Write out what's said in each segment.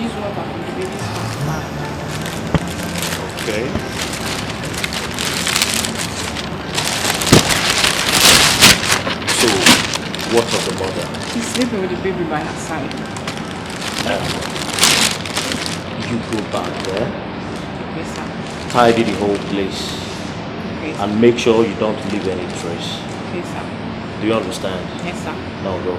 use water from the baby's mouth. Okay. So, what of the mother? She's sleeping with the baby by her side. You go back there, Yes, sir. tidy the whole place, Okay, sir. and make sure you don't leave any trace. Yes, sir. Do you understand? Yes, sir. Now go.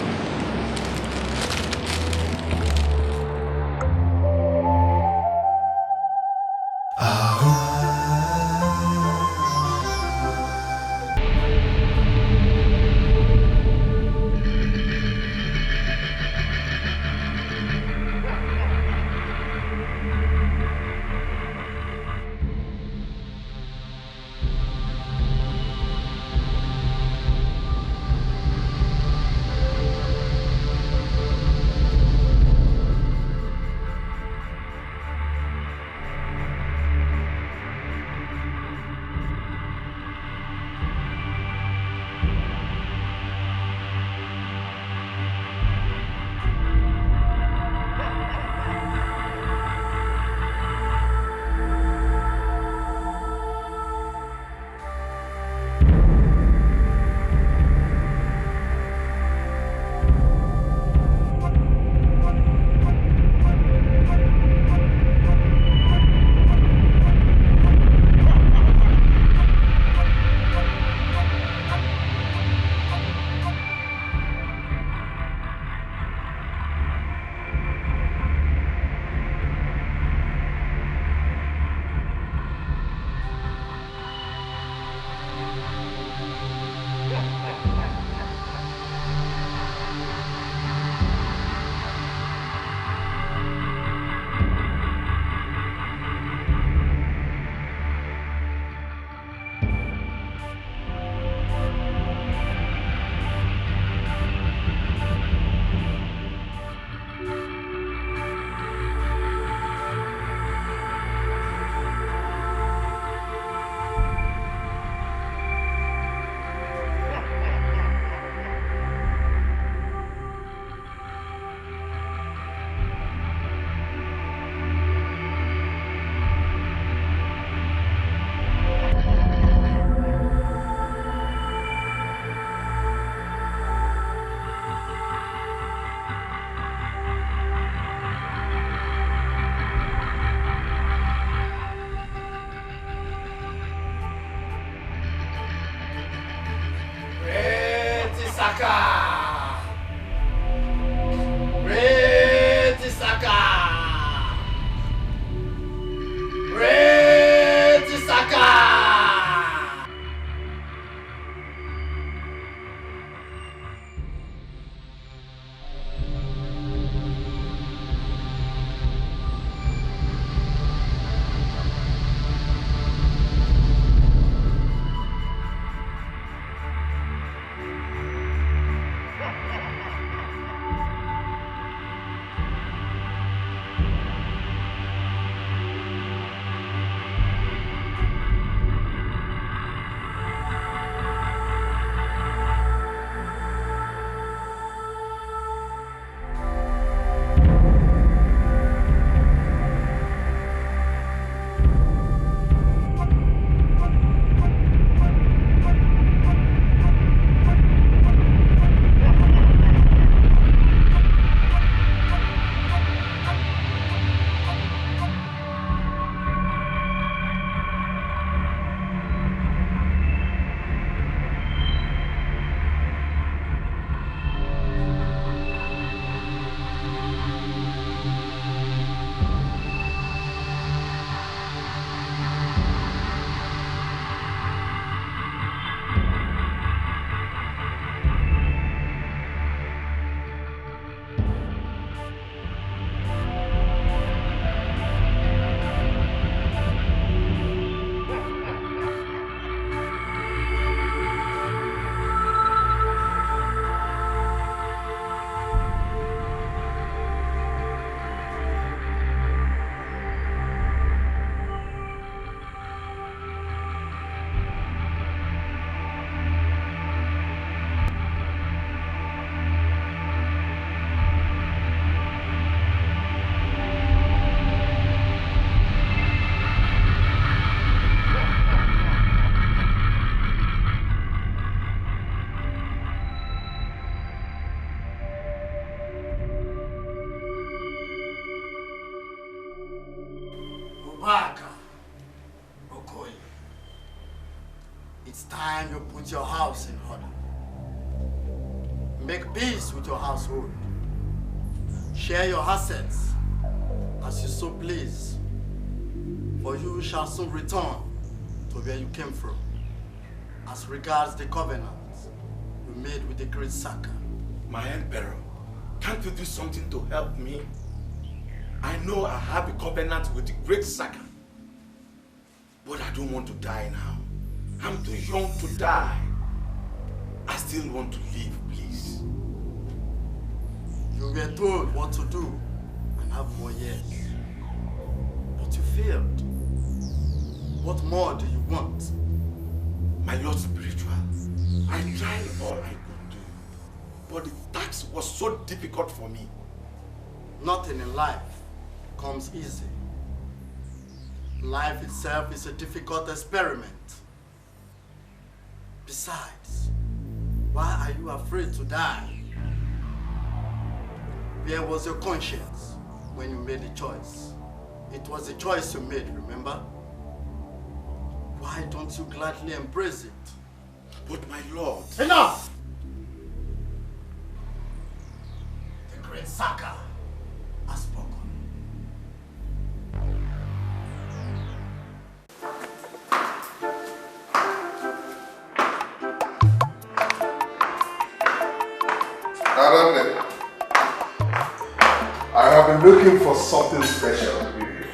put your house in order. Make peace with your household. Share your assets as you so please. For you shall soon return to where you came from. As regards the covenant you made with the great ISAKA. My emperor, can't you do something to help me? I know I have a covenant with the great ISAKA, but I don't want to die now. I'm too young to die. I still want to live, please. You were told what to do and have more years. But you failed. What more do you want? My Lord Spiritual, I tried all I could do, but the task was so difficult for me. Nothing in life comes easy. Life itself is a difficult experiment. Besides, why are you afraid to die? Where was your conscience when you made the choice? It was a choice you made, remember? Why don't you gladly embrace it? But my Lord... Enough! The great ISAKA has spoken. I have been looking for something special with you.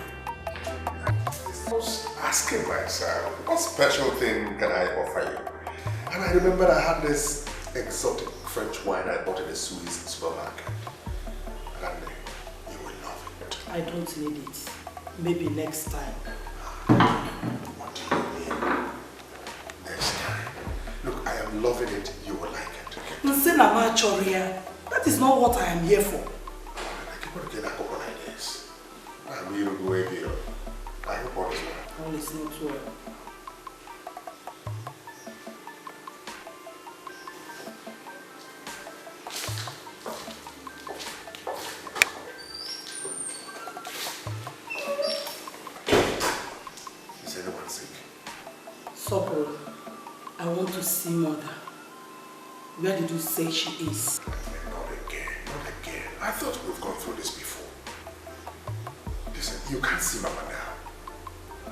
I was asking myself, what special thing can I offer you? And I remembered I had this exotic French wine I bought in the Swiss supermarket. And you will love it. I don't need it. Maybe next time. What do you mean? Next time? Look, I am loving it. You will like it. Okay? That is not what I am here for. I hope all is well. All is not well. Is anyone sick? Sopro, I want to see Mother. Where did you say she is? Not again, not again. I thought we've gone through this before. Listen, you can't see Mama now.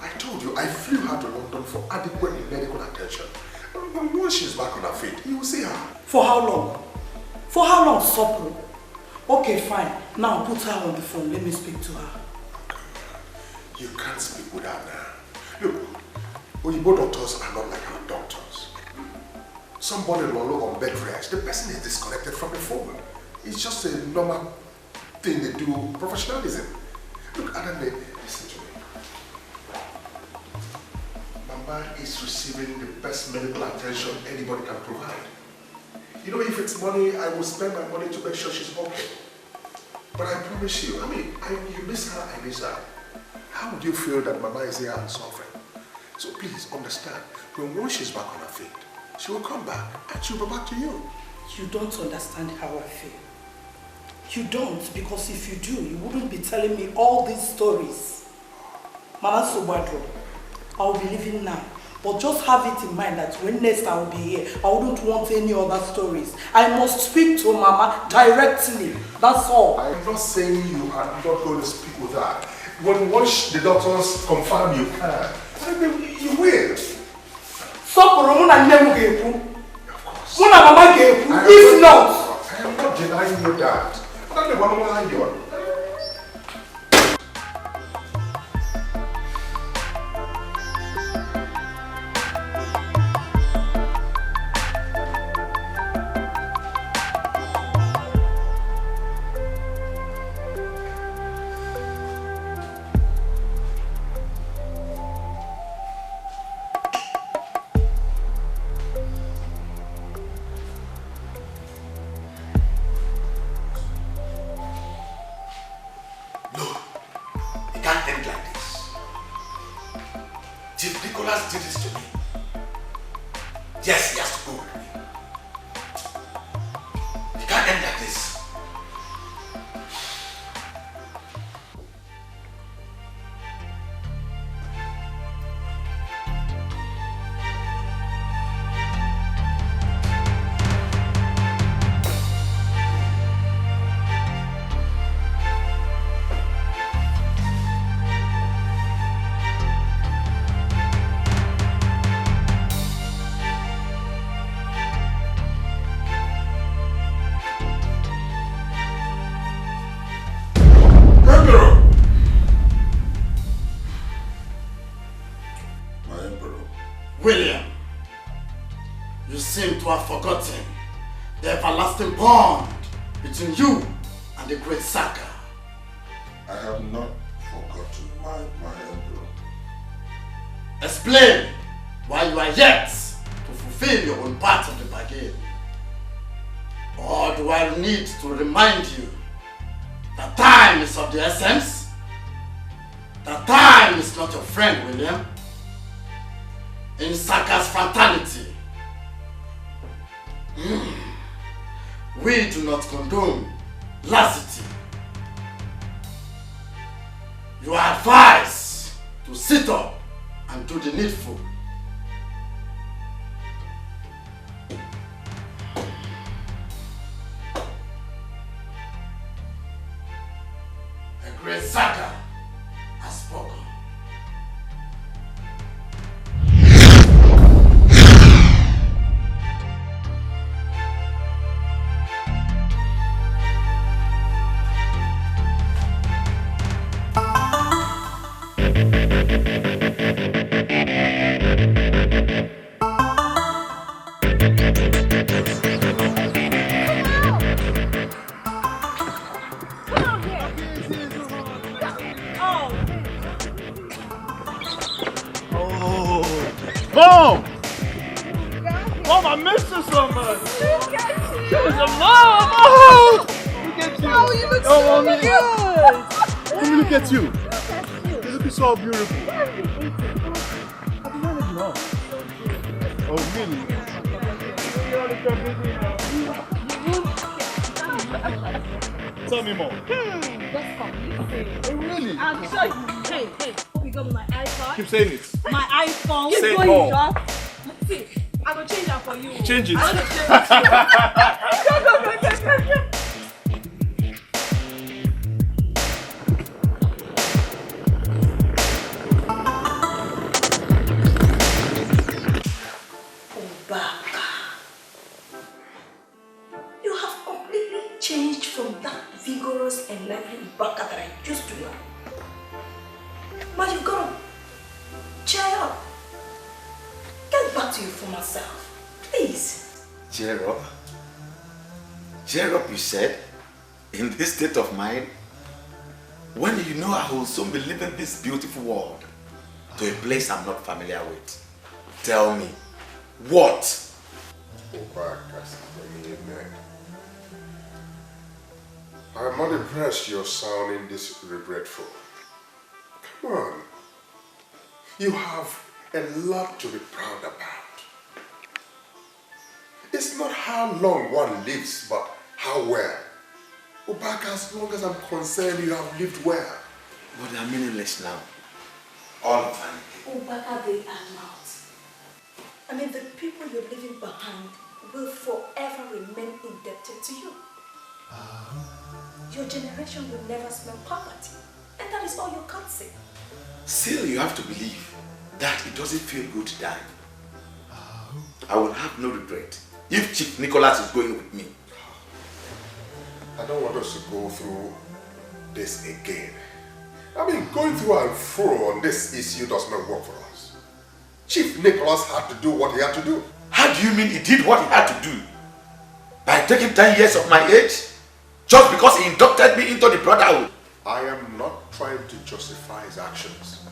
I told you, I flew her to London for adequate medical attention. And once she's back on her feet, you will see her. For how long? For how long, Sopro? Okay, fine. Now put her on the phone. Let me speak to her. You can't speak with her now. Look, Oyibo doctors are not like our doctors. Somebody will look on bed rest. The person is disconnected from the phone. It's just a normal thing they do, professionalism. Look, Adande, listen to me. Mama is receiving the best medical attention anybody can provide. You know, if it's money, I will spend my money to make sure she's okay. But I promise you, you miss her, I miss her. How would you feel that Mama is here and suffering? So please understand, once she's back on her feet, she will come back and she'll go back to you. You don't understand how I feel. You don't, because if you do, you wouldn't be telling me all these stories. Mama Sobadro, I will be leaving now. But just have it in mind that when next I will be here, I wouldn't want any other stories. I must speak to Mama directly. That's all. I'm not saying you are not going to speak with her. Once the doctors confirm you can, you will. Sopro, Muna Nemu Gepu. Of course. Muna Mama Gepu. If not. I am not denying you that. I'm not the one who lied you. forgotten the everlasting bond between you and the great Saka. I have not forgotten my emperor. Explain why you are yet to fulfill your own part of the bargain. Or do I need to remind you that time is of the essence? That time is not your friend, William. In Saka's fraternity, we do not condone lassity. You are advised to sit up and do the needful. The great Saka has spoken. Mom! Mom, I missed you so much! There's a mom! Oh! Look at you! Oh, you look Oh, so good! Mommy, look at you! You're looking so beautiful. Oh, really? Tell me more. Just come. Oh, really? I'll show you. Hey, hope you got my iPod. Keep saying it. My iPhone. Say it Before more. you drop. See, I will change that for you. Change it. I will change it. Go. Obaka, you have completely changed from that vigorous and lively Obaka that I used to know. But you've got to cheer up. Get back to your former self, please. Cheer up? Cheer up, you said? In this state of mind? When you know I will soon be leaving this beautiful world to a place I'm not familiar with. Tell me, what? I'm not impressed you're sounding this regretful. Come on. You have a lot to be proud about. It's not how long one lives, but how well. Obaka, as long as I'm concerned, you have lived well. But they're meaningless now. All vanity. Obaka, they are not. I mean, the people you're leaving behind will forever remain indebted to you. Your generation will never smell poverty. And that is all you can say. Still, you have to believe that it doesn't feel good dying. I will have no regret if Chief Nicholas is going with me. I don't want us to go through this again. I mean, going through and fro on this issue does not work for us. Chief Nicholas had to do what he had to do. How do you mean he did what he had to do? By taking 10 years of my age? Just because he inducted me into the brotherhood? I am not trying to justify his actions.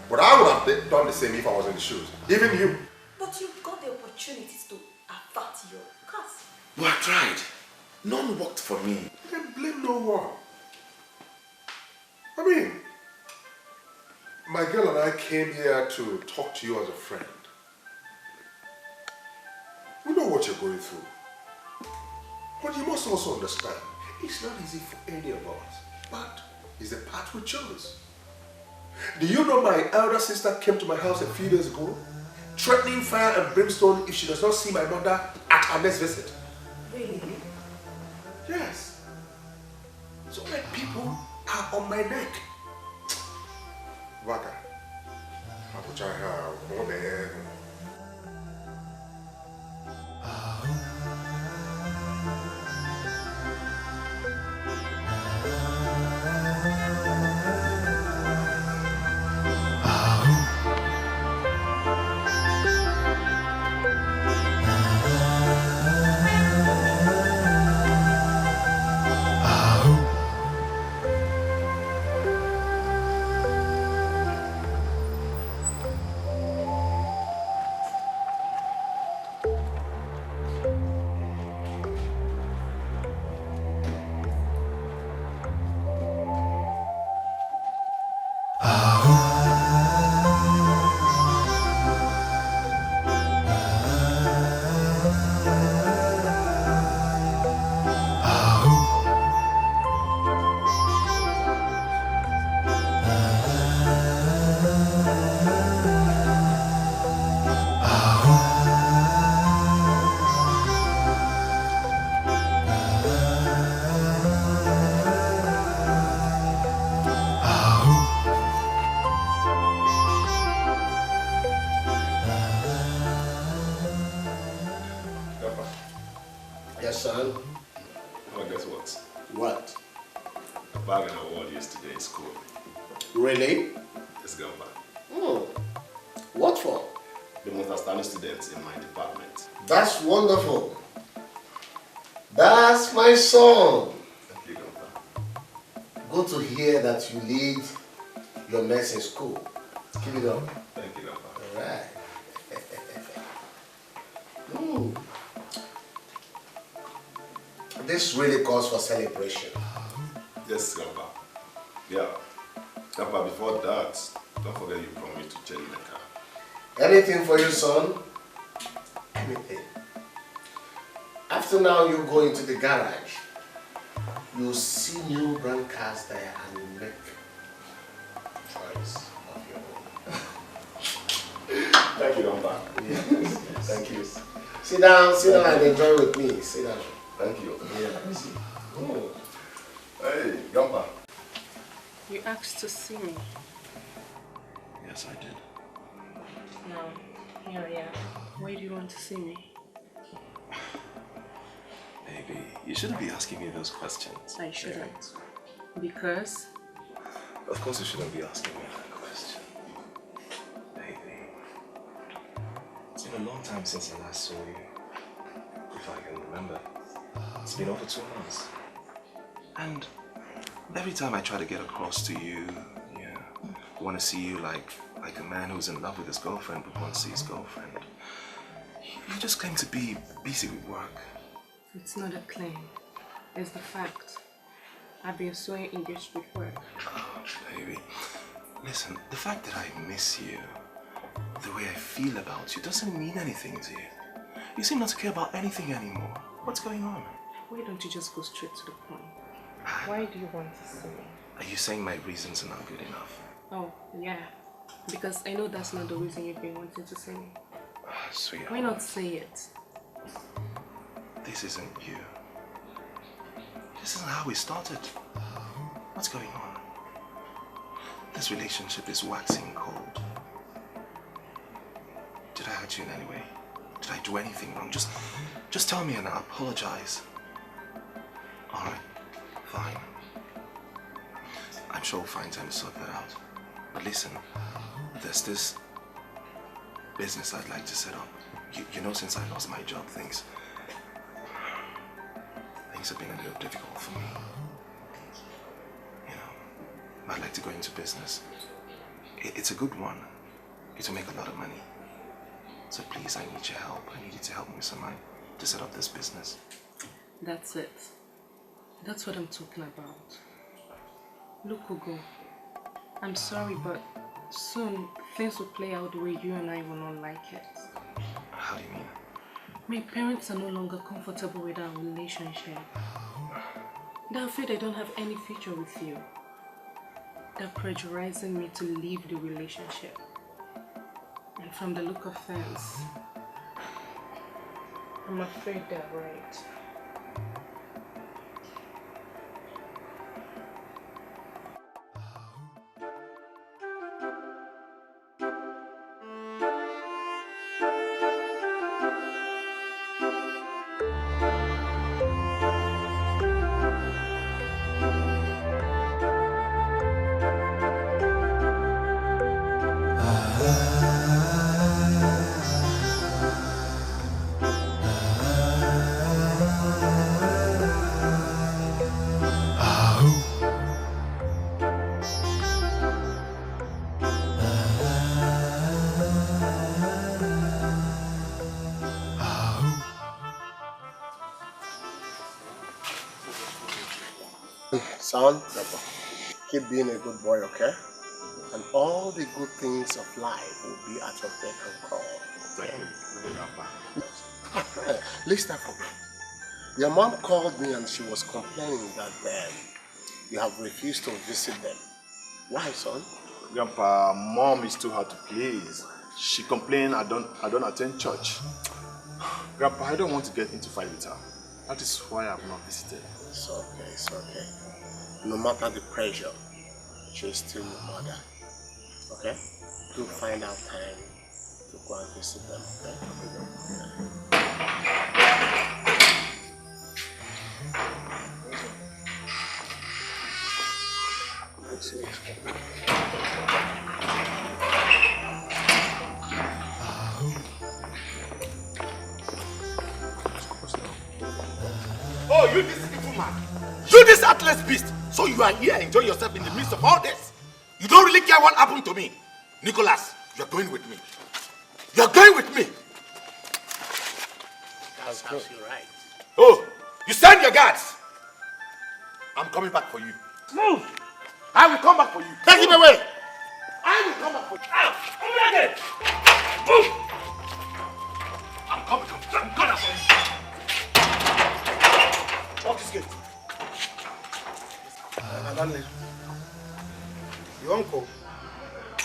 But I would have done the same if I was in the shoes. Even you. But you've got the opportunities to avert your curse. But I tried. None worked for me. Then blame no one. I mean, my girl and I came here to talk to you as a friend. We know what you're going through. But you must also understand, it's not easy for any of us. But it's the path we chose. Do you know my elder sister came to my house a few days ago, threatening fire and brimstone if she does not see my mother at her next visit? Really? Yes. So my people are on my neck. Waka. Yes, son. Oh, guess what? What? I bagged an award yesterday in school. Really? It's gone back. What for? The most outstanding student in my department. That's wonderful. That's my son. Thank you, Grandpa. Good to hear that you lead your mess in school. Keep it up. Thank you, Grandpa. All right. This really calls for celebration. Yes, Grandpa. Yeah. Grandpa, before that, don't forget you promised to change the car. Anything for you, son? Anything. After now, you go into the garage. You'll see new brand cars there and you make choice of your own. Thank you, Grandpa. Yes. Thank you. Sit down and enjoy with me. Sit down. Thank you. Yes. Oh. Hey, Grandpa. You asked to see me. Yes, I did. Now, here I am. Why do you want to see me? Baby, you shouldn't be asking me those questions. I shouldn't. Because? Of course you shouldn't be asking me that question. Baby, it's been a long time since I last saw you. If I can remember. It's been over 2 months. And every time I try to get across to you, yeah, I want to see you like a man who's in love with his girlfriend but wants to see his girlfriend. You just claim to be busy with work. It's not a claim. It's the fact. I've been so engaged with work. Oh, baby. Listen, the fact that I miss you, the way I feel about you, doesn't mean anything to you. You seem not to care about anything anymore. What's going on? Why don't you just go straight to the point? Why do you want to see me? Are you saying my reasons are not good enough? Oh, yeah. Because I know that's not the reason you've been wanting to see me. Sweetheart. Why not say it? This isn't you. This isn't how we started. What's going on? This relationship is waxing cold. Did I hurt you in any way? Did I do anything wrong? Just tell me and I'll apologize. Alright, fine. I'm sure we'll find time to sort that out. But listen, there's this business I'd like to set up. You know, since I lost my job, things have been a little difficult for me. You know, I'd like to go into business. It's a good one. It'll make a lot of money. So please, I need your help. I need you to help me with some money to set up this business. That's it. That's what I'm talking about. Look, Ugo, I'm sorry, but soon things will play out the way you and I will not like it. How do you mean? My parents are no longer comfortable with our relationship. They're afraid I don't have any future with you. They're pressurizing me to leave the relationship. And from the look of things, I'm afraid they're right. Son, keep being a good boy, okay? And all the good things of life will be at your beck and call. Thank you, Grandpa. Listen, your mom called me and she was complaining that you have refused to visit them. Why, son? Grandpa, Mom is too hard to please. She complained I don't attend church. Grandpa, I don't want to get into fight with her. That is why I have not visited. It's okay, it's okay. No matter the pressure, she's still your mother. Okay? Do find out time to go and visit them, okay? Oh, you this evil man. You this heartless beast. So you are here enjoying yourself in the midst of all this. You don't really care what happened to me. Nicholas, you're going with me. You're going with me. That's absolutely right. Oh, you stand your guards. I'm coming back for you. Move! I will come back for you. Take him away! I will come back for you. Come here again! Move! I'm coming for you. Lock this gate. Adane, your uncle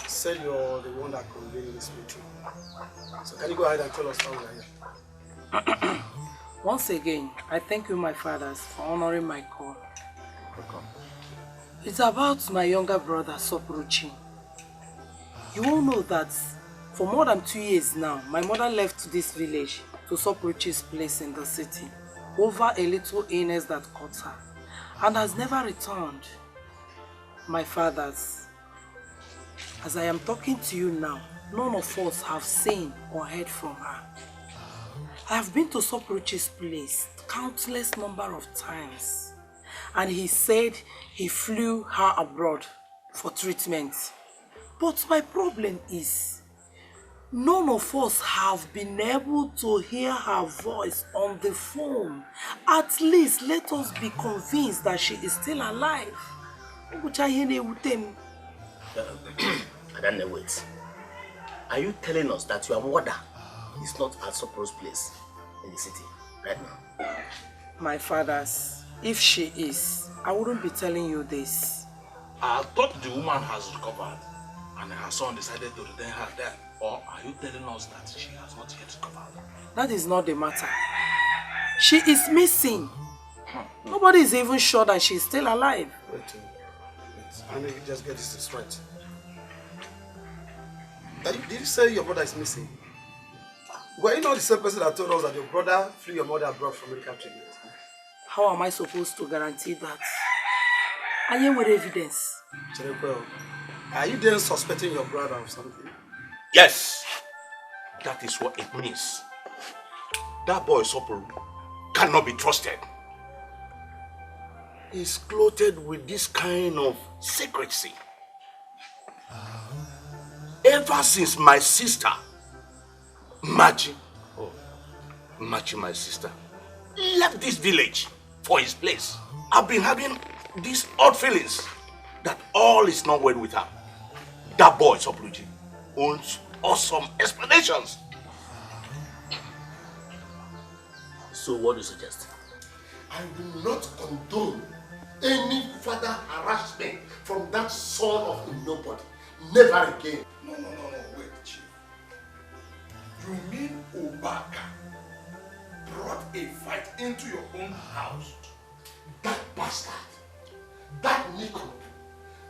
said you're the one that convened this meeting. So can you go ahead and tell us how we are here? Once again, I thank you, my fathers, for honoring my call. Welcome. It's about my younger brother, Sopruchi. You all know that for more than 2 years now, my mother left this village to Sopruchi's place in the city over a little illness that caught her and has never returned. My fathers, as I am talking to you now, none of us have seen or heard from her. I have been to Sopruchi's place countless number of times, and he said he flew her abroad for treatment. But my problem is, none of us have been able to hear her voice on the phone. At least let us be convinced that she is still alive. I don't know, wait. Are you telling us that your mother is not at Sopro's place in the city right now? My fathers, if she is, I wouldn't be telling you this. I thought the woman has recovered and her son decided to return her there. Or are you telling us that she has not yet recovered? That is not the matter. She is missing. Nobody is even sure that she is still alive. Wait. I need to just get this straight. Did you say your brother is missing? Were you not the same person that told us that your brother flew your mother abroad for medical treatment? How am I supposed to guarantee that? I am with evidence. Cherekwe, are you then suspecting your brother of something? Yes, that is what it means. That boy Sopro cannot be trusted. He's clothed with this kind of secrecy. Ever since my sister, Machi, my sister, left this village for his place, I've been having these odd feelings that all is not well with her. That boy Sopruji owns awesome explanations. So what do you suggest? I will not condone any further harassment from that son of a nobody. Never again. No, wait, Chief. You mean Obaka brought a fight into your own house? That bastard, that Nico,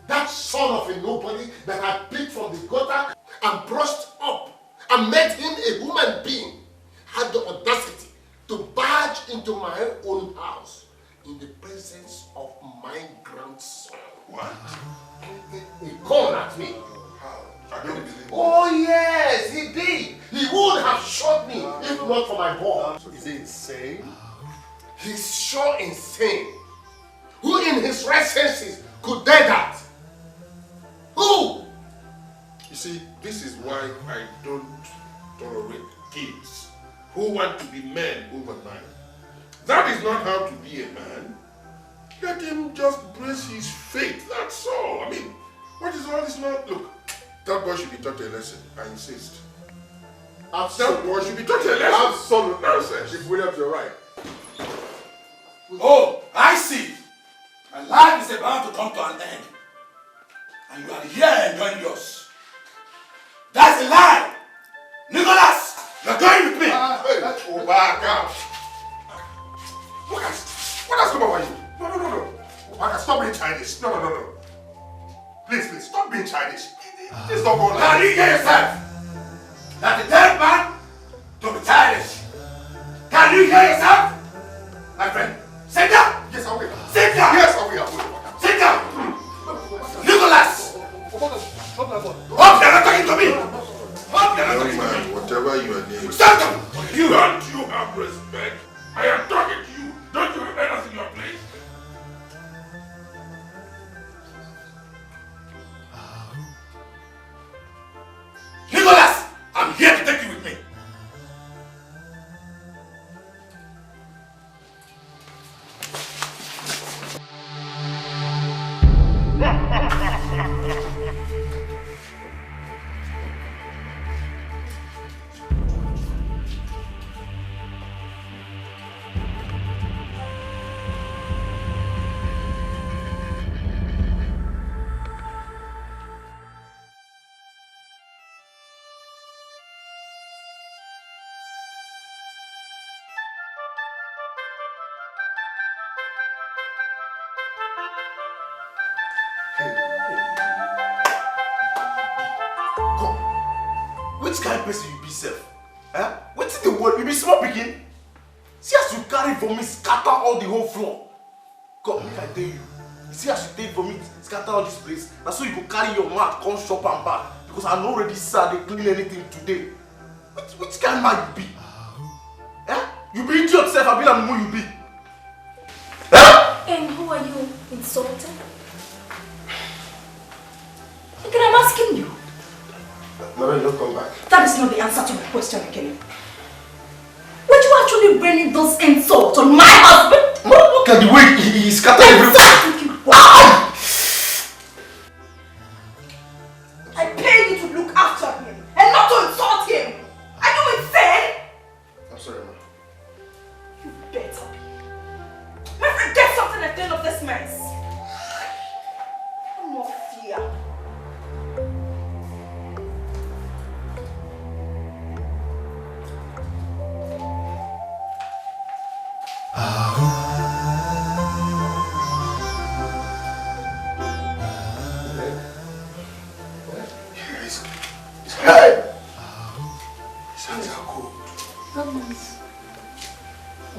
that son of a nobody that I picked from the gutter and brushed up and made him a human being, had the audacity to barge into my own house in the presence of my grandson. What? He called at me. How? I don't believe it. Oh yes, he did. He would have shot me if not for my ball. Is he insane? He's sure insane. Who in his right senses could dare that? Who? You see, this is why I don't tolerate kids who want to be men overnight. That is not how to be a man. Let him just brace his fate, that's all. I mean, what is all this now? Look, that boy should be taught a lesson, I insist. That boy should be taught a lesson. Absolute nonsense. Chief Williams, you're right. Oh, I see. My life is about to come to an end. And you are here enjoying yours. That's a lie! Nicholas, you're going with me! Hey, Obaka! What has come over you? No. Obaka, stop being childish. No. Please, stop being childish. This don't go like Now you hear yourself? That the dead man to be childish. Can you hear yourself? My friend, sit down! Yes, I will. Sit down! Yes, I will. Sit down! Nicholas! Hope you're not talking to me! Hope you're not talking to me! Whatever you are doing. Stand up! Don't you have respect? I am talking to you. Don't you have anything? Which kind of person you be self? Eh? What's the word? You be small picking? See as you carry for me, scatter all the whole floor. God, make I tell you. See as you take for me, scatter all this place. That's so you go carry your mat, come shop and back. Because I'm not ready, sir, they clean anything today. Which kind of man you be? Eh? You be idiot self, I be like who you be. Eh? And who are you insulting? Again, I'm asking you. Mary, don't come back. That is not the answer to my question, Ekene. Would you actually bring those insults on my husband? Look at the way he scattered everything. Wow! I pay you to look after him and not to insult him. Are you insane? I'm sorry, ma. You better be. My friend, get something at the end of this mess. No fear.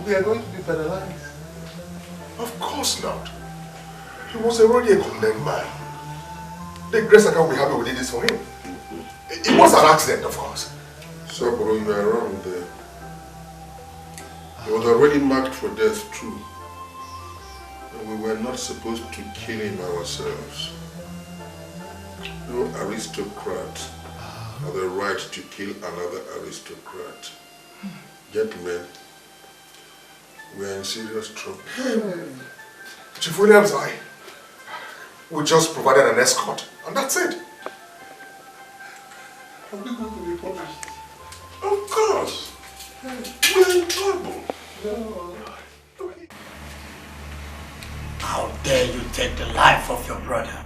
We are going to be penalized. Of course not. He was already a condemned man. The grace account will be happy we did this for him. It was an accident, of course. So, bro, you are wrong there. He was already marked for death, too. And we were not supposed to kill him ourselves. No aristocrat has the right to kill another aristocrat. Gentlemen, we are in serious trouble. Chief Williams, we just provided an escort, and that's it. Are we going to be punished? Of course. We're in trouble. How dare you take the life of your brother?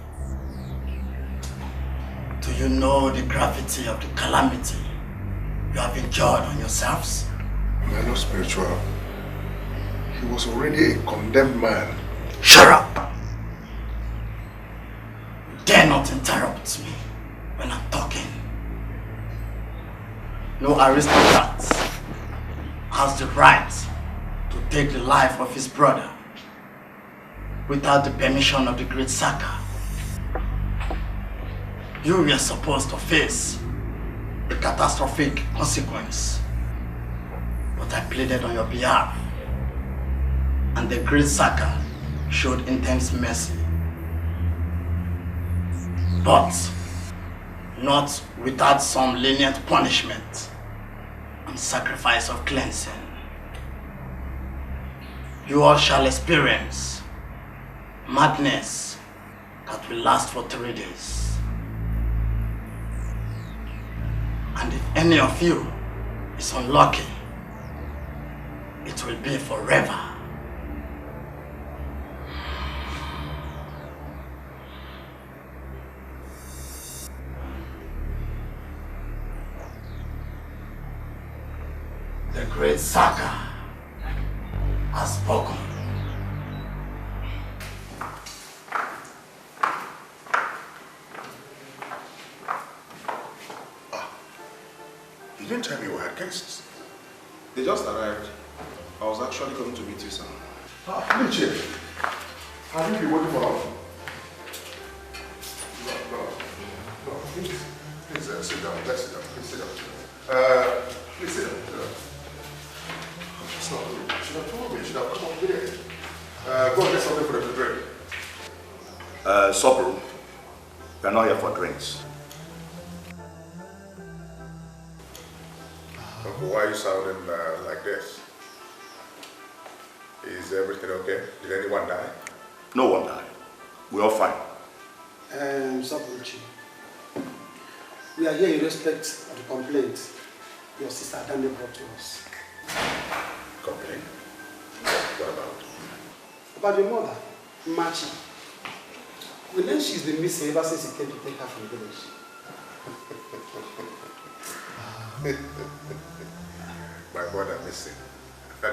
Do you know the gravity of the calamity you have endured on yourselves? We are not spiritual. He was already a condemned man. Shut up! You dare not interrupt me when I'm talking. No aristocrat has the right to take the life of his brother without the permission of the great ISAKA. You were supposed to face a catastrophic consequence, but I pleaded on your behalf, and the great ISAKA showed intense mercy, but not without some lenient punishment and sacrifice of cleansing. You all shall experience madness that will last for 3 days. And if any of you is unlucky, it will be forever. The great ISAKA has spoken. You didn't tell me we had guests. They just arrived. I was actually coming to meet you, sir. Hey, Chief. Have you been waiting for long? No. Please sit down. Let's sit down. Please sit down. Please sit down. It's not good. You should have told me. You should have come up here. Go and get something for the drink. Sobro, we are not here for drinks. Uncle, why are you sounding like this? Is everything okay? Did anyone die? No one died. We're all fine. Sabuchi, we are here in respect of the complaint your sister Dani brought to us. Complaint? What about? About your mother, Machi. We learned she's been missing ever since he came to take her from the village. My mother missing.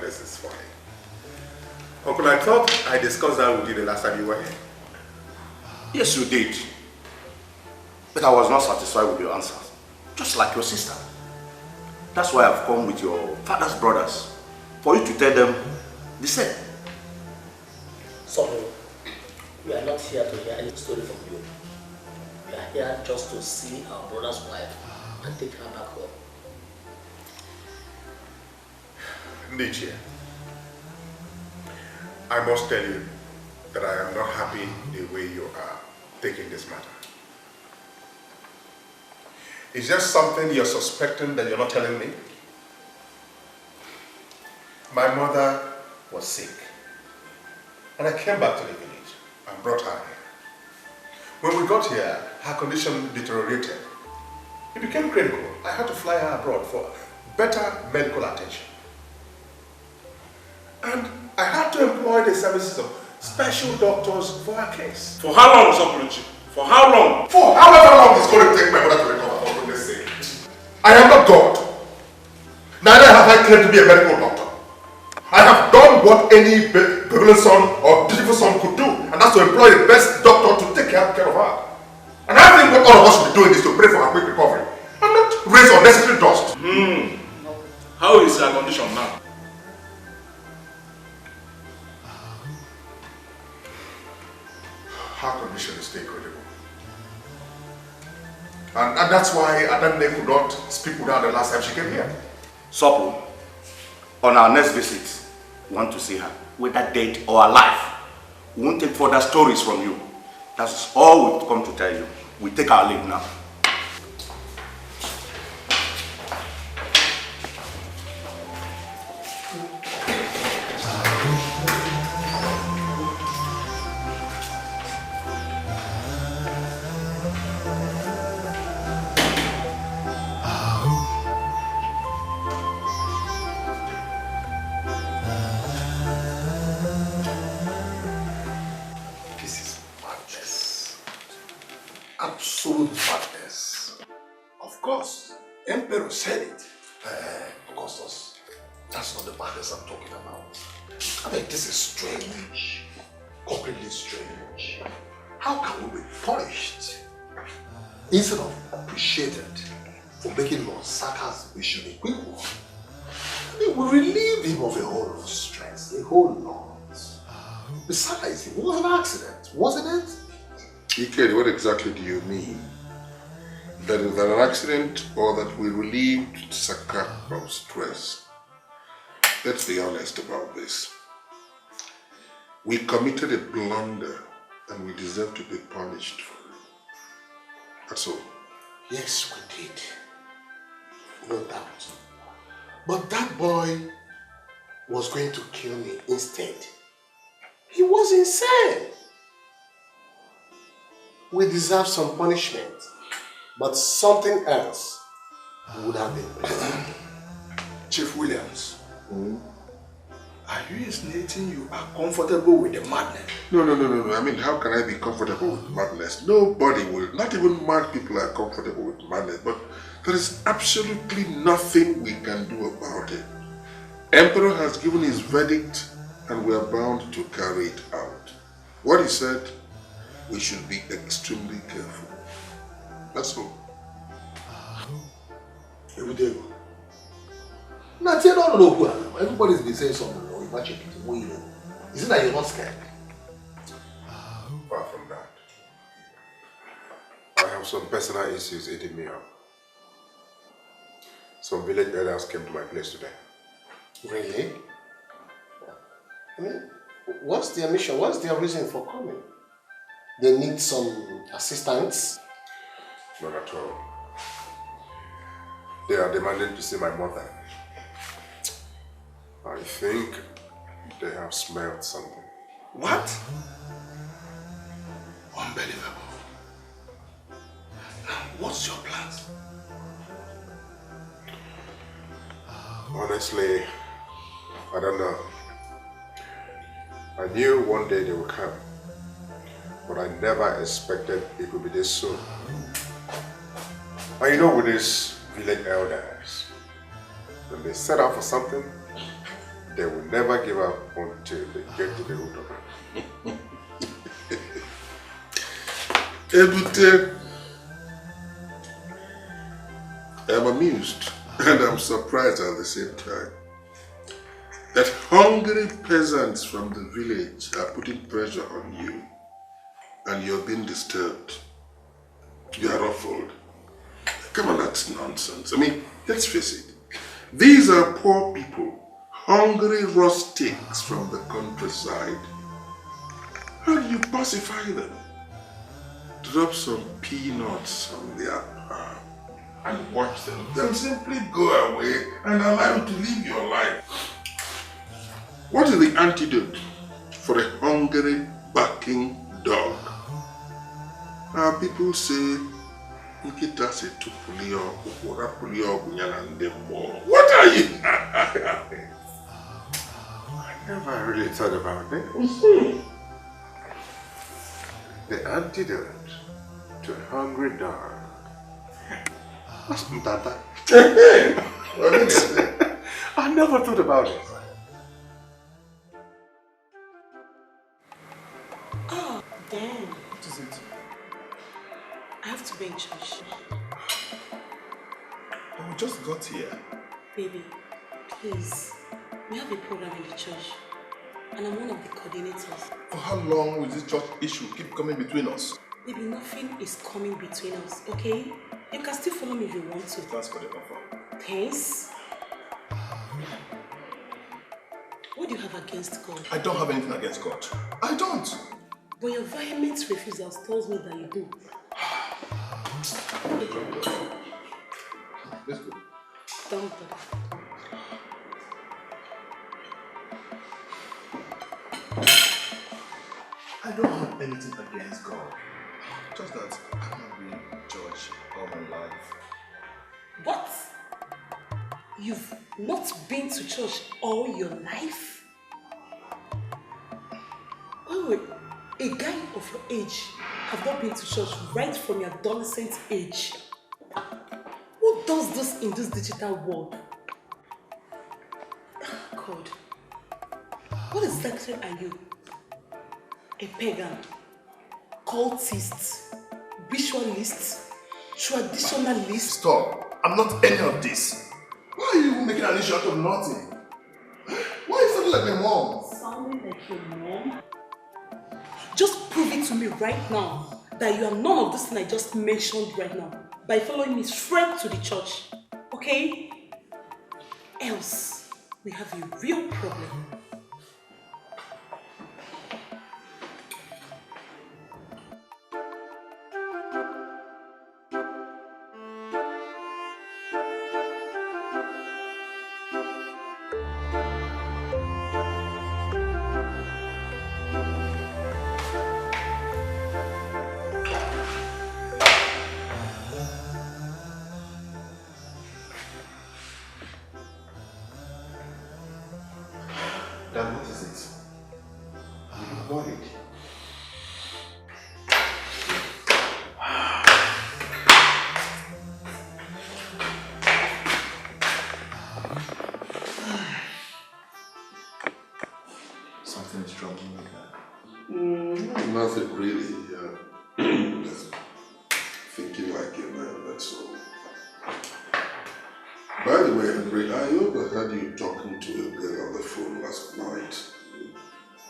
This is funny. Uncle, I thought I discussed that with you the last time you were here. Yes, you did. But I was not satisfied with your answers. just like your sister. That's why I've come with your father's brothers, for you to tell them the same. So, we are not here to hear any story from you. We are here just to see our brother's wife and take her back home. Nigerian, I must tell you that I am not happy the way you are taking this matter. Is there something you're suspecting that you're not telling me? My mother was sick, and I came back to the village and brought her here. When we got here, her condition deteriorated. It became critical. I had to fly her abroad for better medical attention. And I had to employ the services of special doctors for her case. For how long, Sokuluchi? For how long? For however long it's going to take my mother to recover, for goodness sake. I am not God. Neither have I claimed to be a medical doctor. I have done what any benevolent son or dutiful son could do, and that's to employ the best doctor to take care of her. And I think what all of us should be doing is to pray for her quick recovery, and not raise unnecessary dust. How is her condition now? Her condition is still critical. And that's why Adane could not speak with her the last time she came here. Sopo, on our next visit, we want to see her, whether dead or alive. We won't take further stories from you. That's all we've come to tell you. We take our leave now. Absolute madness. Of course, Emperor said it. Augustus, that's not the madness I'm talking about. I mean, this is strange. Completely strange. How can we be punished instead of appreciated for making Lord Saka's mission a quick one? I mean, we relieved him of a whole lot of stress, a whole lot. Besides, it was an accident, wasn't it? Ike, what exactly do you mean? That is an accident or that we relieved Saka of stress? Let's be honest about this. We committed a blunder and we deserve to be punished for it. That's all. Yes, we did. No doubt. But that boy was going to kill me instead. He was insane. We deserve some punishment, but something else would have been. Chief Williams, are you insinuating you are comfortable with the madness? No. I mean, how can I be comfortable with madness? Nobody will, not even mad people are comfortable with madness, but there is absolutely nothing we can do about it. Emperor has given his verdict and we are bound to carry it out. What he said, we should be extremely careful. That's all. Every day. Now, I don't know who I am. Everybody's been saying something. Imagine it. Is it that you're not scared? Far from that. I have some personal issues eating me up. Some village elders came to my place today. Really? I mean, what's their mission? What's their reason for coming? They need some assistance? Not at all. They are demanding to see my mother. I think they have smelled something. What? Unbelievable. Now, what's your plans? Honestly, I don't know. I knew one day they would come, but I never expected it would be this soon. And you know, with these village elders, when they set out for something, they will never give up until they get to the root of it. Ebute, amused and I'm surprised at the same time that hungry peasants from the village are putting pressure on you and you're being disturbed. You are ruffled. Come on, that's nonsense. I mean, let's face it. These are poor people, hungry rustics from the countryside. How do you pacify them? Drop some peanuts on their palm and watch them. Then simply go away and allow you to live your life. What is the antidote for a hungry, barking dog? Our people say, what are you? I never really thought about it. The antidote to a hungry dog. What's that? I never thought about it. Oh, damn. What is it? I have to be in church. We just got here. Baby, please. We have a program in the church. And I'm one of the coordinators. For how long will this church issue keep coming between us? Baby, nothing is coming between us, okay? You can still follow me if you want to. Thanks for the offer. Thanks. What do you have against God? I don't have anything against God. I don't. But your vehement refusal tells me that you do. Let's go. Don't bother. I don't have anything against God. Just that I've not been judged all my life. What? You've not been to church all your life? Oh, a guy of your age have not been to church right from your adolescent age. Who does this in this digital world? God, what exactly are you? A pagan, cultist, ritualist, traditionalist? Stop. I'm not any of this. Why are you even making an issue out of nothing? Why are you sounding like my mom? Sounding like your mom? Just prove it to me right now that you are none of this thing I just mentioned right now by following me straight to the church, okay? Else, we have a real problem. Then what is it? You look worried. Something is troubling me. Nothing really. Just thinking like a man, that's all. By the way, Henry, I overheard you talking to a girl on the phone last night.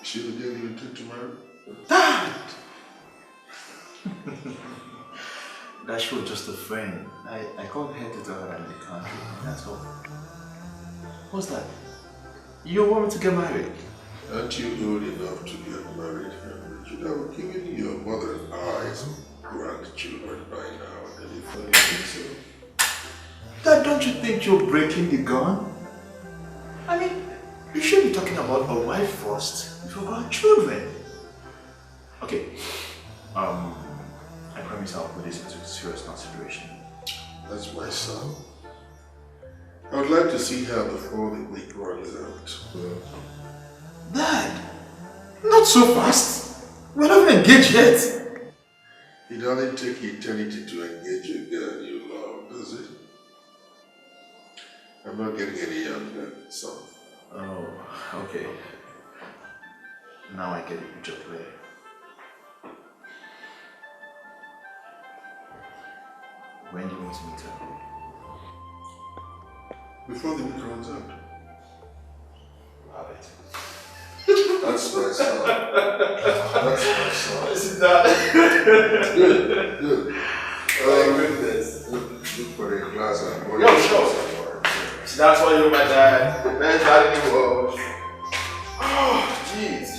Is she the girl you intend to marry? Dad! That she was just a friend. I called her to tell her I'm in the country. That's all. What's that? You want me to get married? Aren't you old enough to get married, Henry? Should have given your mother and I some grandchildren by now. And if only think so. Dad, don't you think you're breaking the gun? I mean, you should be talking about a wife first before grandchildren. Okay. I promise I'll put this into serious consideration. That's my son. I would like to see her before the week runs out. Dad, not so fast. We're not even engaged yet. It doesn't take eternity to engage a girl you love, does it? I'm not getting any younger, son. Oh, okay. Now I get the picture clear. When do you want to meet her? before the week runs out. Love it. That's my son. That's my son. This is that. Good. Oh, goodness. Look for a glass and pour Yo, sure. That's why you're my dad. The best dad in the world. Oh, jeez.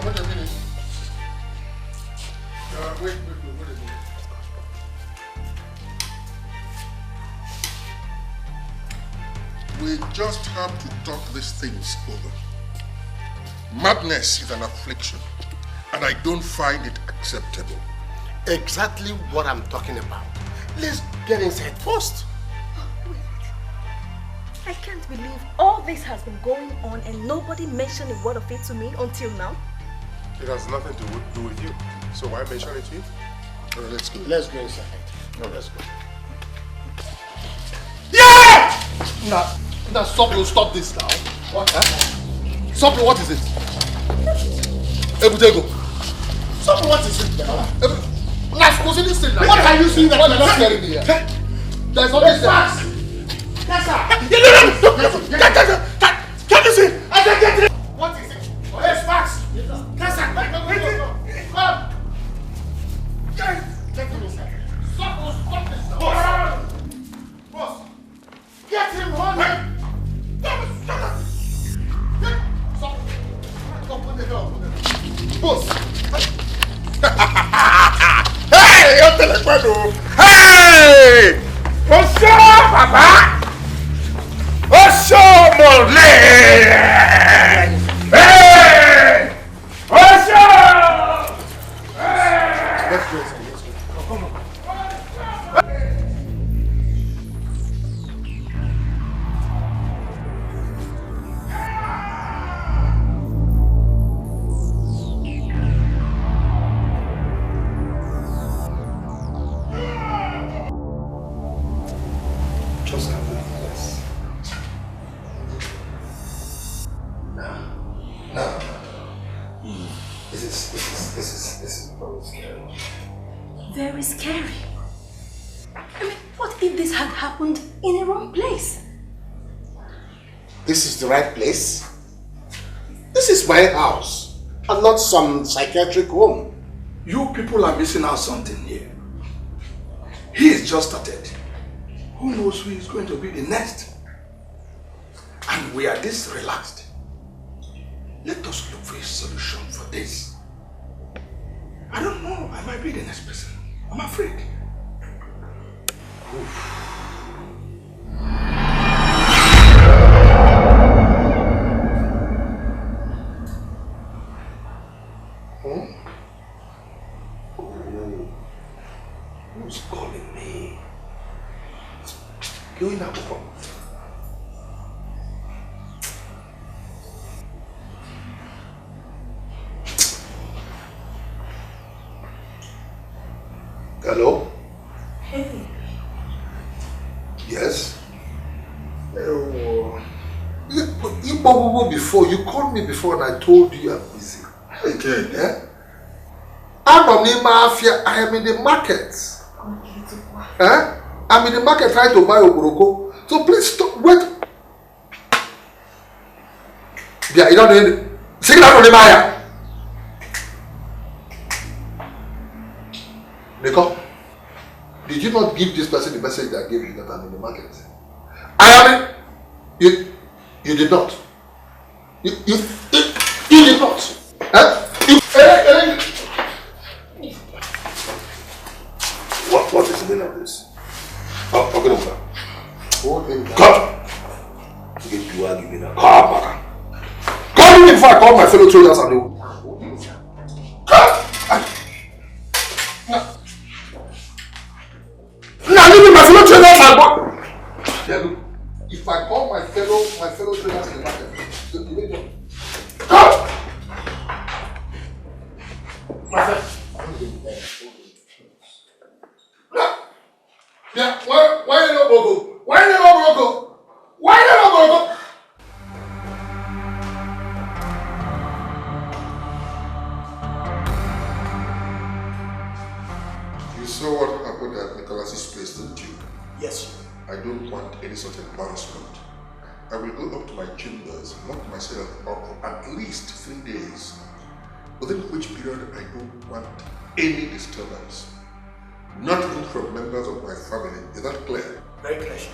Wait a minute. Wait a minute. We just have to talk these things over. Madness is an affliction, and I don't find it acceptable. Exactly what I'm talking about. Let's get inside first. I can't believe all this has been going on and nobody mentioned a word of it to me until now. It has nothing to do with you. So why mention it to you? Let's go. Let's go inside. No, let's go. Yeah! Now stop this now. What? Stop, what is it? Ebutego. Stop, what is it now? What are you seeing that you're not hearing me here? There's always facts. Yes, sir. Can you see? I can get it. What is it? Yes, facts. Yes, sir. Come. Get him inside. Stop this now. Boss. Get him running. Stop. Put the hell. Boss. Hey, you're telling me. Hey! What's up, Papa? What's up, Mole? Hey! What's up? Hey! Let's go. Come on. Just come with this. No. This is very scary. Very scary. I mean, what if this had happened in a wrong place? This is the right place. This is my house, and not some psychiatric home. You people are missing out something here. He is just started. Who knows who is going to be the next? And we are this relaxed. Let us look for a solution for this. I don't know. I might be the next person. I'm afraid. Who's calling me? Going up from. Hello? Hey. Yes? You before, you called me before and I told you I'm busy. again, eh? I'm not in mafia, I am in the market. Eh? I'm in the market trying to buy Oboroko. So please stop. Wait. Yeah, you don't need it. Sing that on the Maya. Nico, did you not give this person the message that I gave you that I'm in the market? I am in. You did not. You did not. Huh? What is the meaning of this? Oh, okay, no, sir. Cut! Get you are giving a car back. Call me before I call my fellow traders and they will. Cut! Now leave me my fellow traders and what? If I call my fellow traders in the market, cut! My friend. Yeah, why you no go? Why you no go? Why you no go? You saw what happened at Nicholas's place, didn't you? Yes. I don't want any such embarrassment. I will go up to my chambers, lock myself up for at least 3 days, within which period I don't want any disturbance. Not even from members of my family. Is that clear? Very clear, Chief.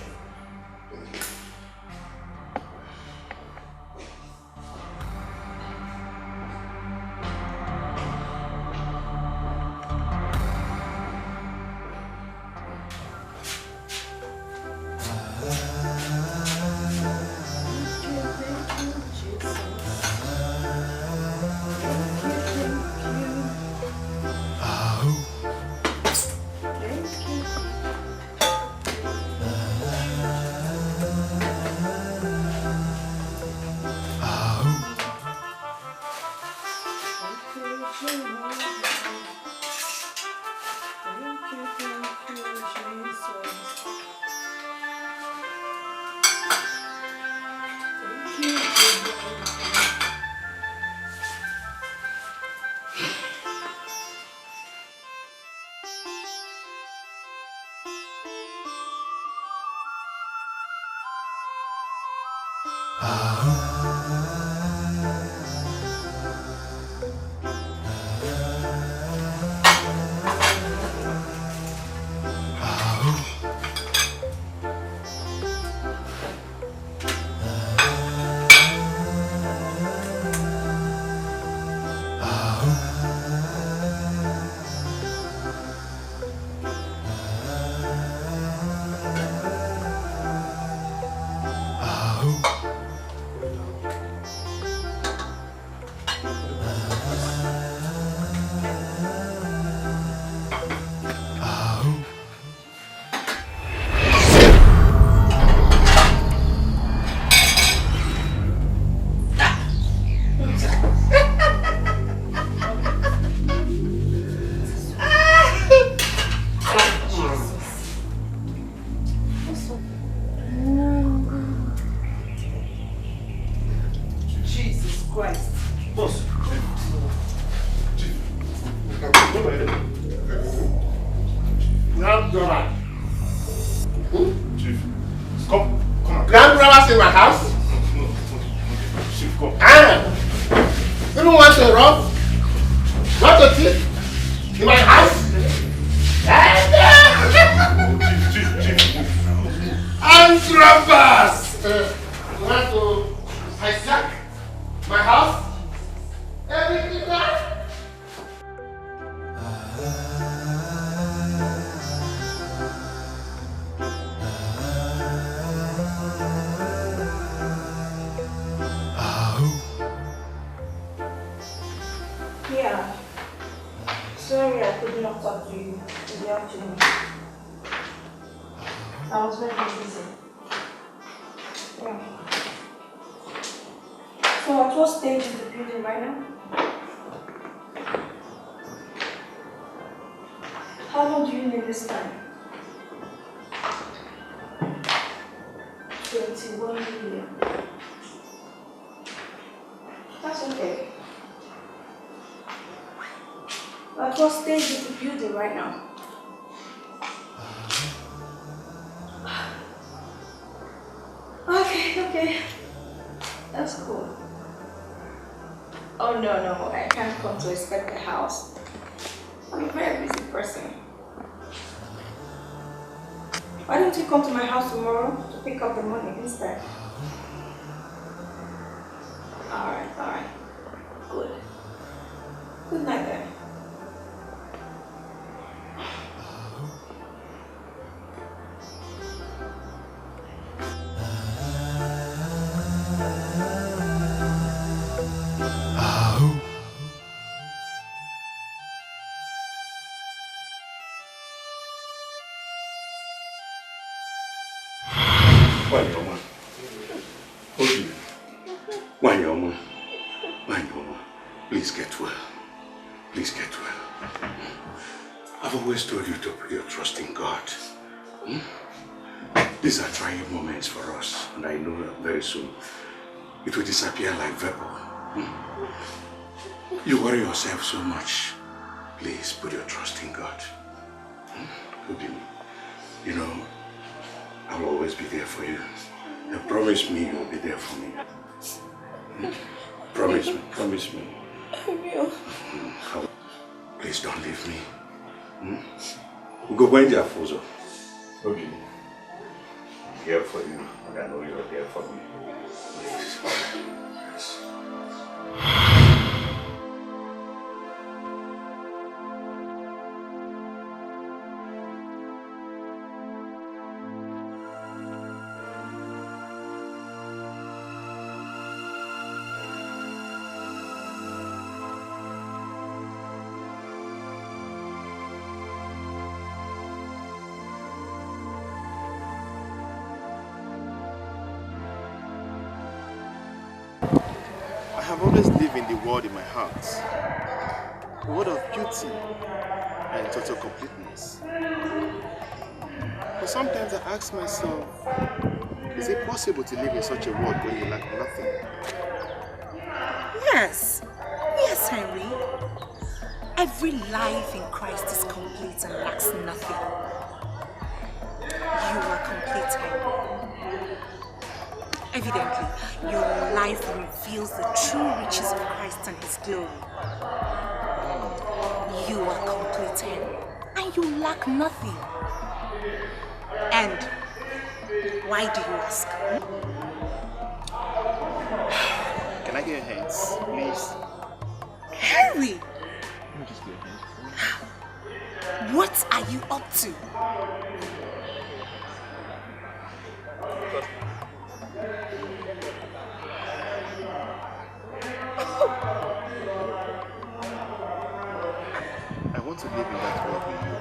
staying in the building right now. Okay. That's cool. Oh no, I can't come to inspect the house. I'm a very busy person. Why don't you come to my house tomorrow to pick up the money instead? Alright. Good. Good night then. Please get well. Please get well. I've always told you to put your trust in God. These are trying moments for us, and I know that very soon it will disappear like vapor. You worry yourself so much. Please put your trust in God. Obi, you know, I'll always be there for you. And promise me you'll be there for me. Promise me. I will. Please don't leave me. We'll go find your father. Okay. I'm here for you, and I know you're there for me. Please. Yes. I have always lived in the world in my heart. A world of beauty and total completeness. But sometimes I ask myself, is it possible to live in such a world when you lack nothing? Yes, Henry. Every life in Christ is complete and lacks nothing. You are complete, Henry. Evidently, your life reveals the true riches of Christ and His glory. You are complete, Henry, and you lack nothing. And why do you ask? Can I get your hands, please? Henry! Let me just get your hands. What are you up to? I want to live in that world with you.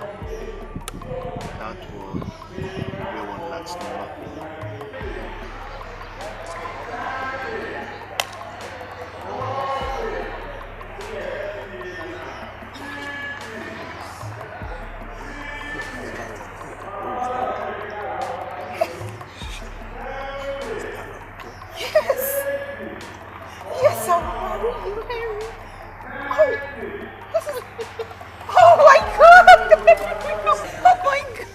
That world where one lacks nothing. Yes, I want you, Henry. Oh my God! Oh my God!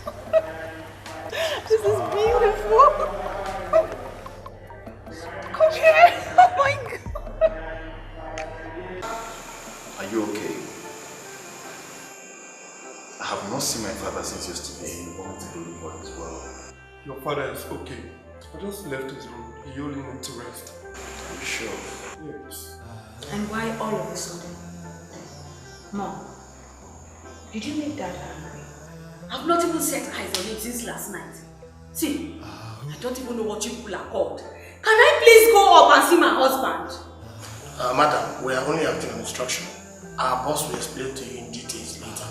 This is beautiful. Come here. Oh my God! Are you okay? I have not seen my father since yesterday. He wanted to do report as well. Your father is okay. I just left his room. He only needs to rest. Are you sure? Yes. And why all of a sudden? Mom, did you make Dad angry? I've not even set eyes on him since last night. See, I don't even know what you people are called. Can I please go up and see my husband? Madam, we are only acting on instruction. Our boss will explain to you in details later.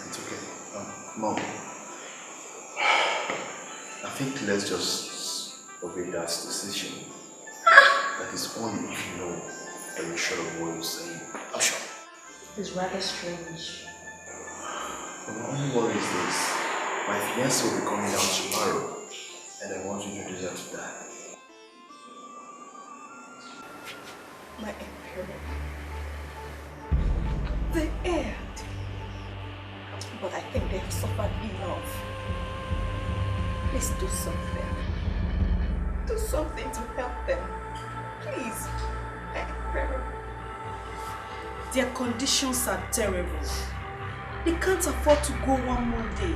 It's okay. Mom, I think let's just obey Dad's decision. That is only if you know that you're sure of what you're saying. I'm sure. It's rather strange. But my only worry is this. My fiancé will be coming down tomorrow, and I want to introduce her to Dad. My emperor. They erred. But I think they have suffered enough. Please do something. Do something to help them. Please. Their conditions are terrible. They can't afford to go one more day.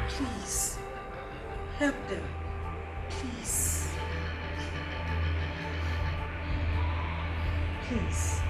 Please. Help them. Please. Please.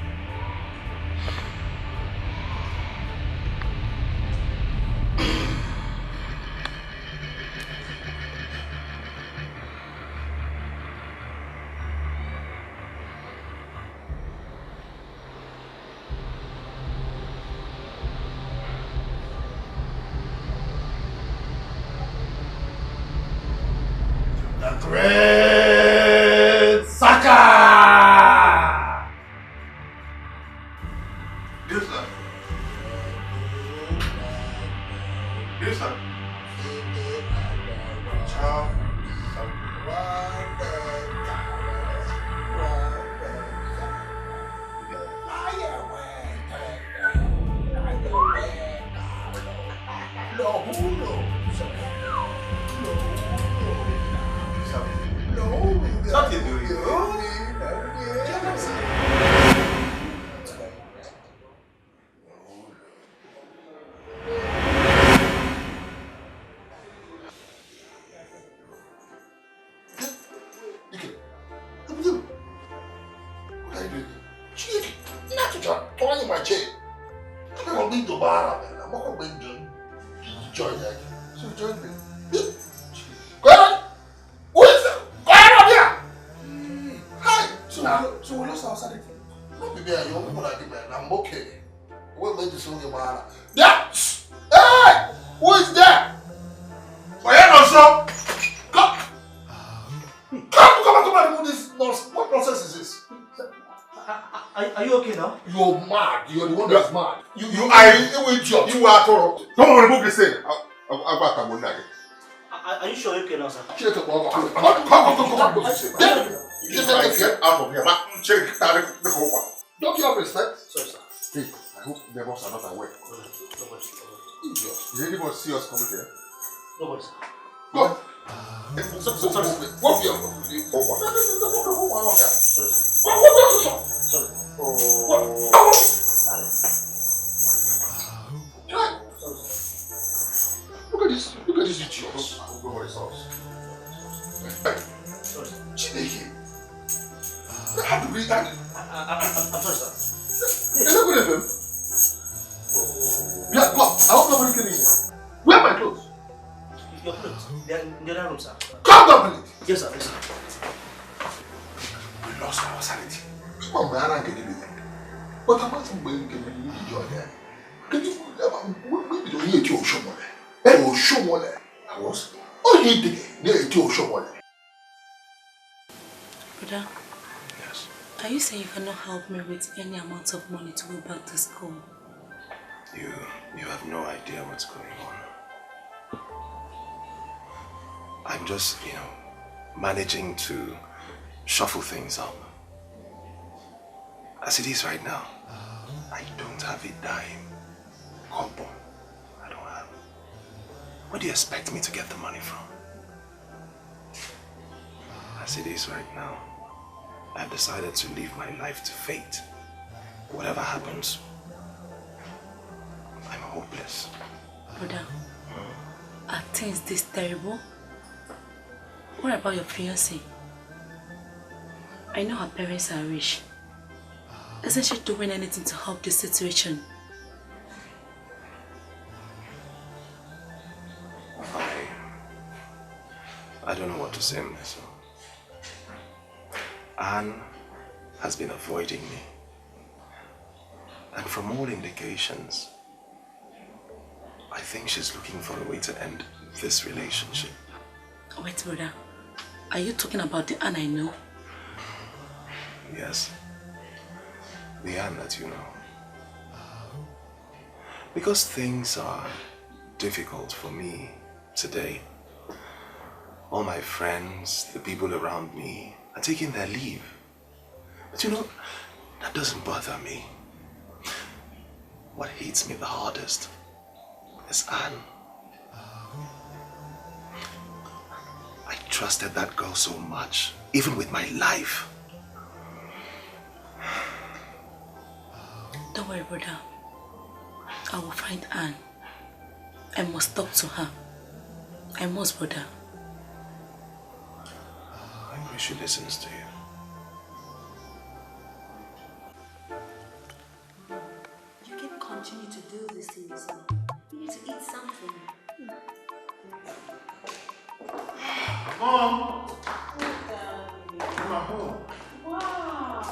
Great Saka! Yes, sir. Yes, sir. Something doing. Are you okay now? You're mad. You're the one that's mad. You are thorough. Come on, remove this thing. Are you sure you're okay now, sir? Come. Get out of here. Don't you have respect? Sorry, sir. Hey, I hope the boss are not aware. Nobody. Did anybody see us coming here? Nobody, sir. Go. Sorry. What you? Look at this idiot. Nobody's house. Chineke. How do we that? I'm sorry, sir. You're not good at him. Yeah, come. I hope nobody can hear. Where are my clothes? Your clothes? They're in the other room, sir. Come down, please. Yes, sir. We lost our sanity. Come on, man, I can give you that. But I'm not going to give you joy there. Can you maybe don't hear your show money? Oh, show money. I was. Oh, he did it. Your show money. Brother, Yes. are you saying you cannot help me with any amount of money to go back to school? You have no idea what's going on. I'm just, managing to shuffle things up. As it is right now, I don't have a dime. Kobo, I don't have. Where do you expect me to get the money from? As it is right now, I've decided to leave my life to fate. Whatever happens, I'm hopeless. Brother, are things this terrible? What about your fiancée? I know her parents are rich. Isn't she doing anything to help this situation? I don't know what to say, Meso. Anne has been avoiding me. And from all indications, I think she's looking for a way to end this relationship. Wait, brother. Are you talking about the Anne I know? Yes. The Anne that you know. Because things are difficult for me today. All my friends, the people around me are taking their leave. But that doesn't bother me. what hits me the hardest is Anne. I trusted that girl so much, even with my life. Don't worry, brother. I will find Anne. I must talk to her. I must, brother. I wish she listens to you. You can continue to do these things. You need to eat something. Mom! I'm at home. Wow!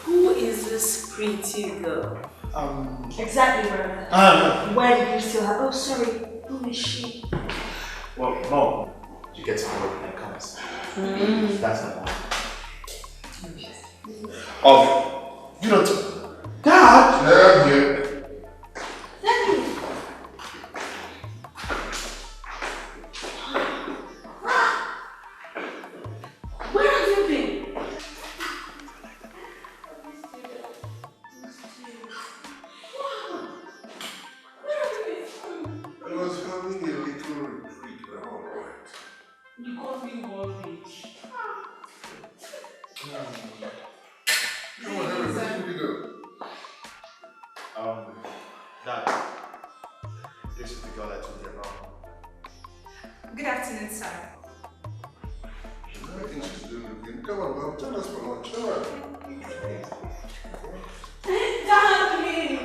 Who is this pretty girl? Exactly, brother. Why did you steal her? Oh, sorry. Who is she? Well, Mom, you get some work when it comes. That's my mom. You don't. Dad! Yeah, I'm here. Where have you been? I was having a little retreat, but I'm alright. You got me worried. Come on, everybody, here we go. Dad, this is the girl I told you about. Good afternoon, sir. I think she's doing the thing. Come on, Mom, join us for lunch. Come on. Darling!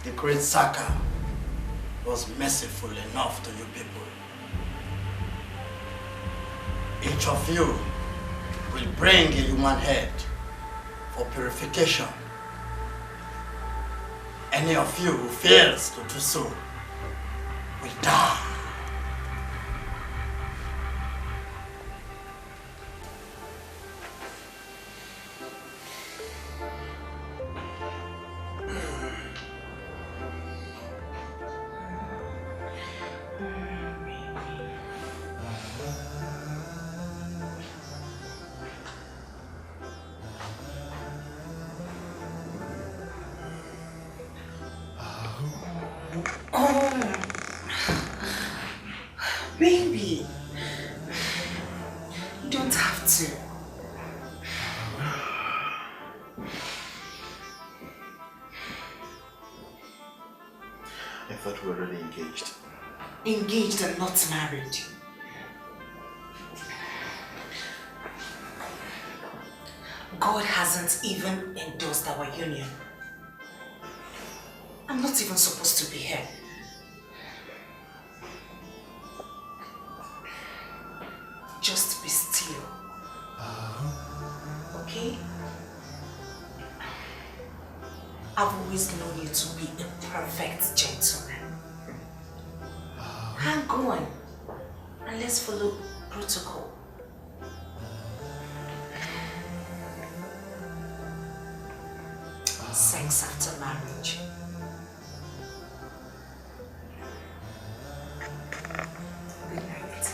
The great ISAKA was merciful enough to you people. Each of you will bring a human head for purification. Any of you who fails to do so will die. Baby, you don't have to. I thought we were already engaged. Engaged and not married. God hasn't even endorsed our union. I'm not even supposed to be here. Just be still. Okay? I've always known you to be a perfect gentleman. Hang on and let's follow protocol. Sex after marriage. Good night.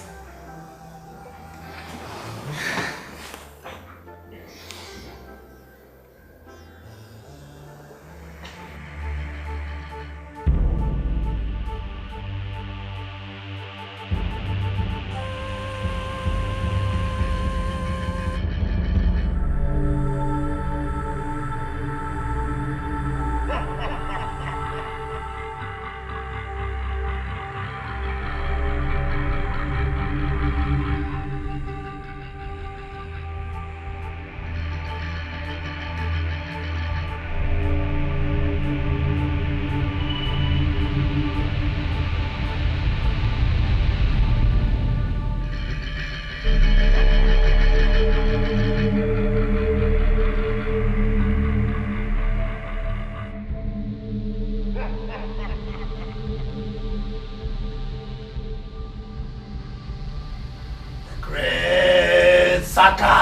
Isaka!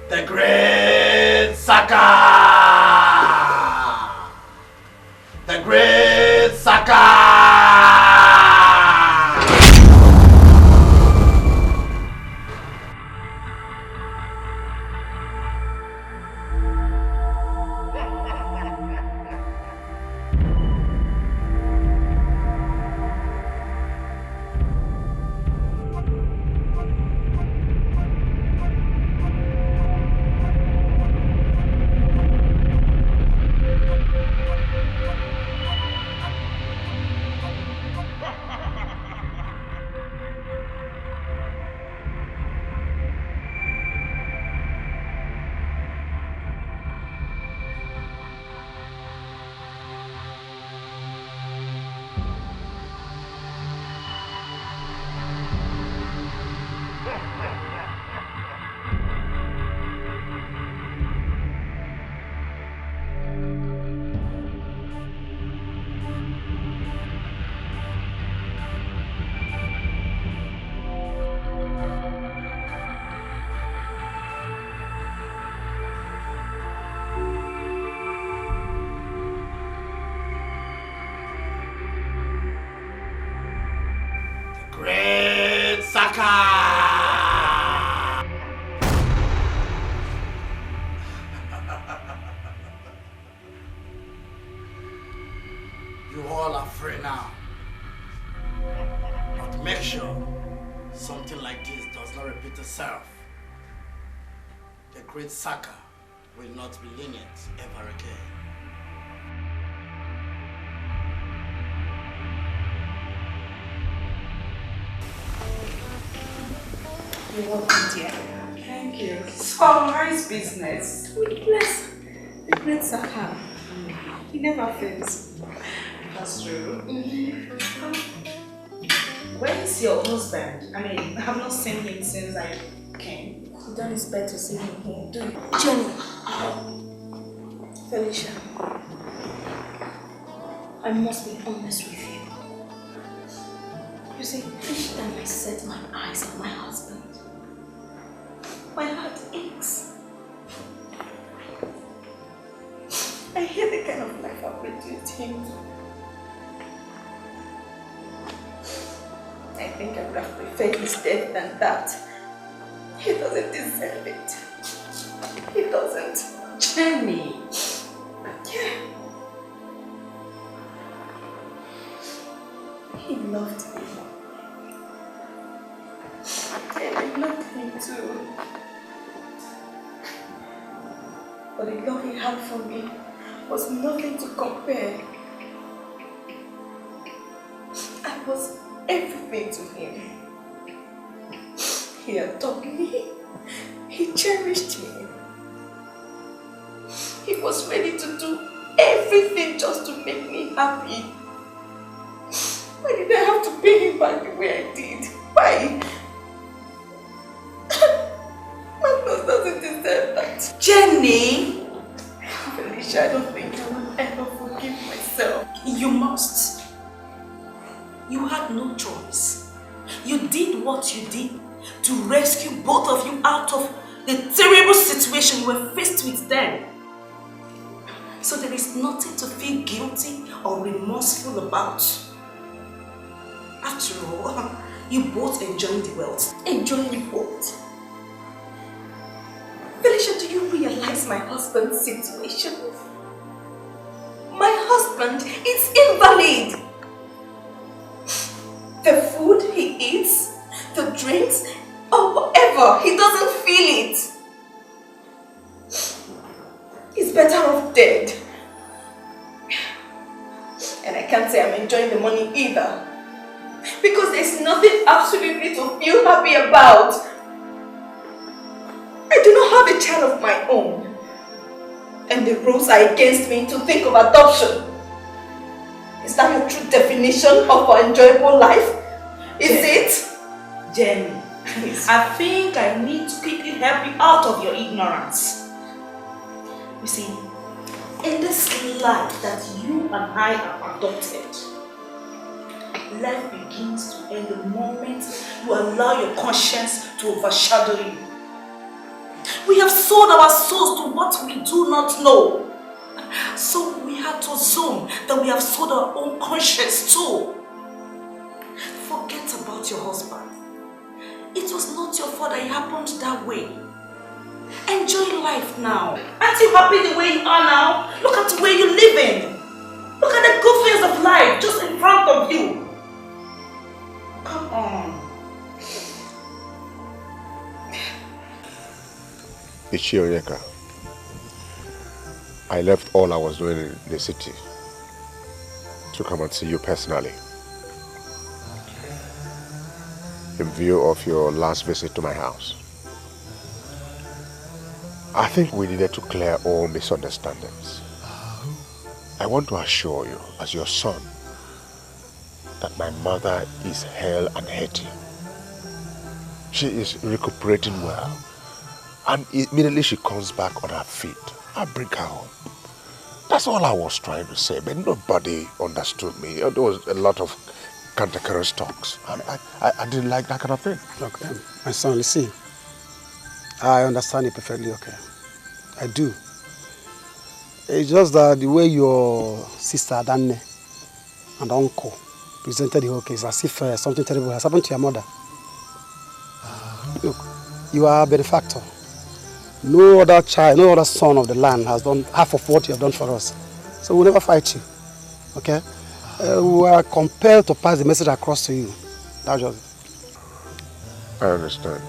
The great Saka! The great Saka! Great Saka! You all are free now. But make sure something like this does not repeat itself. The great Saka will not be lenient ever again. You're welcome, dear. Thank you. So nice business. Bless the great Saka. He never fails. That's true. Where's your husband? I mean, I have not seen him since I came. You don't expect to see him here, do you? Jenny. Felicia. I must be honest with you. You see, each time I set my eyes on my husband, my heart aches. I hate the kind of life I've produced him. I think I would have preferred his death than that. He doesn't deserve it. He doesn't. Jenny. Yeah. He loved me. And I loved him too. But the love he had for me was nothing to compare. I was everything to him. He adored me. He cherished me. He was ready to do everything just to make me happy. Why did I have to pay him back the way I did? Why? Magnus doesn't deserve that. Jenny! Felicia, I don't think I will ever forgive myself. You must. You had no choice. You did what you did to rescue both of you out of the terrible situation you were faced with then. So there is nothing to feel guilty or remorseful about. After all, you both enjoyed the wealth. Enjoying what? Felicia, do you realize my husband's situation? My husband is invalid. The food he eats, the drinks, or whatever, he doesn't feel it. He's better off dead. And I can't say I'm enjoying the money either. Because there's nothing absolutely to feel happy about. I do not have a child of my own. And the rules are against me to think of adoption. Is that your true definition of an enjoyable life? Is it? Jenny, I think I need to quickly help you out of your ignorance. You see, in this life that you and I have adopted, Life begins to end the moment you allow your conscience to overshadow you. We have sold our souls to what we do not know. So we had to assume that we have sold our own conscience too. Forget about your husband. It was not your fault that it happened that way. Enjoy life now. Aren't you happy the way you are now? Look at the way you're living. Look at the good things of life just in front of you. Come on. Ichionyeka, I left all I was doing in the city to come and see you personally. In view of your last visit to my house. I think we needed to clear all misunderstandings. I want to assure you, as your son, that my mother is hale and hearty. She is recuperating well. And immediately she comes back on her feet, I bring her home. That's all I was trying to say, but nobody understood me. There was a lot of cantankerous talks, and I didn't like that kind of thing. Look, my son, listen. I understand it perfectly, okay? I do. It's just that the way your sister Danne and uncle presented the whole case, as if something terrible has happened to your mother. Look, you are a benefactor. No other child, no other son of the land has done half of what you have done for us. So we'll never fight you, okay? We are compelled to pass the message across to you. That's just it. I understand.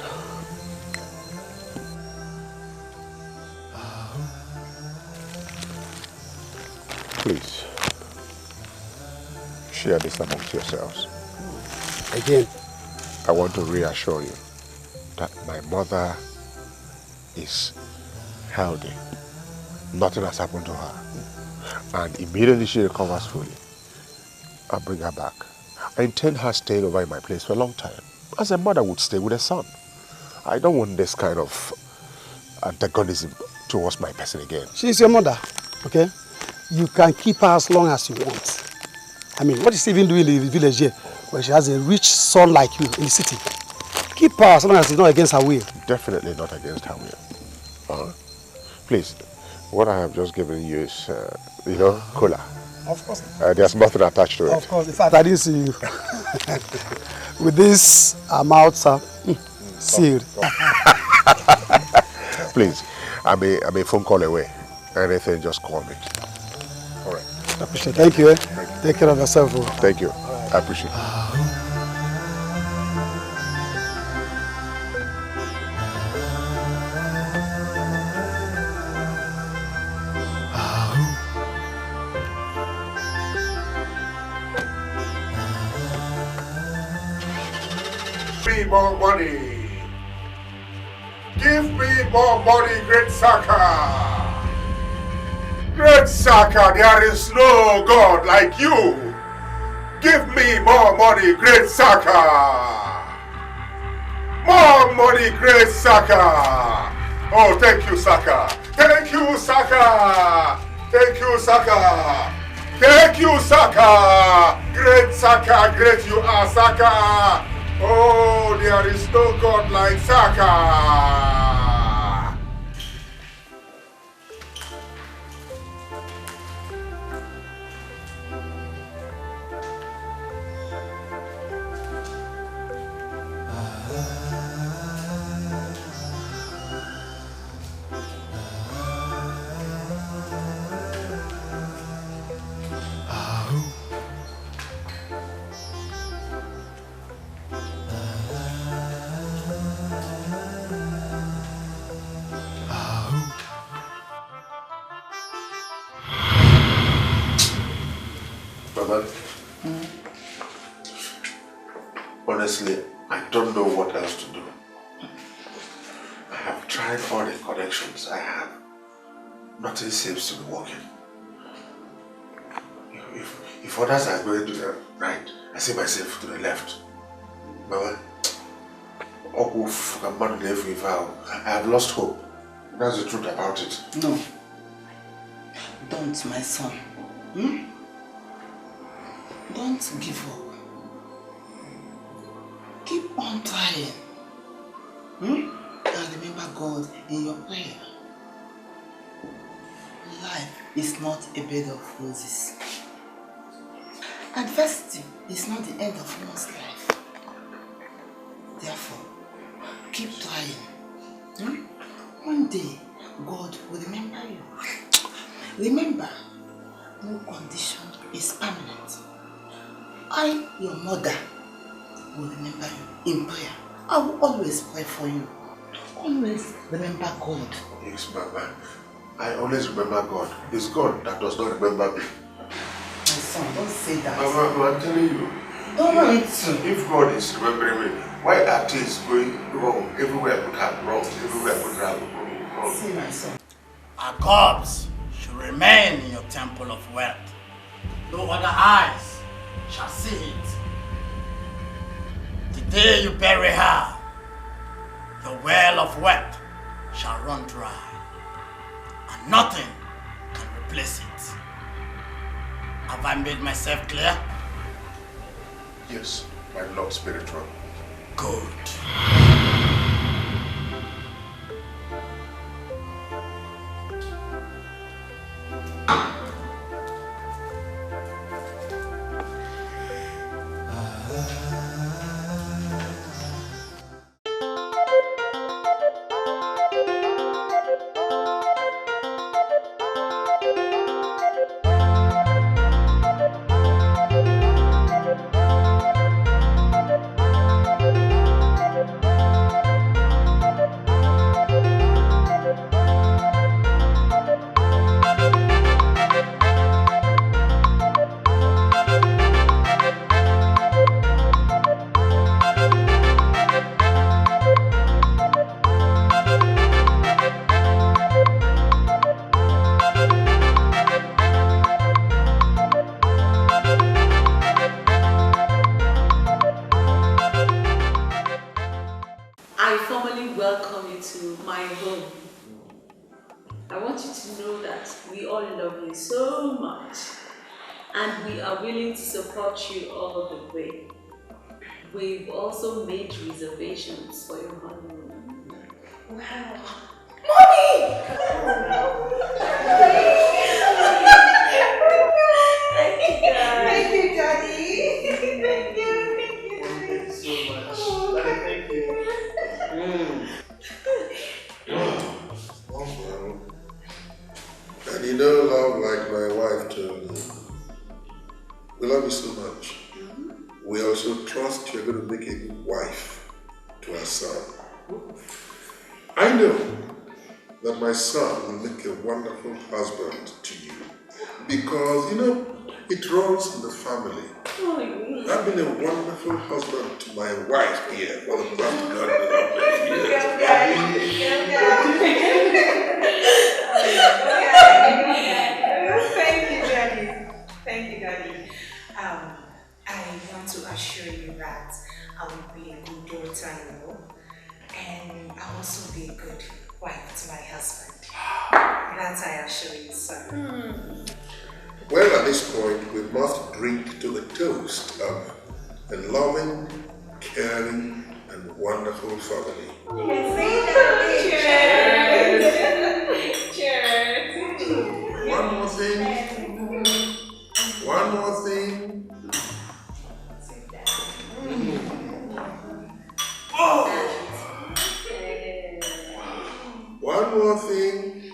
Please, share this amongst yourselves. Again? I want to reassure you that my mother is healthy. Nothing has happened to her. And immediately she recovers fully, I'll bring her back. I intend her staying over in my place for a long time, as a mother would stay with a son. I don't want this kind of antagonism towards my person again. She's your mother, okay? You can keep her as long as you want. I mean, what is she even doing in the village here, where she has a rich son like you in the city? Keep her as long as it's not against her will. Definitely not against her will. Please, what I have just given you is, cola. Of course. There's nothing attached to it. Of course. In fact, I didn't see you. With this, I'm out, sir. Sealed. Please, I'm a phone call away. Anything, just call me. All right. I appreciate it. Thank you. Take care of yourself. Thank you. Right. I appreciate it. More money. Give me more money, great Saka. Great Saka, there is no God like you. Give me more money, great Saka. More money, great Saka. Oh, thank you, Saka. Thank you, Saka. Thank you, Saka. Thank you, Saka. Great Saka, great you are, Saka. Oh, there is no God like Saka. Honestly, I don't know what else to do. I have tried all the connections I have. Nothing seems to be working. If others are going to the right, I see myself to the left. But I have lost hope. That's the truth about it. No. Don't, my son. Don't give up. on trying. And remember God in your prayer. Life is not a bed of roses. Adversity is not the end of one's life. Therefore, keep trying. One day, God will remember you. Remember, no condition is permanent. I, your mother, will remember you in prayer. I will always pray for you. Always remember God. Yes, Mama. I always remember God. It's God that does not remember me. My son, don't say that. Mama, I'm telling you. Don't want to. If God is remembering me, why are things going wrong? Everywhere I put her wrong. Everywhere I put her wrong. See, my son. Our corpse should remain in your temple of wealth. No other eyes shall see it. The day you bury her, the well of wealth shall run dry, and nothing can replace it. Have I made myself clear? Yes, my Lord Spiritual. Good. So much, and we are willing to support you all the way. We've also made reservations for your honeymoon. Wow. Mommy! Thank you, Daddy. Thank you, Daddy. Thank you. Thank you so much. Daddy, thank you. And you know, love, like my wife told me, we love you so much. We also trust you're going to make a good wife to our son. I know that my son will make a wonderful husband to you because, you know, it runs in the family. I've been a wonderful husband to my wife here for the past God Thank you, Daddy. Thank you, Daddy. I want to assure you that I will be a good daughter-in-law, and I'll also be a good wife to my husband. That I assure you, sir. Well, at this point, we must drink to the toast of a loving, caring, and wonderful family. Cheers! Cheers! One more thing. One more thing. One more thing.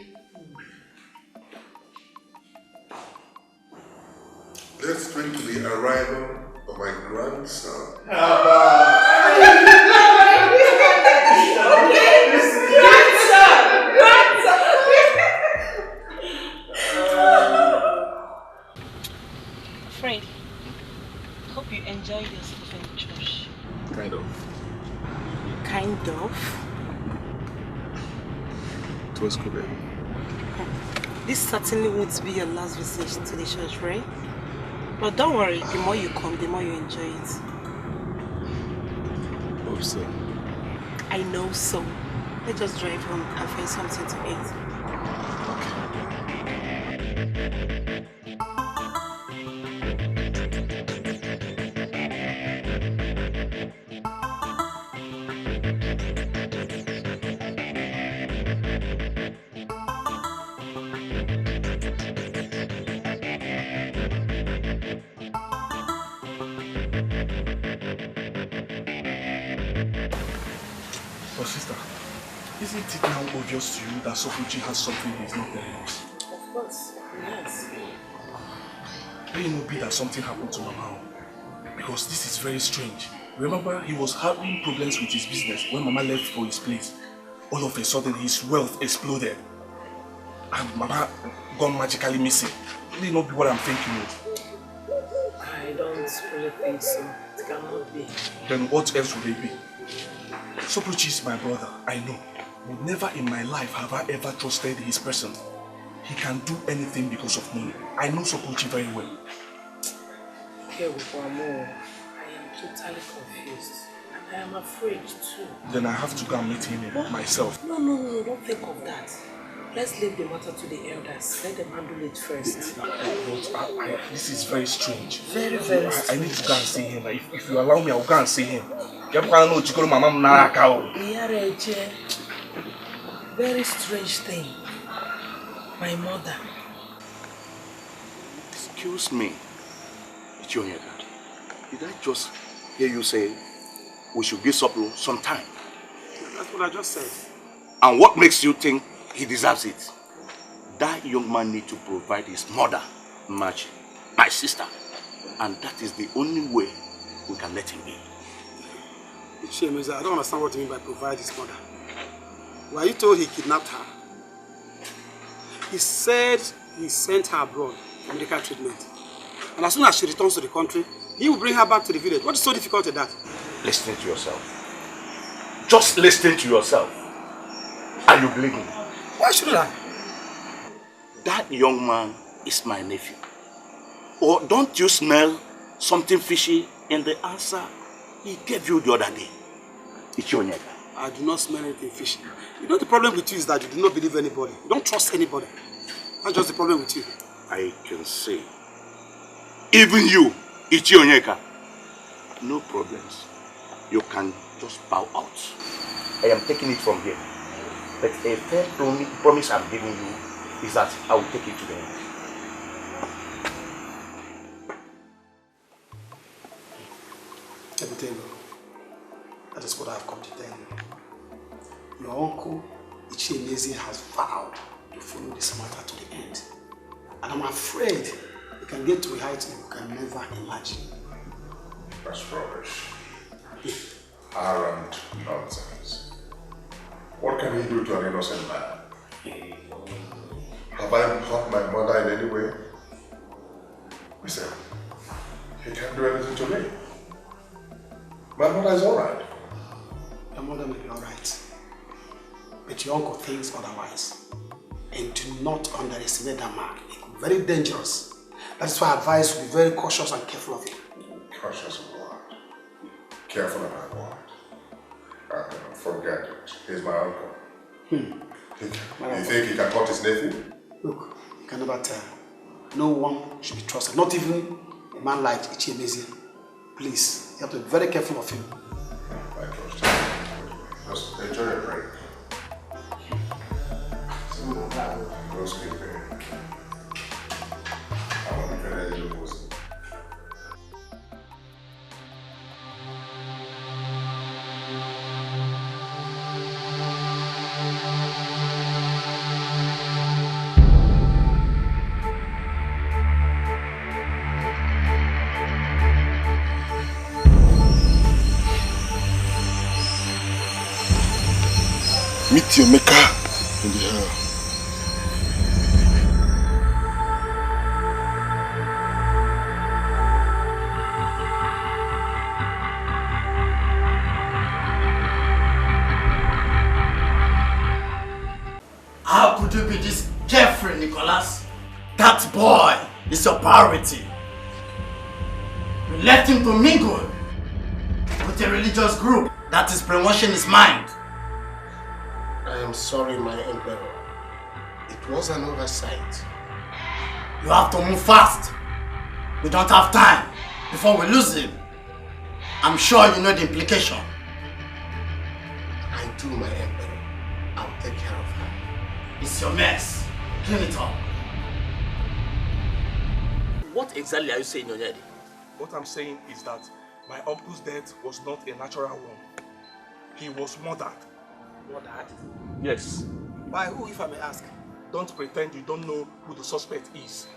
Let's drink to the arrival of my grandson. Fred, hope you enjoyed yourself in church. Kind of. Kind of? It was cool, baby. This certainly won't be your last visit to the church, right? But don't worry, the more you come, the more you enjoy it. Hope so. I know so. Let's just drive home and find something to eat. But sister, isn't it now obvious to you that Sofuchi has something he's not telling us? Of course, yes. May it not be that something happened to Mama? Because this is very strange. Remember, he was having problems with his business when Mama left for his place. All of a sudden, his wealth exploded. And Mama gone magically missing. May not be what I'm thinking of. I don't really think so. It cannot be. Then what else would it be? Sopuchi is my brother, I know. But never in my life have I ever trusted his person. He can do anything because of money. I know Sopuchi very well. Here with Wamo, I am totally confused. And I am afraid too. Then I have to go and meet him myself. No, don't think of that. Let's leave the matter to the elders. Let them handle it first. But this is very strange. Very strange. I need to go and see him. If you allow me, I'll go and see him. Very strange thing. My mother. Excuse me, Ichionyeka. Did I just hear you say we should give Soplo some time? That's what I just said. And what makes you think he deserves it? That young man needs to provide his mother, my sister. And that is the only way we can let him be. Ohameze, I don't understand what you mean by provide his mother. Were you told he kidnapped her? He said he sent her abroad for medical treatment. And as soon as she returns to the country, he will bring her back to the village. What is so difficult in that? Listen to yourself. Just listen to yourself. Are you believing me? Why should I? That young man is my nephew. Or don't you smell something fishy in the answer he gave you the other day? Ichionyeka. I do not smell anything fishy. You know the problem with you is that you do not believe anybody. You don't trust anybody. That's just the problem with you. I can say, even you, Ichionyeka, no problems. You can just bow out. I am taking it from here. But a fair promise I'm giving you is that I will take it to the end. That is what I have come to tell you. Your uncle, Ohameze, has vowed to follow this matter to the end. And I'm afraid he can get to a height you can never imagine. That's rubbish. Arrant nonsense. What can he do to an innocent man? Have I hurt my mother in any way? Listen, he can't do anything to me. My mother is alright. Your mother may be alright. But your uncle thinks otherwise. And do not underestimate that man. It's very dangerous. That's why I advise you be very cautious and careful of him. Cautious of what? Careful about what? Forget it. He's my uncle. You think he can hurt his nephew? Look, you can never tell. No one should be trusted. Not even a man like Ohameze. Please, you have to be very careful of him. I trust him. Just enjoy your break. Go sleep there. I want to be ready to lose. Meet your maker in the hell. How could you be this carefree, Nicholas? That boy is your priority. You left him to mingle with a religious group that is brainwashing his mind. I am sorry, my emperor. It was an oversight. You have to move fast. We don't have time before we lose him. I'm sure you know the implication. I do, my emperor. I'll take care of her. It's your mess. Clean it up. What exactly are you saying, Onyedi? What I'm saying is that my uncle's death was not a natural one. He was murdered. Murdered? Yes. By who, if I may ask? Don't pretend you don't know who the suspect is.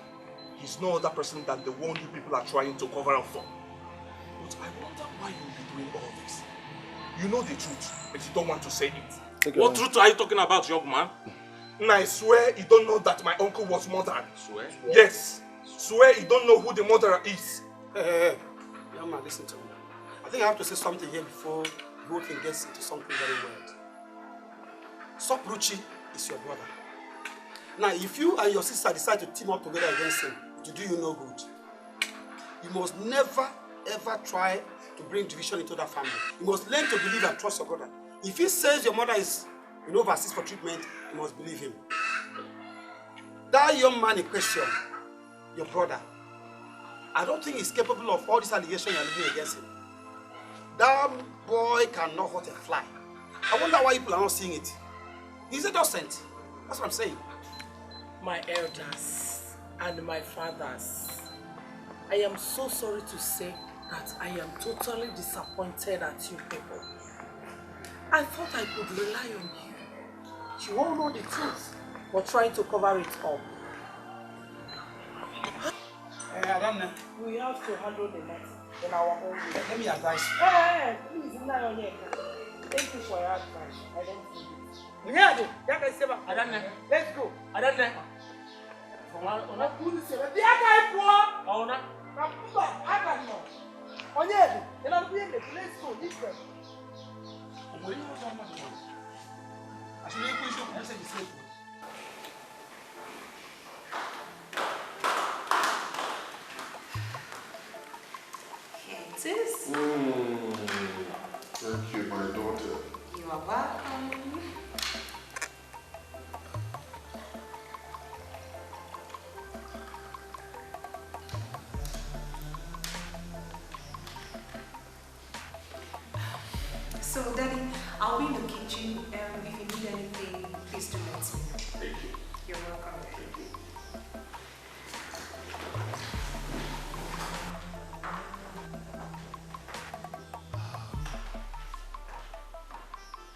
He's no other person than the one you people are trying to cover up for. But I wonder why you'll be doing all this. You know the truth, but you don't want to say it. What truth are you talking about, young man? And I swear you don't know that my uncle was murdered. Swear? Yes. Swear you don't know who the murderer is. Hey, young man, listen to me. I think I have to say something here before the whole thing gets into something very weird. Sopruchi is your brother. Now, if you and your sister decide to team up together against him, to do you no good, you must never, ever try to bring division into that family. You must learn to believe and trust your brother. If he says your mother is overseas for treatment, you must believe him. That young man in question, your brother, I don't think he's capable of all these allegations you're making against him. That boy cannot hurt a fly. I wonder why people are not seeing it. He's innocent. That's what I'm saying. My elders and my fathers, I am so sorry to say that I am totally disappointed at you people. I thought I could rely on you. You all know the truth, but trying to cover it up. We have to handle the matter in our own way. Let me advise you. Hey, please, thank you for your advice. I don't need it. Let's go. Thank you, my daughter. You are welcome. So, Daddy, I'll be in the kitchen. If you need anything, please do let me know. Thank you. You're welcome. Thank you.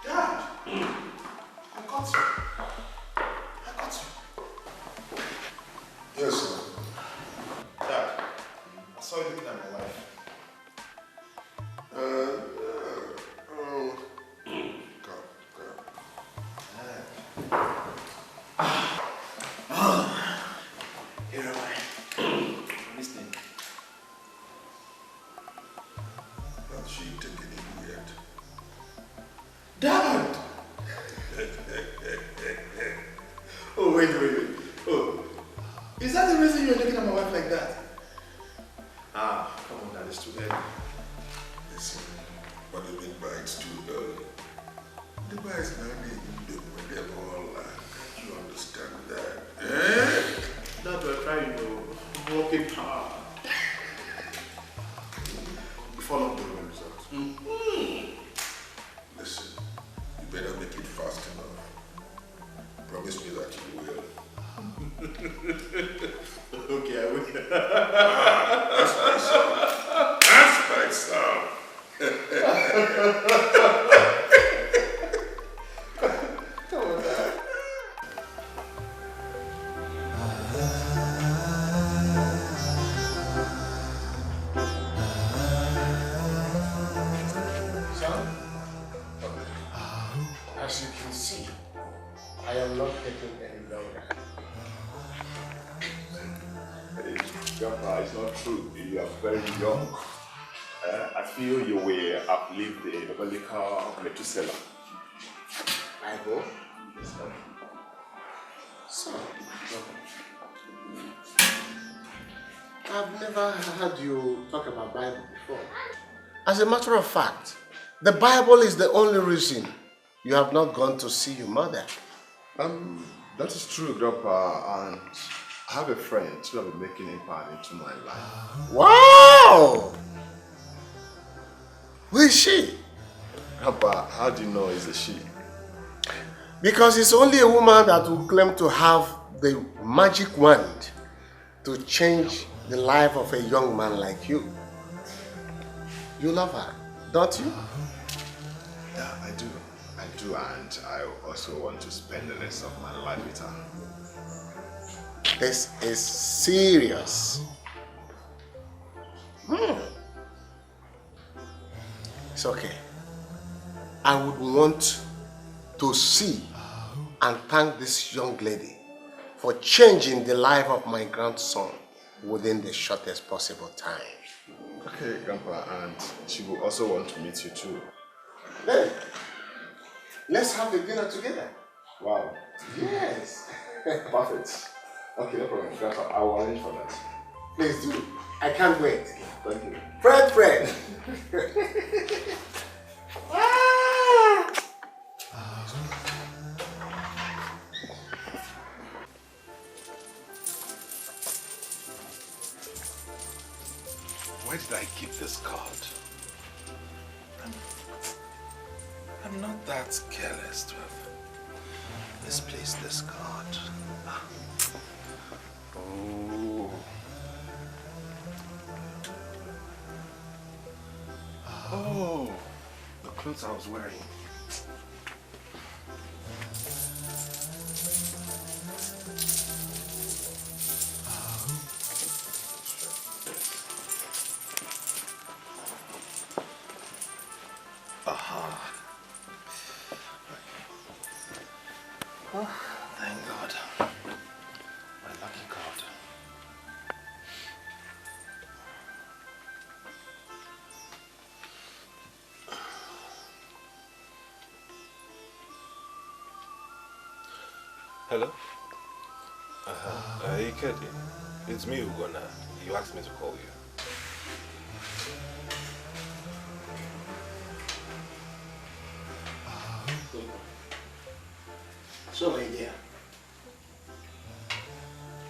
Dad! I got you. Yes, sir. Dad, I saw you looking at my wife. Here am I. I'm listening. Not she taking it yet. Dad! Oh, wait. Oh, is that the reason you're looking at my wife like that? Come on, Dad, it's too early. Listen, what do you mean by it's too early? The boy is not getting when they're all can't you understand that? Eh? That we're trying to work it hard. You follow the results. Listen, you better make it fast enough. Promise me that you will. Okay, I will. That's my son. That's my son. Come on, Dad. Son, as you can see, I am not taking any longer. Grandpa, it's not true. You are very young. I feel you will uplift the biblical Methuselah. Bible? Son, I've never heard you talk about Bible before. As a matter of fact, the Bible is the only reason you have not gone to see your mother. That is true, Grandpa, and I have a friend who will be making impact into my life. Wow! Who is she? Grandpa, how do you know it's a she? Because it's only a woman that will claim to have the magic wand to change the life of a young man like you. You love her, don't you? Yeah, I do. I do, and I also want to spend the rest of my life with her. This is serious. It's okay. I would want to see and thank this young lady for changing the life of my grandson within the shortest possible time. Okay, Grandpa, and she will also want to meet you too. Then, let's have the dinner together. Wow. Yes. Perfect. Okay, no problem, Grandpa. I will arrange for that. Please do. I can't wait. Thank you. Fred. Where did I keep this card? I'm not that careless to have misplaced this card. Oh. Oh, the clothes I was wearing. Aha. Oh, thank God. My lucky card. Hello? Ikedi. It's me, Ugona. You asked me to call you. So, my dear,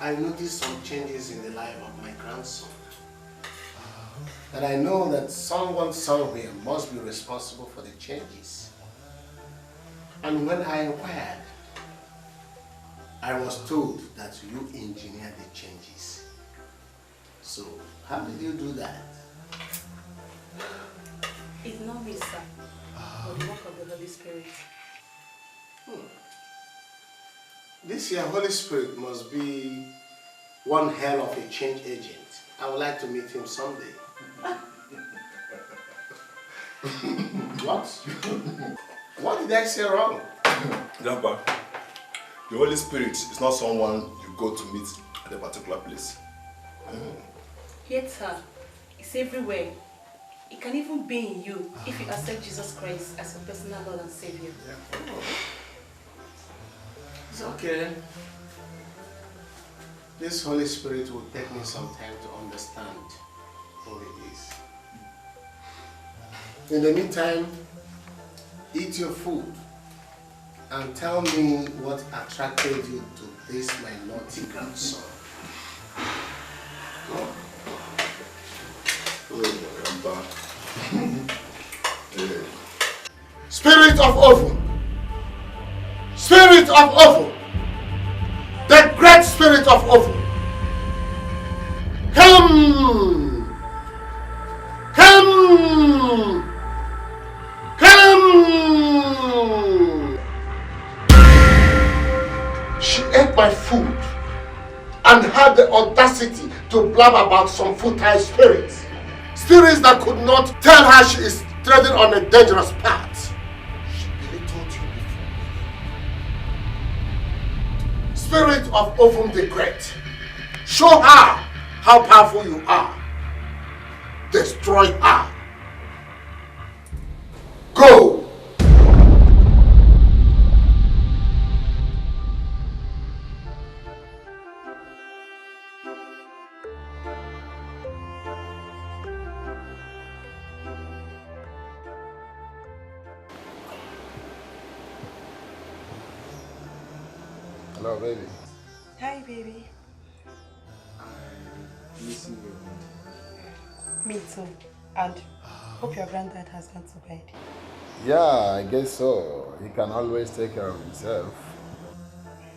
I noticed some changes in the life of my grandson. And I know that someone somewhere must be responsible for the changes. And when I inquired, I was told that you engineered the changes. So, how did you do that? It's not me, sir, but the work of the Holy Spirit. This your Holy Spirit must be one hell of a change agent. I would like to meet him someday. What? What did I say wrong? Grandpa, the Holy Spirit is not someone you go to meet at a particular place. Yet, sir, it's everywhere. It can even be in you if you accept Jesus Christ as your personal Lord and Savior. It's okay. This Holy Spirit will take me some time to understand who it is. In the meantime, eat your food and tell me what attracted you to this my naughty grandson. Spirit of evil! Spirit of evil! The great spirit of evil! Come! Come! Come! She ate my food and had the audacity to blab about some futile spirits. Spirits that could not tell her she is treading on a dangerous path. She really told you before. Spirit of Ovum the Great, show her how powerful you are. Destroy her. Go! Hello, baby. Hi, baby. I'm missing you. Me too. And hope your granddad has gone to bed. Yeah, I guess so. He can always take care of himself.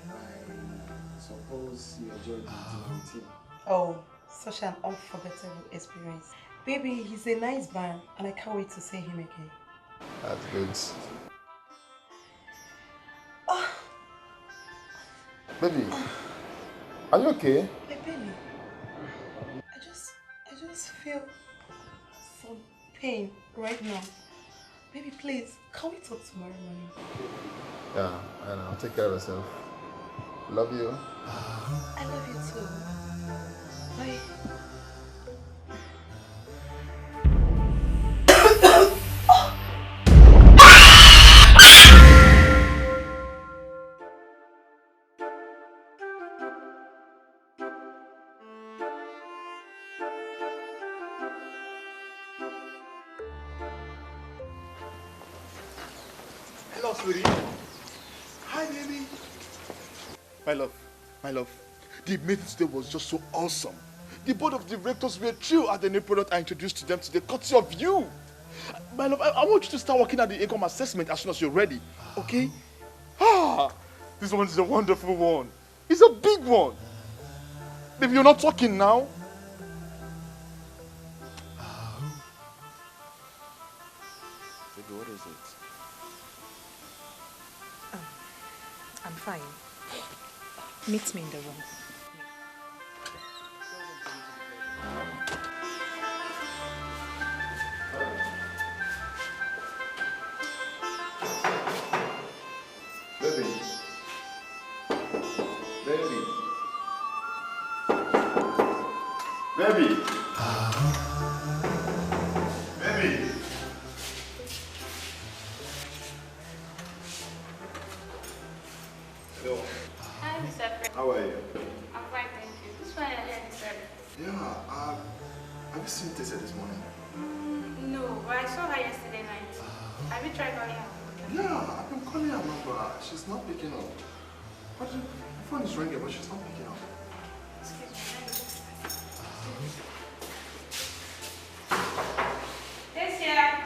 I suppose you enjoyed the with him. Oh, such an unforgettable experience. Baby, he's a nice man and I can't wait to see him again. That's good. Baby, are you okay? My baby, I just feel some pain right now. Baby, please, can we talk tomorrow morning? Yeah, I know. Take care of yourself. Love you. I love you too. Bye. Hello, sweetie. Hi, baby. My love, the meeting today was just so awesome. The board of directors were thrilled at the new product I introduced to them today, courtesy of you. My love, I want you to start working at the income assessment as soon as you're ready, okay? This one is a wonderful one. It's a big one. Baby, you're not talking now. Baby, what is it? I'm fine. Meet me in the room. Baby. Baby. Baby. Baby. Hello. Hi, Mr. Fred. How are you? I'm fine, thank you. This one I heard you said. Yeah, have you seen Tessa this morning? No, but I saw her yesterday night. Have you tried calling her? Yeah, I've been calling her number. She's not picking up. But the phone is ringing, but she's not picking up. Excuse me. Yes, yeah.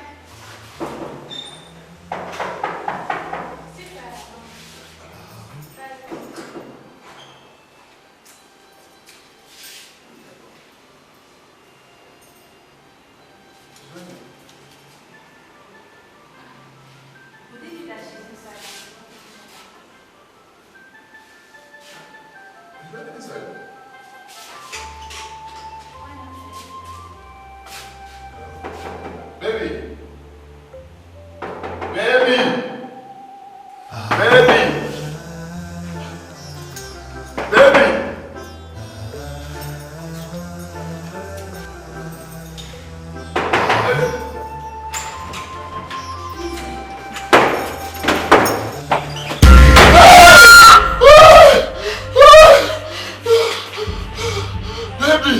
Baby! Baby! Baby! Baby! Baby!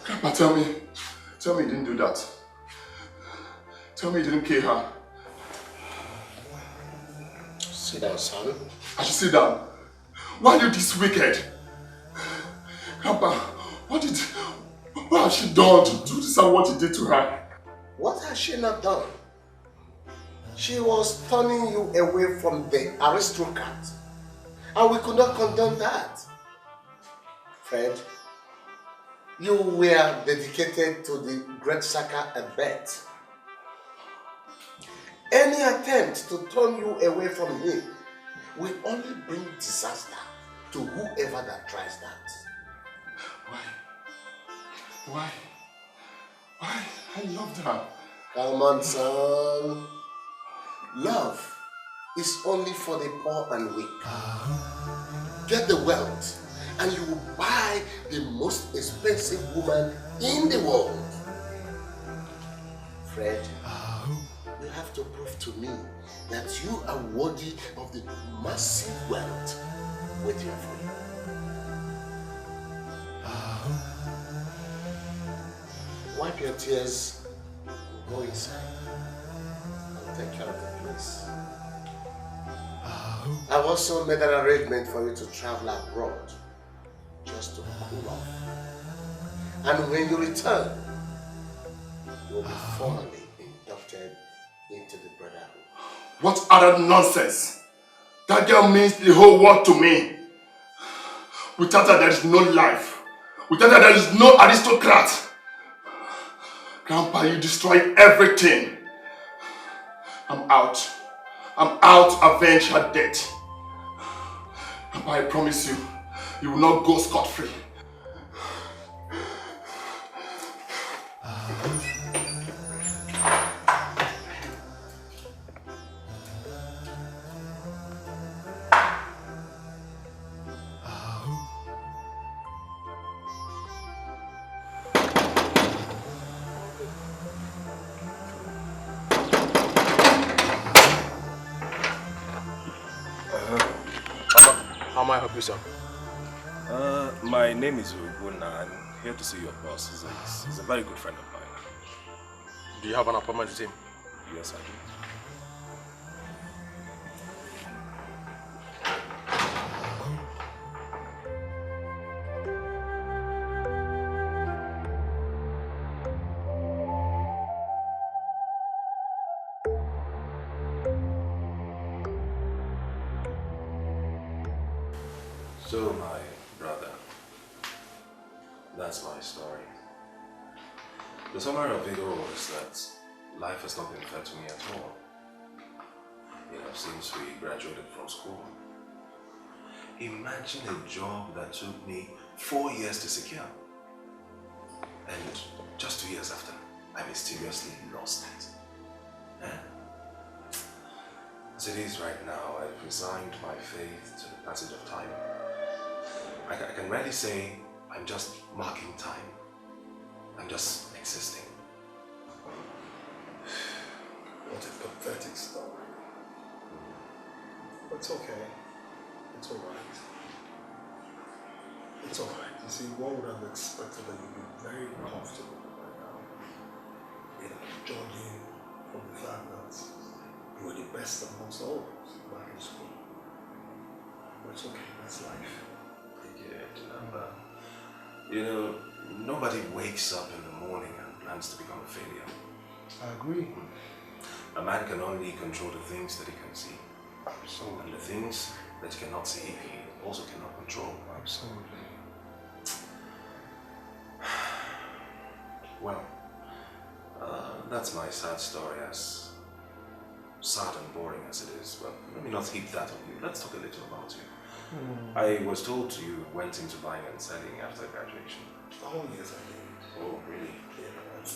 Grandpa, tell me you didn't do that. Tell me you didn't kill her. Sit down, son. I should sit down. Why are you this wicked? Grandpa, what has she done to do this and what you did to her? What has she not done? She was turning you away from the aristocrat. And we could not condone that. Fred, you were dedicated to the great ISAKA and bet. Any attempt to turn you away from him will only bring disaster to whoever that tries that. Why? I loved her. Come on, son. Love is only for the poor and weak. Get the wealth and you will buy the most expensive woman in the world. Fred, you have to prove to me that you are worthy of the massive wealth waiting for you. Wipe your tears, go inside. I'll take care of the place. I've also made an arrangement for you to travel abroad, just to cool off. And when you return, you will be formally inducted into the brotherhood. What other nonsense? That girl means the whole world to me. Without her, there is no life. Without her, there is no aristocrat. Grandpa, you destroyed everything. I'm out. I'm out to avenge her death. Grandpa, I promise you, you will not go scot-free. How may I help you, sir? My name is Uguna. I'm here to see your boss. He's a very good friend of mine. Do you have an appointment with him? Yes, I do. So, my brother, that's my story. The summary of it all is that life has not been fair to me at all. You know, since we graduated from school. Imagine a job that took me 4 years to secure. And just 2 years after, I mysteriously lost it. As it is right now, I've resigned my faith to the passage of time. I can really say I'm just marking time. I'm just existing. What a pathetic story. It's okay. It's alright. It's alright. You see, one would have expected that you'd be very comfortable right now. You know, judging from the fact that you were the best amongst all back in school. But it's okay, that's life. You know, nobody wakes up in the morning and plans to become a failure. I agree. A man can only control the things that he can see. Absolutely. And the things that he cannot see, he also cannot control. Absolutely. Well, that's my sad story, as sad and boring as it is. But let me not heap that on you. Let's talk a little about you. I was told you went into buying and selling after graduation. Oh, yes, I did. Oh, really? Yeah.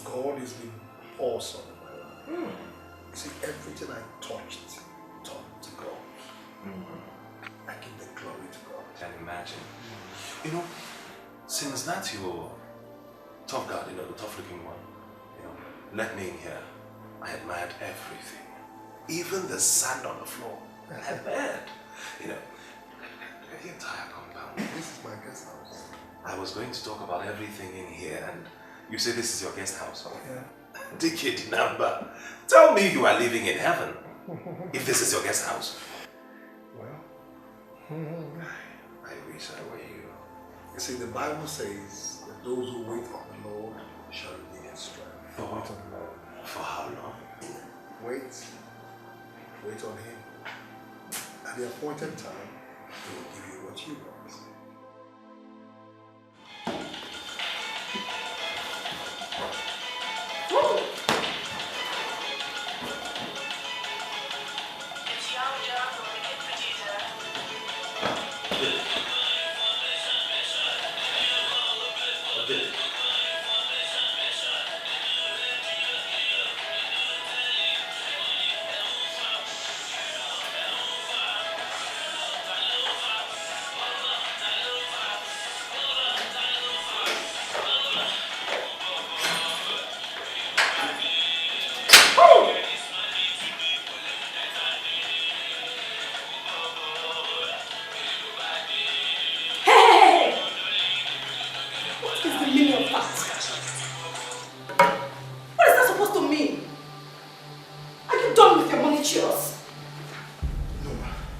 God has been awesome in my life. See, everything I touched turned to God. I give the glory to God. Can imagine. You know, since that's your tough guard, you know, the tough-looking one, you know, let me in here. I admired everything. Even the sand on the floor. I admired. You know, the entire compound. This is my guest house. I was going to talk about everything in here, and you say this is your guest house, huh? Yeah. Decade number. Tell me you are living in heaven if this is your guest house. Well, I wish I were you. You see, the Bible says that those who wait on the Lord shall renew their strength. Wait on the Lord. For how long? Wait on Him. At the appointed time, He will give you what you want.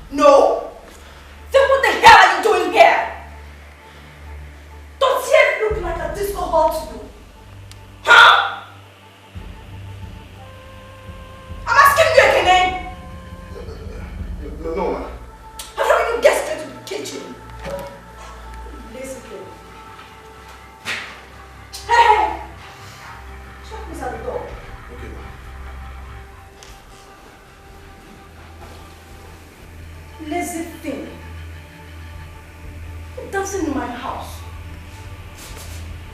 No. He's at the door. Okay, ma. Lazy thing. You're dancing in my house.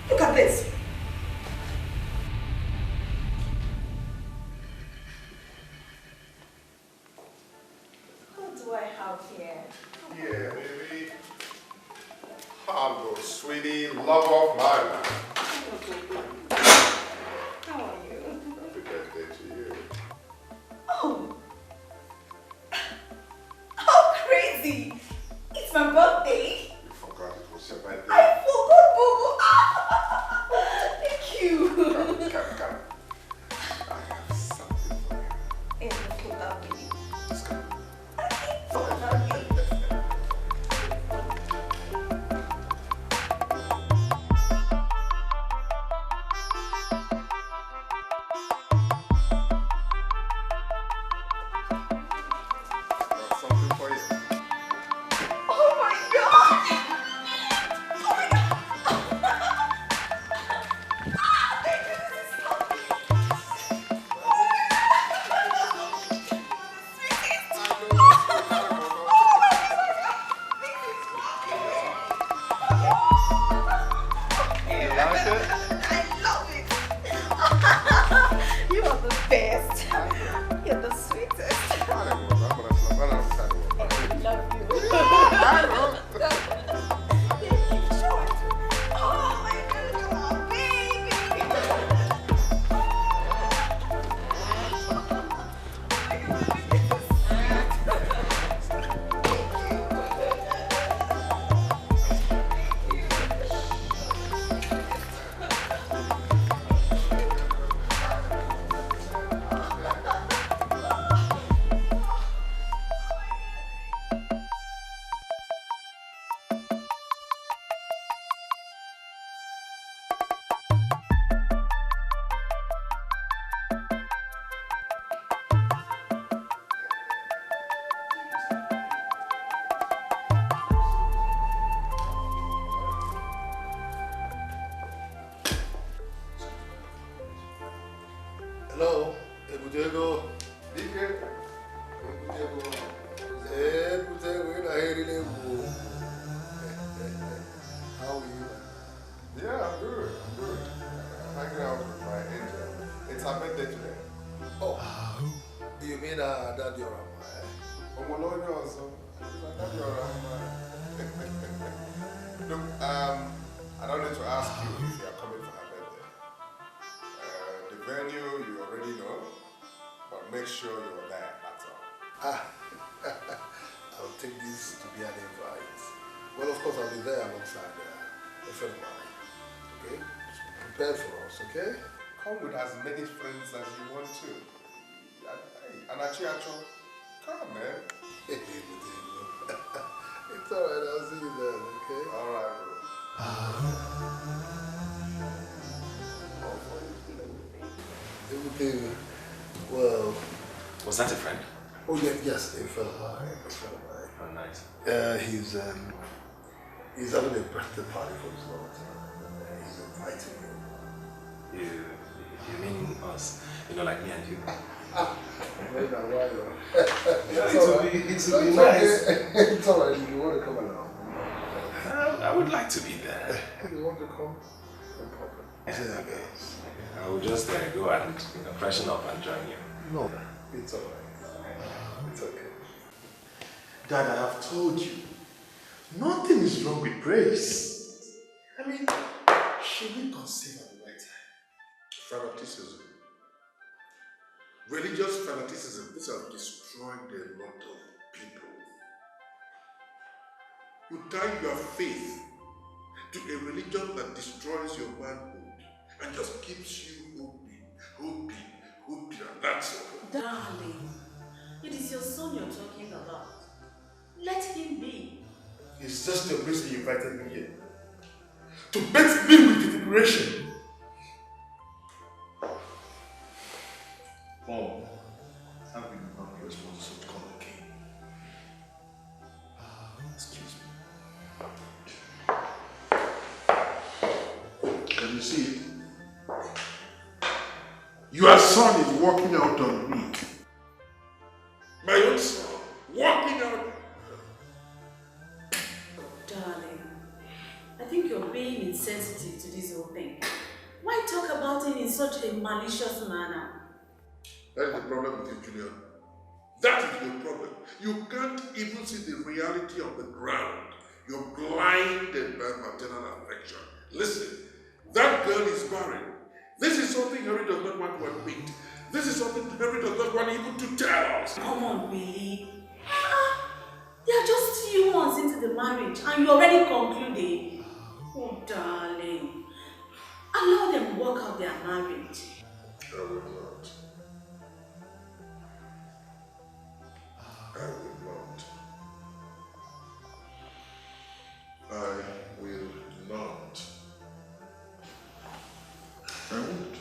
Look at this. What do I have here? Yeah, baby. Hello, sweetie, love of my life. How are you? Happy birthday to you. Oh. How crazy! It's my birthday. You forgot it was your birthday. I forgot, Bobo. Thank you. Come. I have something for you. It's okay, baby. Let's go. Got something for you. Oh my god! You like it? I love it! You are the best. You're the sweetest. I love you. Oh my god, baby! Hello, Ebutego. Dike. Ebutego, you're not hearing him. How are you? Yeah, I'm good. Hanging out with my angel. It's her birthday today. Oh, you mean that you're Omolonyo also. That's your Look, I don't need to ask you if you are coming for her birthday. The venue you already know, but make sure you're there, that's all. I'll take this to be an invite. Well, of course, I'll be there alongside a friend of mine. Okay? Prepare for us, okay? Come with as many friends as you want to. Anachi, come, man. It's alright, I'll see you then, okay? Alright, bro. Everything, well... Was that a friend? Oh, yeah, yes, a friend of mine. Oh, nice. He's having a birthday party for his daughter. He's inviting me. You mean us? You know, like me and you? It will be nice. It's alright, if you want to come along. I would like to be there. You want to come? No problem. Okay. I will just go and freshen up and join you. No, it's alright. It's okay. Dad, I have told you, nothing is wrong with Grace. I mean, she will conceive at the right time. Fanaticism. Religious fanaticism. This has destroyed a lot of people. You tie your faith to a religion that destroys your manhood and just keeps you hoping, and that's all. Darling, it is your son you're talking about. Let him be. It's just the reason you invited me here. To bet me with deliberation. Mom, I've been not responsible to come again. Excuse me. Can you see it? Your son is walking out on me. My own son, walking out. Darling, I think you're being insensitive to this whole thing. Why talk about it in such a malicious manner? That is the problem with you, Julian. That is the problem. You can't even see the reality of the ground. You're blinded by maternal affection. Listen, that girl is barren. This is something Harry does not want to admit. This is something Harry does not want even to tell us. Come on, Billy. They are just few months into the marriage and you already concluded. Oh, darling. Allow them work out their marriage. I will not. I will not. I will not. I won't.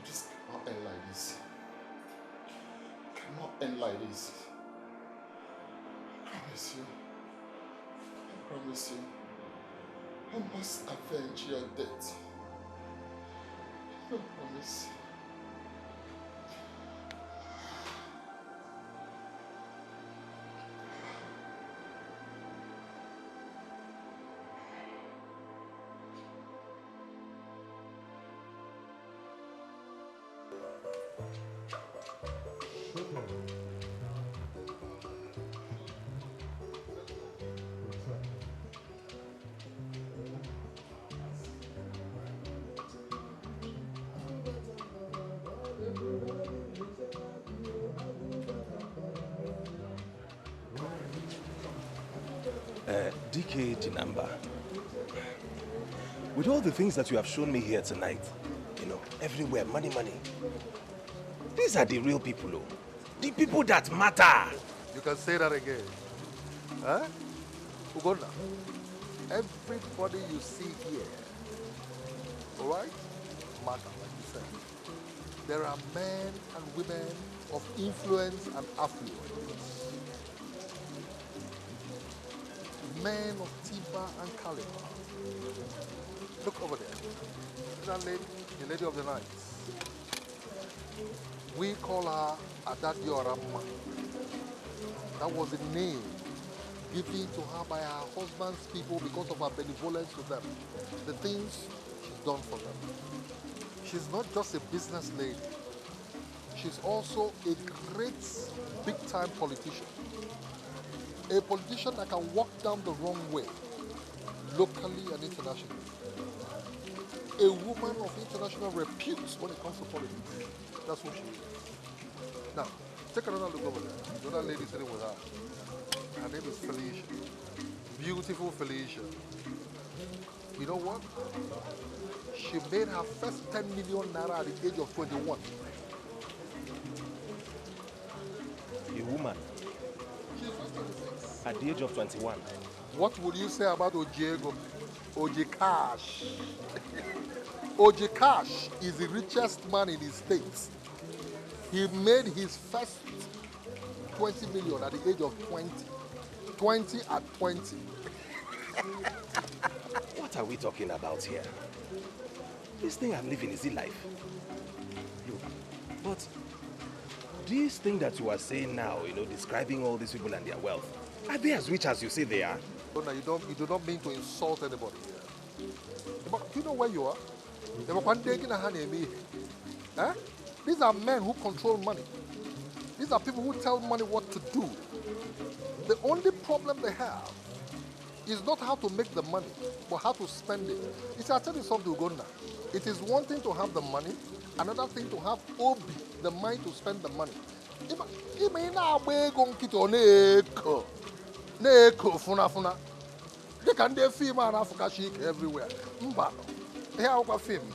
This cannot end like this. Cannot end like this. I promise you. I promise you. I must avenge your death. I promise. DK Jinamba, with all the things that you have shown me here tonight, you know, everywhere, money, money. These are the real people, oh. The people that matter. You can say that again. Huh? Uganda, everybody you see here, alright, matter, like you said. There are men and women of influence and affluence. Men of timber and caliber. Look over there. That lady, the lady of the night. We call her Adadi Orama. That was a name given to her by her husband's people because of her benevolence to them. The things she's done for them. She's not just a business lady. She's also a great big-time politician. A politician that can walk down the wrong way, locally and internationally. A woman of international repute when it comes to politics. That's who she is. Now, take another look over there. The other lady sitting with her. Her name is Felicia. Beautiful Felicia. You know what? She made her first 10 million naira at the age of 21. A woman? At the age of 21. What would you say about Ojiego? Ojikash. Ojikash is the richest man in his state. He made his first 20 million at the age of 20. 20 at 20. What are we talking about here? This thing I'm living, is it life? Look, but this thing that you are saying now, you know, describing all these people and their wealth, are they as rich as you say they are? You do not mean to insult anybody here. But do you know where you are? Eh? These are men who control money. These are people who tell money what to do. The only problem they have is not how to make the money, but how to spend it. You see, I'll tell you something, Uganda. It is one thing to have the money, another thing to have obi, the mind to spend the money. They can do film and Africa chic everywhere. Mbano. Here I film.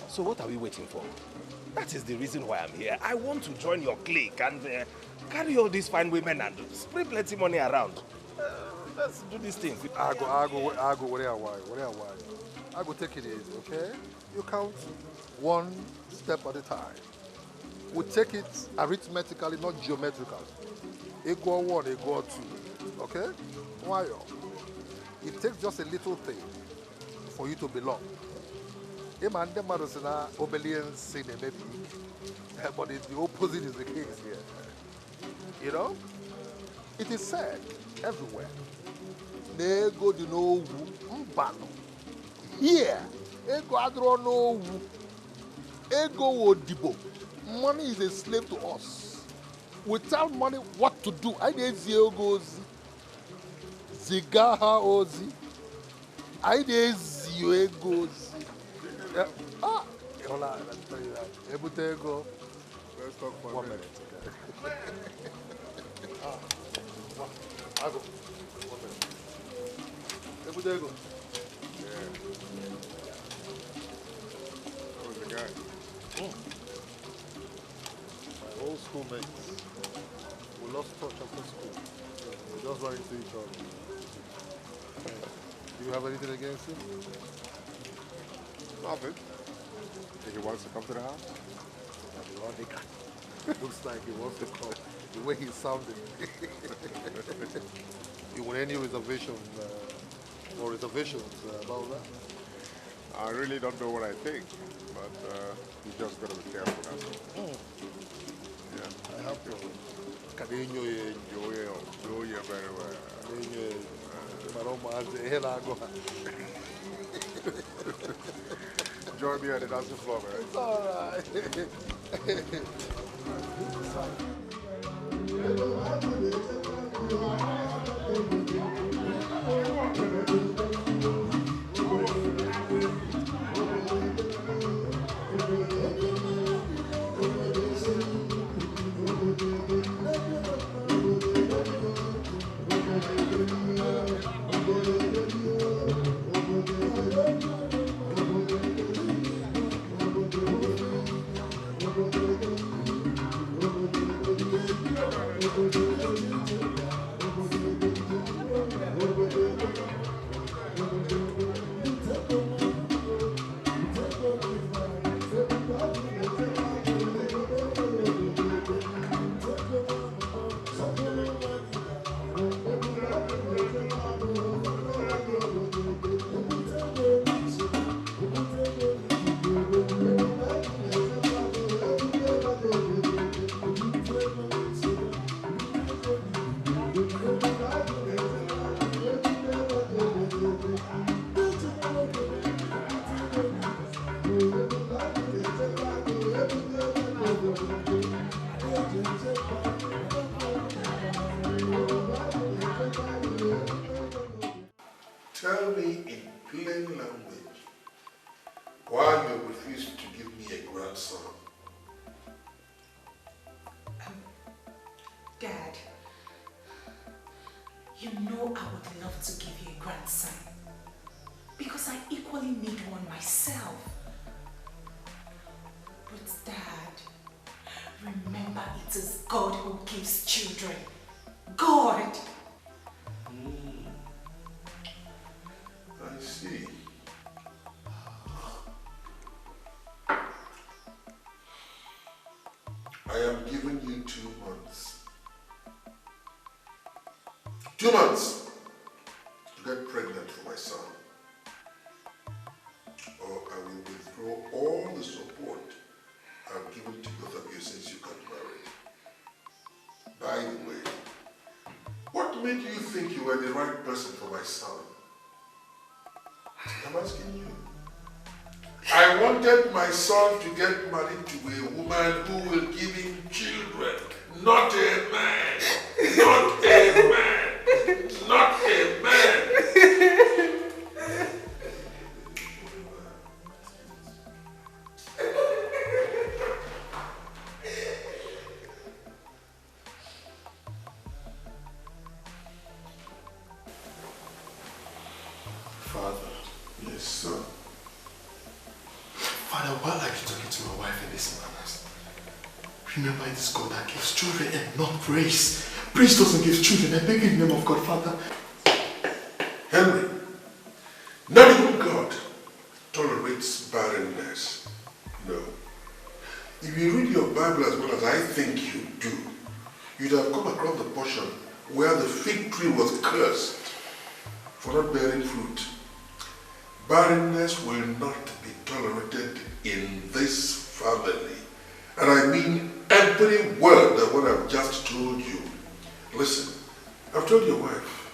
So what are we waiting for? That is the reason why I'm here. I want to join your clique and carry all these fine women and spray plenty money around. Let's do these things. I go, where I go take it easy, okay? You count one step at a time. We take it arithmetically, not geometrically. Equal 1, equal 2, okay? Why? It takes just a little thing for you to belong. But the opposite is the case here. You know? It is said everywhere. Nego di no mbano. Here, ego adro no. Ego odibo. Money is a slave to us. Without money, what to do? I need ziogozi. Zigaha ozi. I need ziogozi. Ah, hold on, let's tell you that. Ebutego. Let's talk for 1 minute. I go. 1 minute. Ebutego. Yeah. That was the guy. My old schoolmates. We lost touch after school. We just ran into each other. Do you have anything against him? Nothing. Think he wants to come to the house? Looks like he wants to come. The way he sounded. You want any reservation or reservations about that? I really don't know what I think, but you just gotta be careful, that's all. Yeah. I have to. Kanayo enjoy it very well. Join me on the dancing floor, man. It's all Tell me in plain language why you refuse to give me a grandson. Dad, you know I would love to give you a grandson because I equally need one myself. But Dad, remember it is God who gives children. God! I see. I am giving you 2 months. 2 months to get pregnant for my son. Or I will withdraw all the support I've given to both of you since you got married. By the way, what made you think you were the right person for my son? I'm asking you. I wanted my son to get married to a woman who will give him children, not a man. Not a man. Not a man. Father. Yes, sir. Father, why are you talking to my wife in this manner? Remember, it is God that gives children and not praise. Praise doesn't give children. I beg you in the name of God, Father. Henry, not even God tolerates barrenness. No. If you read your Bible as well as I think you do, you'd have come across the portion where the fig tree was cursed for not bearing fruit. Barrenness will not be tolerated in this family. And I mean every word of what I've just told you. Listen, I've told your wife,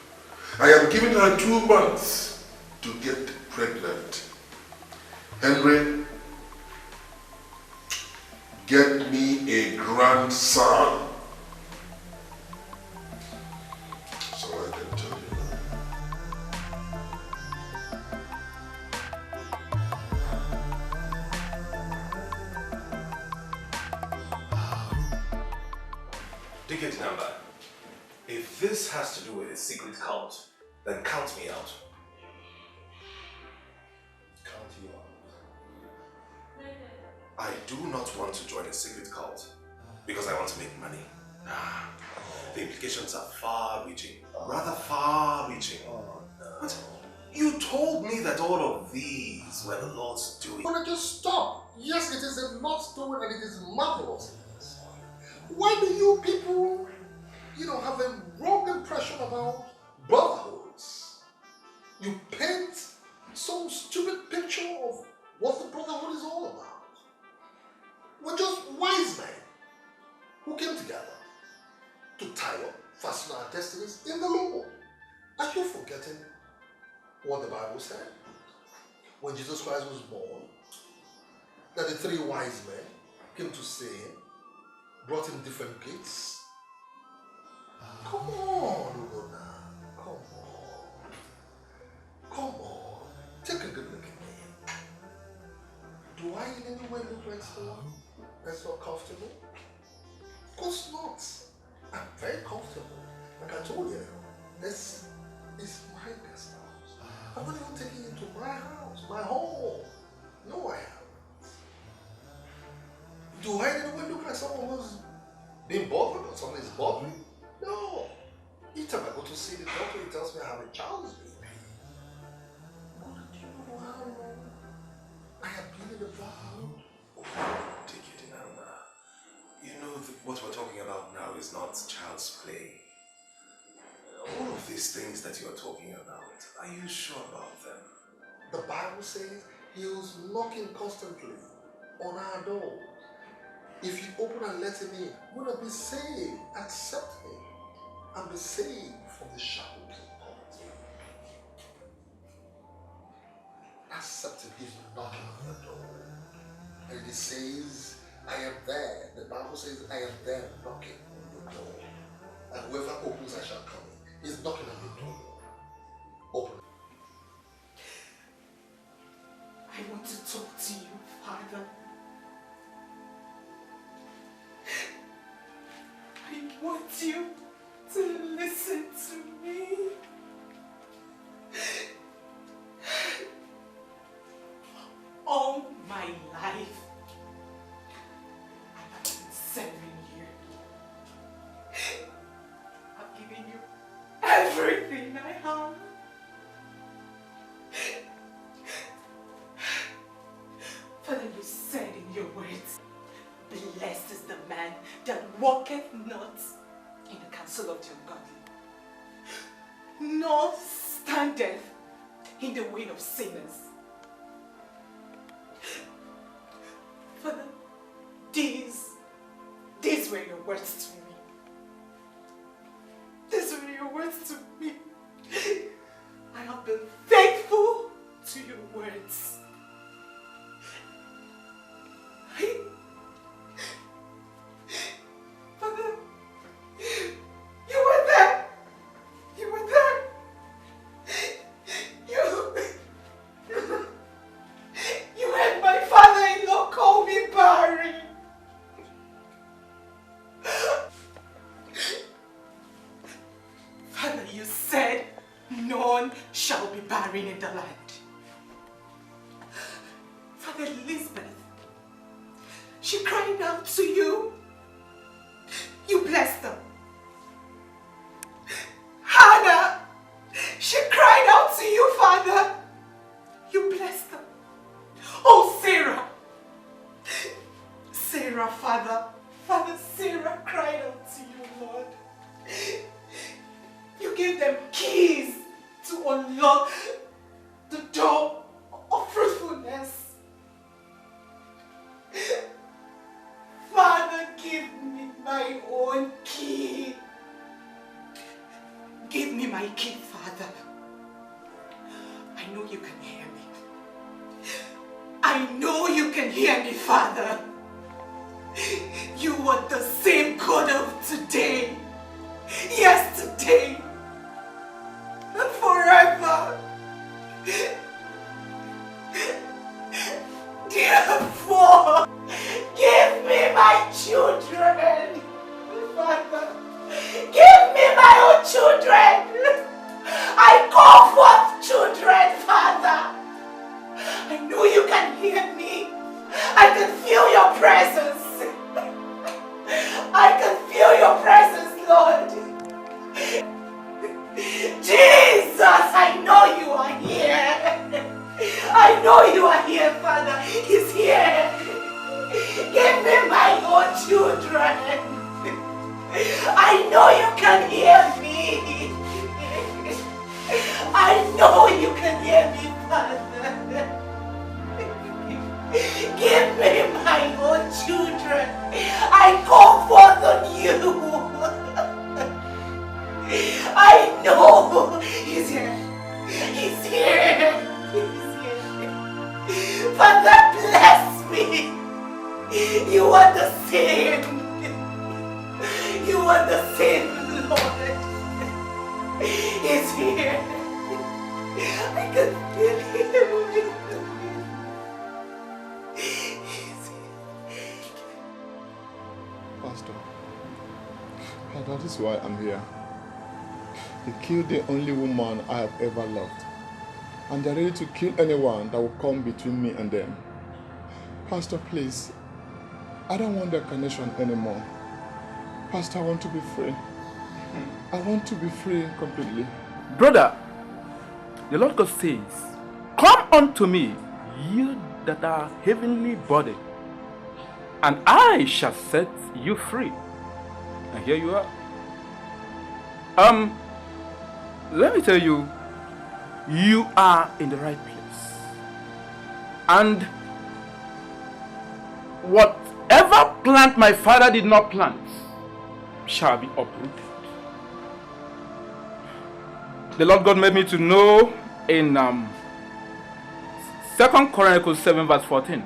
I have given her 2 months to get pregnant. Henry, get me a grandson. So I can tell you. Ticket number. If this has to do with a secret cult, then count me out. Count you out. I do not want to join a secret cult because I want to make money. The implications are far-reaching, rather far-reaching. But you told me that all of these were the Lord's doing. But I just stop. Yes, it is the Lord's doing and it is marvelous. Why do you people, have a wrong impression about brotherhoods? You paint some stupid picture of what the brotherhood is all about. We're just wise men who came together to tie up, fasten our destinies in the Lord. Are you forgetting what the Bible said? When Jesus Christ was born, that the 3 wise men came to see him, brought him different gifts. Come on, Luna. Come on. Come on. Take a good look at me. Do I in any way look like someone that's not comfortable? Of course not. I'm very comfortable. Like I told you, this is my guest house. I'm not even taking you to my house, my home. No, I haven't. Do I in any way look like someone who's being bothered or something is bothering? No. Each time I go to see the doctor, he tells me I have a child's baby. But do you know how long I have been in the brotherhood? Take it in Anna. What we're talking about now is not child's play. All of these things that you are talking about, are you sure about them? The Bible says he was knocking constantly on our door. If you open and let him in, you're going to be saved. Accept him and be saved from the shackles of poverty. Accept him. He's knocking on the door. And he says, I am there. The Bible says, I am there knocking on the door. And whoever opens, I shall come in. He's knocking on the door. Open. I want to talk to you, Father. I want you to listen to me. All my life, I've been serving you. I've given you everything I have. Father, you said in your words, blessed is the man that walketh not in the counsel of the ungodly, nor standeth in the way of sinners. Father, these were your words to me. These were your words to me. I have been faithful to your words. Father, you were there. You were there. You none shall be barren in the land. Father Elizabeth, she cried out to you. You blessed her. Hannah, she cried out to you, Father. You blessed her. Oh, Sarah. Sarah, Father. Father, Sarah cried out to you, Lord. You gave them keys to unlock the door of fruitfulness. Father, give me my own key. Give me my key, Father. I know you can hear me. I know you can hear me, Father. You are the same God of today, yesterday, and forever. Therefore, give me my children, Father. Give me my own children. I call forth children, Father. I know you can hear me. I can feel your presence. I can feel your presence, Lord. Jesus, I know you are here. I know you are here, Father. He's here. Give me my own children. I know you can hear me. I know you can hear me, Father. Give me my own children. I call forth on you. I know He's here. He's here. He's here. Father, bless me. You are the same. You are the same, Lord. He's here. I can feel Him. Pastor, that is why I'm here. They killed the only woman I have ever loved. And they're ready to kill anyone that will come between me and them. Pastor, please, I don't want that connection anymore. Pastor, I want to be free. I want to be free completely. Brother, the Lord God says, come unto me, you that are heavenly bodied, and I shall set you free. And here you are. Let me tell you, you are in the right place. And whatever plant my father did not plant shall be uprooted. The Lord God made me to know in 2 Chronicles 7 verse 14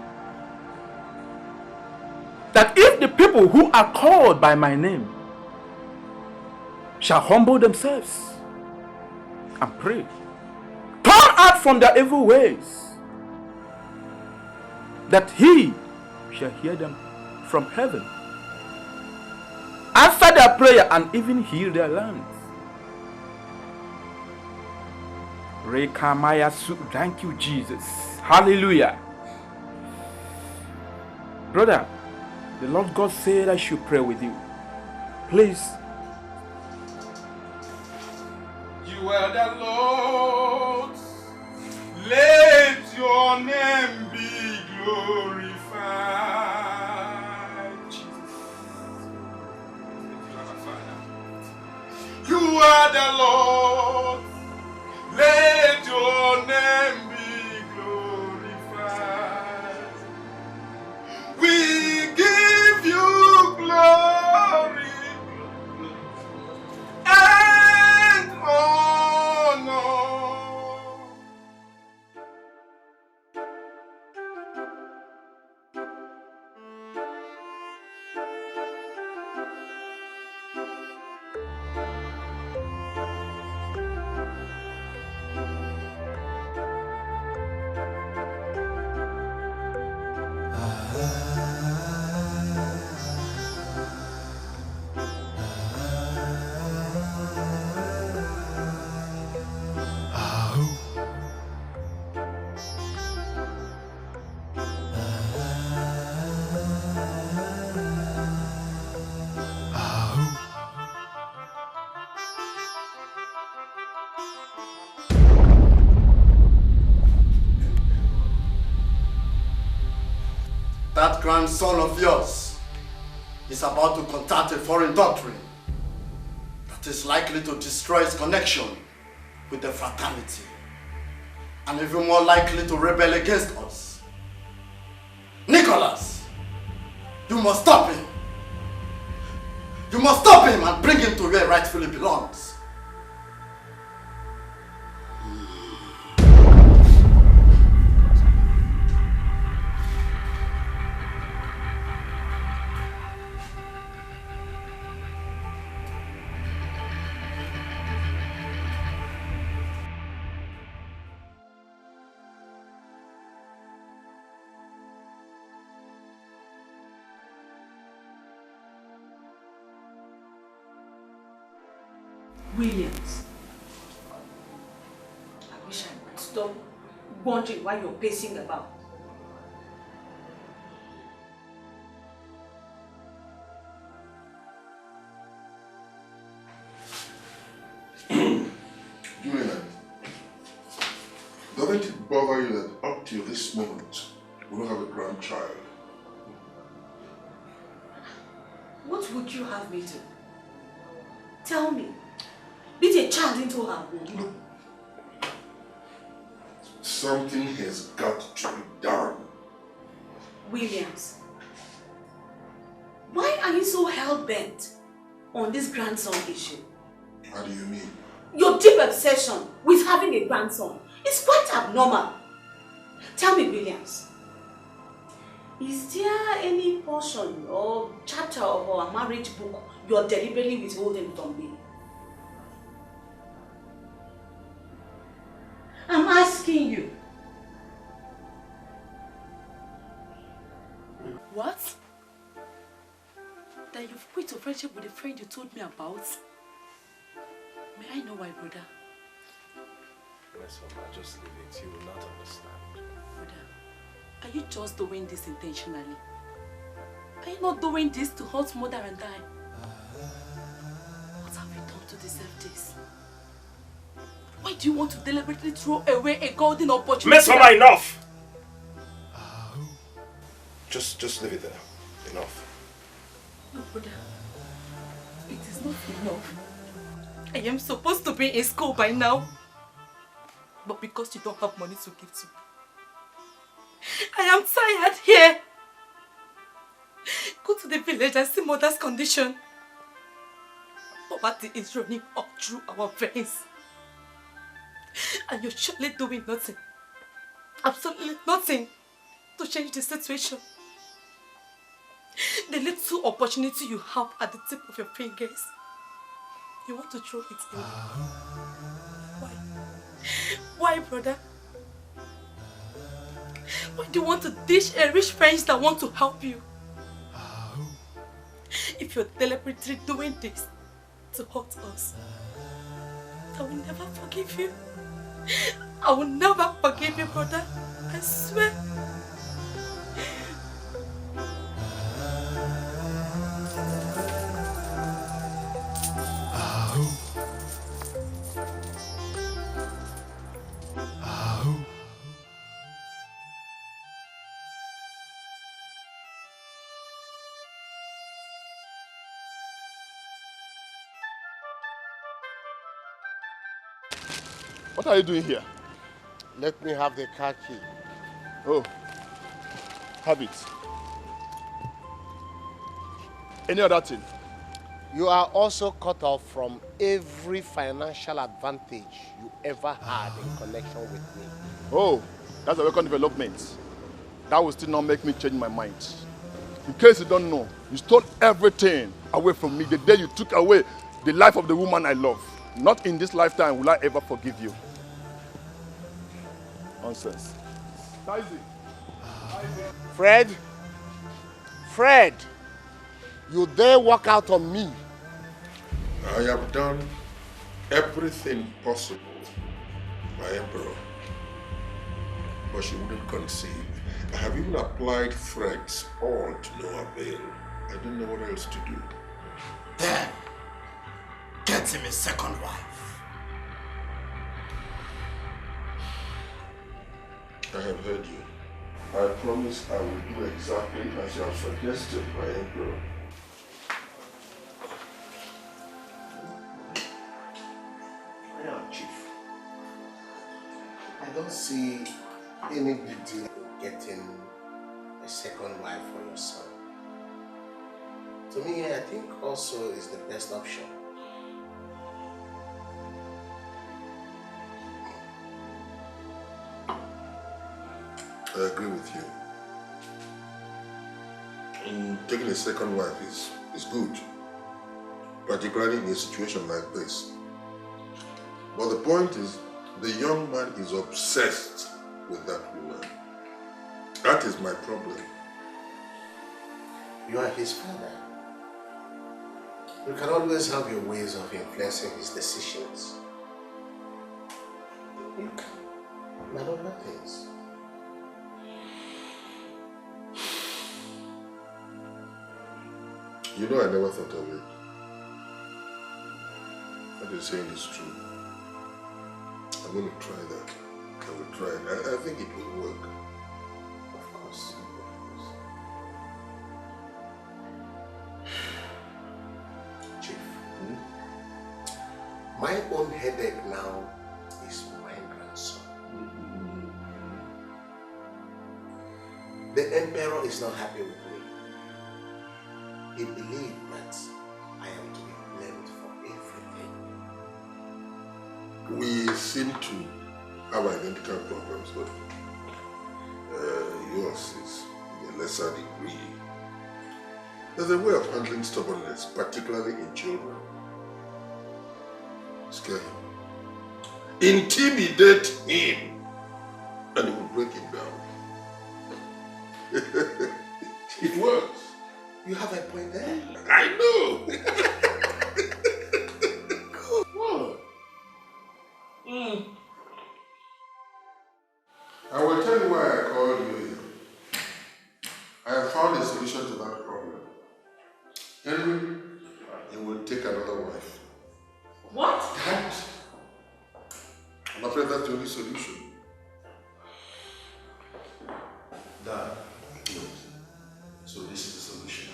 that if the people who are called by my name shall humble themselves and pray, turn out from their evil ways, that He shall hear them from heaven, answer their prayer, and even heal their lands. Thank you, Jesus. Hallelujah. Brother, the Lord God said I should pray with you. Please. You are the Lord. Let your name be glorified. Jesus. You are the Lord. Let your name be glorified. We give you glory and honor. That grandson of yours is about to contact a foreign doctrine that is likely to destroy his connection with the fraternity, and even more likely to rebel against us. Nicholas, you must stop him. You must stop him and bring him to where he rightfully belongs. Williams, I wish I could stop wondering why you're pacing about. Julian, doesn't it bother you that up till this moment we don't have a grandchild? What would you have me do? Tell me. Beat a child into her womb. Something has got to be done. Williams, why are you so hell-bent on this grandson issue? How do you mean? Your deep obsession with having a grandson is quite abnormal. Tell me, Williams, is there any portion or chapter of our marriage book you are deliberately withholding from me? I'm asking you. What? That you've quit your friendship with the friend you told me about? May I know why, brother? Yes, Mama, just leave it. You will not understand. Brother, are you just doing this intentionally? Are you not doing this to hurt mother and I? What have you done to deserve this? Why do you want to deliberately throw away a golden opportunity? Miss Mama, enough! Just leave it there. Enough. No, brother. It is not enough. I am supposed to be in school by now. But because you don't have money to give to me, I am tired here. Go to the village and see mother's condition. Poverty is running all through our veins. And you're surely doing nothing. Absolutely nothing to change the situation. The little opportunity you have at the tip of your fingers, you want to throw it away. Why? Why, brother? Why do you want to ditch a rich friends that want to help you? If you're deliberately doing this to hurt us, I will never forgive you. I will never forgive you, brother. I swear. What are you doing here? Let me have the car key. Oh, have it. Any other thing? You are also cut off from every financial advantage you ever had in connection with me. Oh, that's a welcome development. That will still not make me change my mind. In case you don't know, you stole everything away from me the day you took away the life of the woman I love. Not in this lifetime will I ever forgive you. Nonsense. Fred? Fred! You dare walk out on me? I have done everything possible, my emperor. But she wouldn't concede. I have even applied threats, all to no avail. I don't know what else to do. Then, get him a second wife. I have heard you. I promise I will do exactly as you have suggested, my emperor. Chief, I don't see any big deal in getting a second wife for your son. To me, I think also is the best option. I agree with you. Taking a second wife is good, particularly in a situation like this. But the point is, the young man is obsessed with that woman. That is my problem. You are his father. You can always have your ways of influencing his decisions. You can, but other things. You know, I never thought of it. What you're saying is true. I'm going to try that. I will try it. I think it will work. Of course. Chief, my own headache now is my grandson. The emperor is not happy with me. He believed that I am to be blamed for everything. We seem to have identical problems, but yours is in a lesser degree. There's a way of handling stubbornness, particularly in children. Scare him. Intimidate him, and it will break him down. It works. You have a point there. I know. I will tell you why I called you here. I have found a solution to that problem. Henry, you will take another wife. What? That? I'm afraid that's the only solution. Dad, so this is the solution.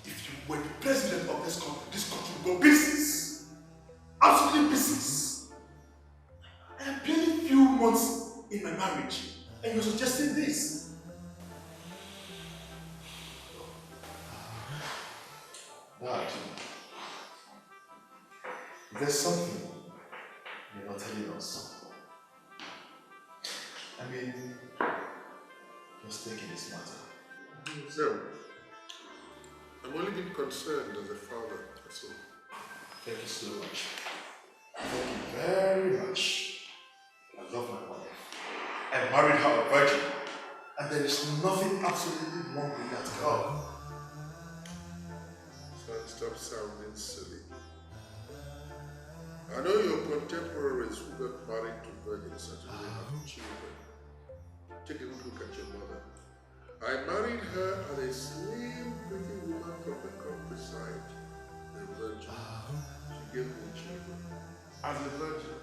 If you were the president of this country would go business. Absolutely business. I am barely a few months in my marriage, and you're suggesting this. Dad, there's something you're not telling us. I mean, your stake in this matter. No. I'm only being concerned as a father, that's all. Thank you so much. Thank you very much. I love my wife. I married her a virgin. And there is nothing absolutely wrong with that girl. Stop sounding silly. I know your contemporaries who got married to virgins certainly have children. Take a good look at your mother. I married her as a slim, pretty woman from the countryside. A virgin. She gave me children. As a virgin.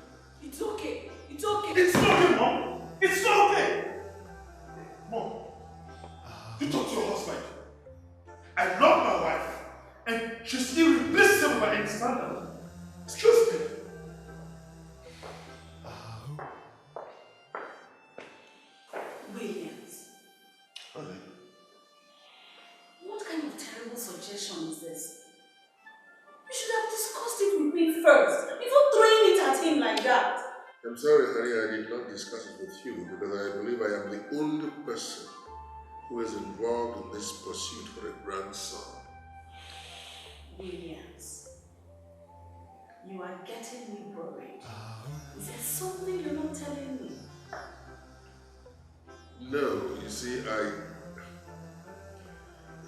It's okay. It's okay. It's okay, Mom. It's not okay. Mom, you talk to your husband. I love my wife. And she's irreplaceable by any standard. Excuse me. Williams. Honey. What kind of terrible suggestion is this? You should have discussed it with me first, before throwing it at him like that. I'm sorry, honey, I did not discuss it with you because I believe I am the only person who is involved in this pursuit for a grandson. Williams, you are getting me worried. Is there something you're not telling me? No, you see,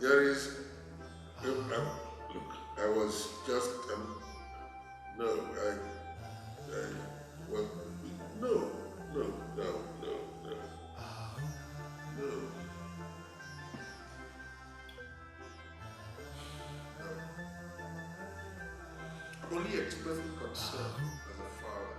there is, look, I was just, well, no. Only expressing concern as a father.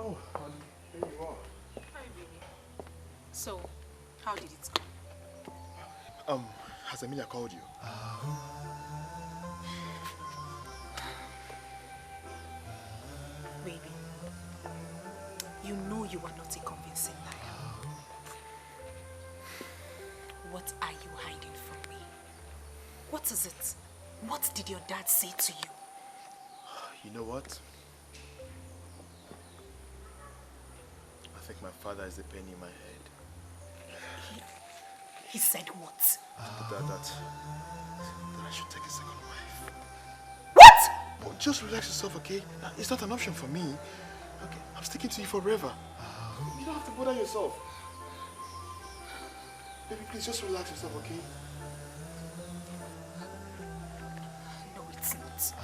Oh, there you are. Hi, baby. So, how did it go? Has Emilia called you? Baby, you know you are not a convincing liar. What are you hiding from me? What is it? What did your dad say to you? You know what? I think my father is the pain in my head. He said what? That I should take a second wife. What? Oh, just relax yourself, okay? It's not an option for me. Okay, I'm sticking to you forever. You don't have to bother yourself. Baby, please just relax yourself, okay? No, it's not.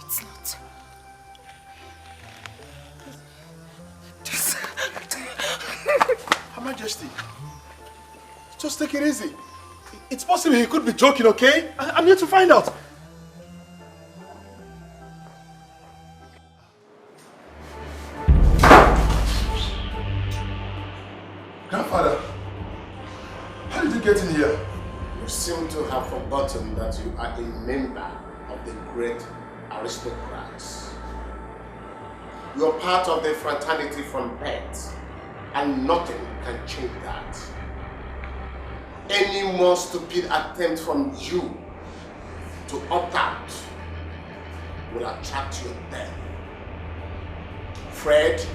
It's not. Her Majesty, just take it easy. It's possible he could be joking, okay? I'm here to find out. Grandfather, how did you get in here? You seem to have forgotten that you are a member of the great aristocrats. You are part of the fraternity from birth, and nothing can change that. Any more stupid attempt from you to opt out will attract your death. Fred,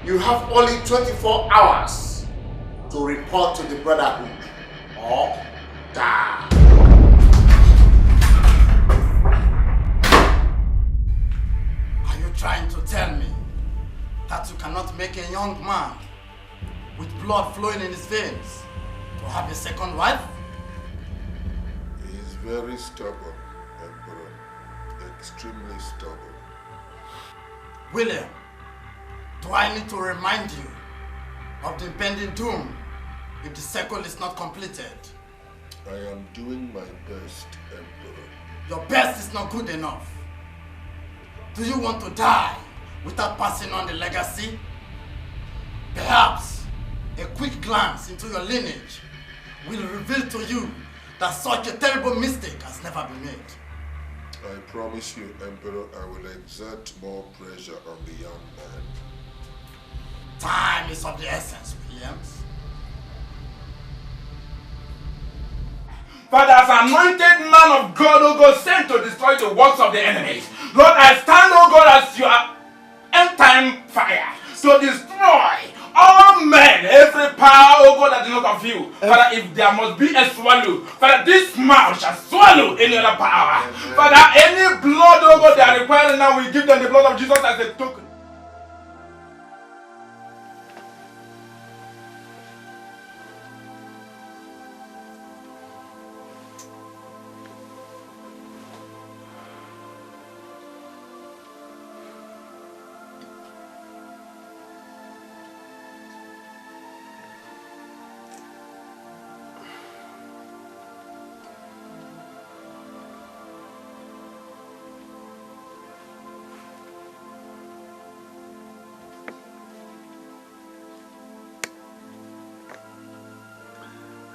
you have only 24 hours to report to the brotherhood or die. Are you trying to tell me that you cannot make a young man with blood flowing in his veins to have a second wife? He is very stubborn, Emperor. Extremely stubborn. William, do I need to remind you of the impending doom if the circle is not completed? I am doing my best, Emperor. Your best is not good enough. Do you want to die without passing on the legacy? Perhaps a quick glance into your lineage will reveal to you that such a terrible mistake has never been made. I promise you, Emperor, I will exert more pressure on the young man. Time is of the essence, Williams. Father, as anointed man of God, O God, sent to destroy the works of the enemy, Lord, I stand, O God, as your end-time fire to destroy all men, every power, O God, that is not of you. Father, if there must be a swallow, Father, this mouth shall swallow any other power. Father, any blood, O God, they are requiring now, we give them the blood of Jesus as a token.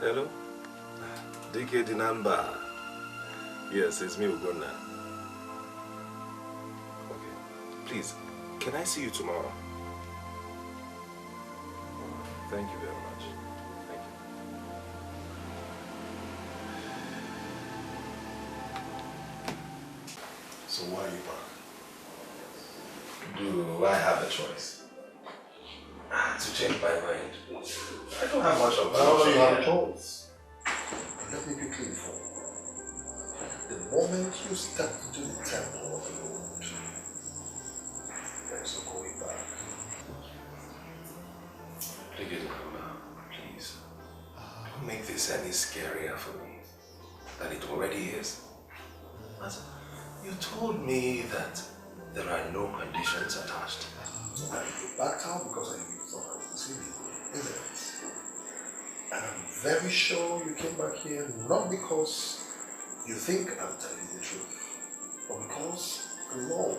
Hello? DK Dinamba. Yes, it's me, Ugonna. Okay. Please, can I see you tomorrow? Thank you very much. Thank you. So why are you back? Do I have a choice? To change my mind. I don't have much of an Now option. you have a choice. But let me quickly inform you. The moment you step into the temple of the Lord, there is no going back. Please, don't make this any scarier for me than it already is. As you told me that there are no conditions attached. And you backed out because you thought I was deceiving you, isn't it? And I'm very sure you came back here not because you think I'm telling you the truth, but because the Lord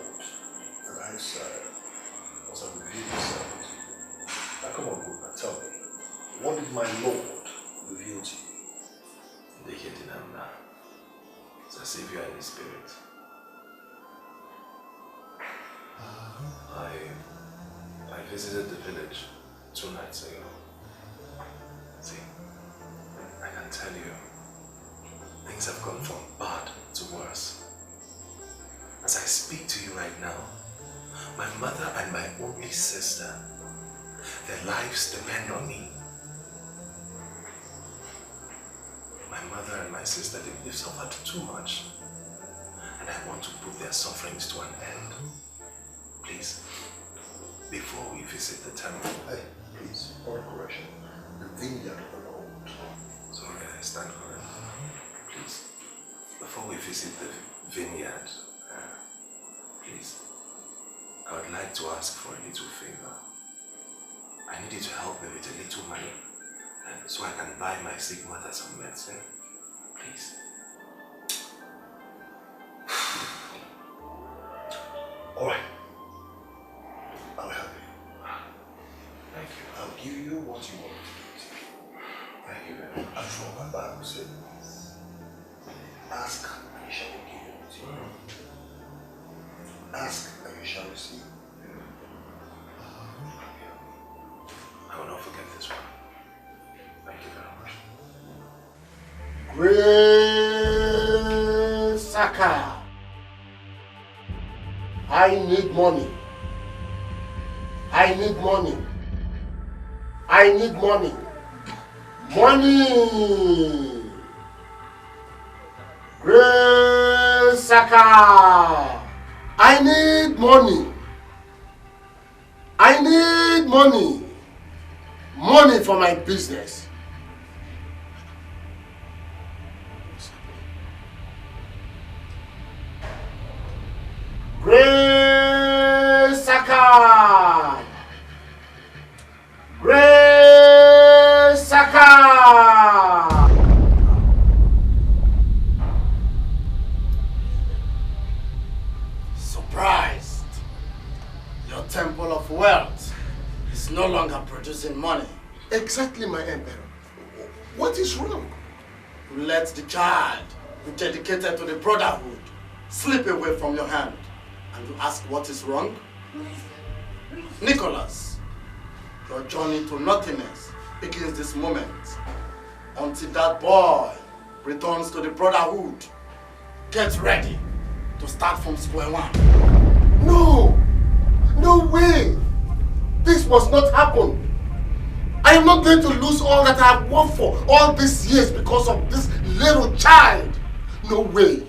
in spirit. I visited the village 2 nights ago. See, I can tell you, things have gone from bad to worse. As I speak to you right now, my mother and my only sister, their lives depend on me. My mother and my sister, they've suffered too much, and I want to put their sufferings to an end. Please, before we visit the temple... Hey, please, for correction. The vineyard of the Lord. Sorry, I stand corrected. Please, before we visit the vineyard, please, I would like to ask for a little favor. I need you to help me with a little money, so I can buy my sick mother some medicine. Please. All right. I'll help you. Thank you. I'll give you what you want. Thank you very much. That's what my Bible says. Ask and you shall be given to you. Ask and you shall receive. I will not forget this one. Thank you very much. Great Saka. I need money. I need money. I need money. Money. Great Saka. I need money. I need money. Money for my business. Great Saka! Great Saka! Surprised. Your temple of wealth is no longer producing money. Exactly, my emperor. What is wrong? You let the child who dedicated to the brotherhood slip away from your hand. And you ask what is wrong? Nicholas, your journey to nothingness begins this moment. Until that boy returns to the brotherhood, get ready to start from square one. No! No way! This must not happen. I am not going to lose all that I have worked for all these years because of this little child. No way.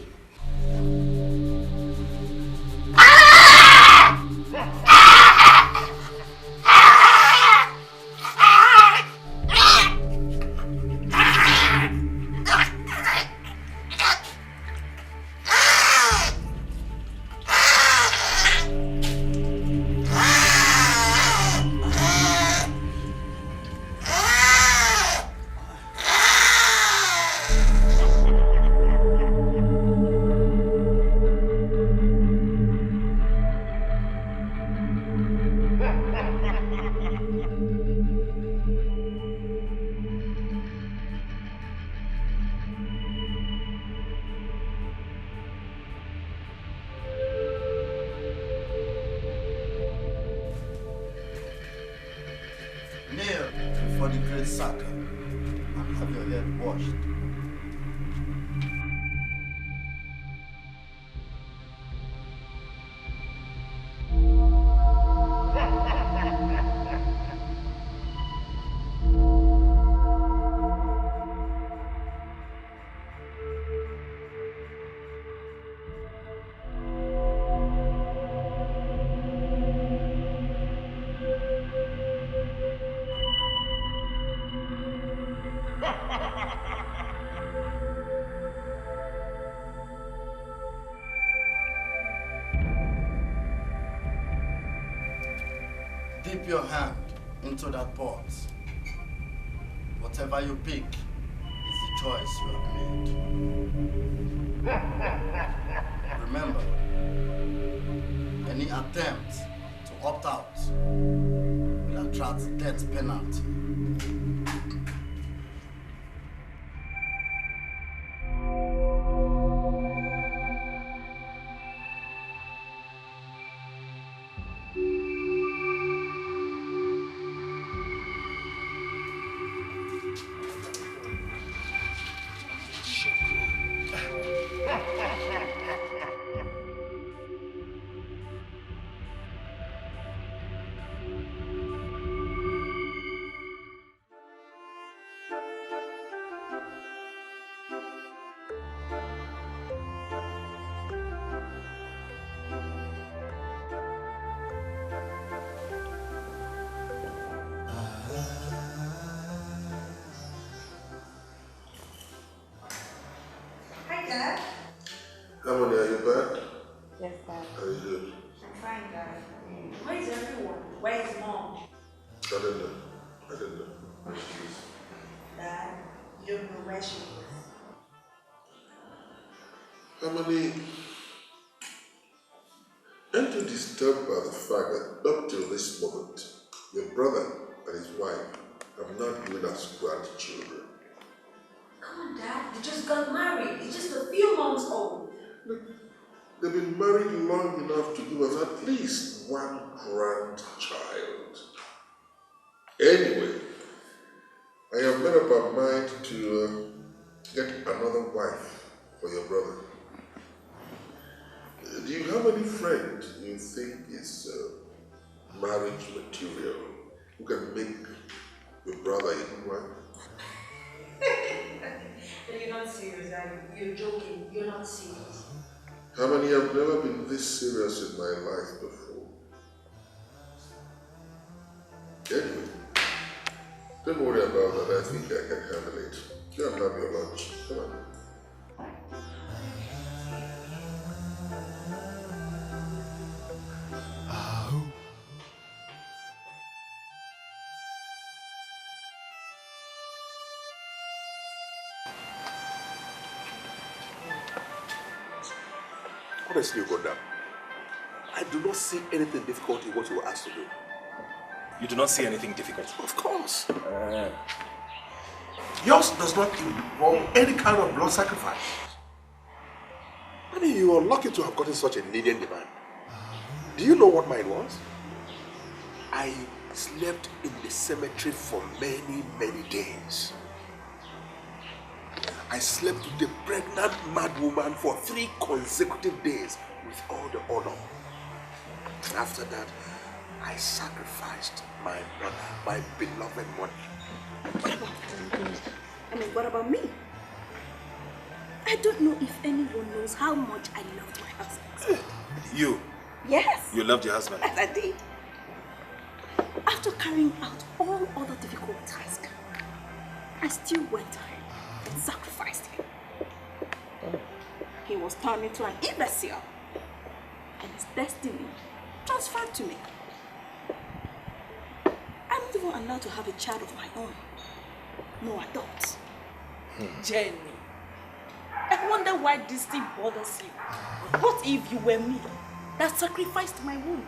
Kneel before the great Saka and have your head washed. Dip your hand into that pot. Whatever you pick is the choice you have made. Remember, any attempt to opt out will attract death penalty. Harmony, are you back? Yes, Dad. Are you good? I'm fine, Dad. Where is everyone? Where is Mom? I don't know. Where she is. Dad, you don't know where she is. Harmony, aren't you disturbed by the fact that up till this moment, your brother and his wife have not given us grandchildren? Come on, Dad. They just got married. It's just a few months old. They've been married long enough to give us at least one grandchild. Anyway, I have made up my mind to get another wife for your brother. Do you have any friend you think is marriage material who can make your brother a good wife? You're not serious, Dad. You're joking. You're not serious. Harmony, I've never been this serious in my life before. Anyway, don't worry about that. I think I can handle it. Go and have your lunch. Come on. Honestly, Ugonda, I do not see anything difficult in what you were asked to do. You do not see anything difficult? Of course. Yours does not involve any kind of blood sacrifice. I mean, you are lucky to have gotten such a lenient demand. Do you know what mine was? I slept in the cemetery for many, many days. I slept with a pregnant mad woman for 3 consecutive days with all the honor. And after that, I sacrificed my brother, my beloved one. What about me? I don't know if anyone knows how much I loved my husband. You? Yes. You loved your husband? Yes, I did. After carrying out all other difficult tasks, I still went ahead and sacrificed him. He was turned into an imbecile, and his destiny transferred to me. I'm not even allowed to have a child of my own. No adults. Jenny, I wonder why this thing bothers you. What if you were me that sacrificed my womb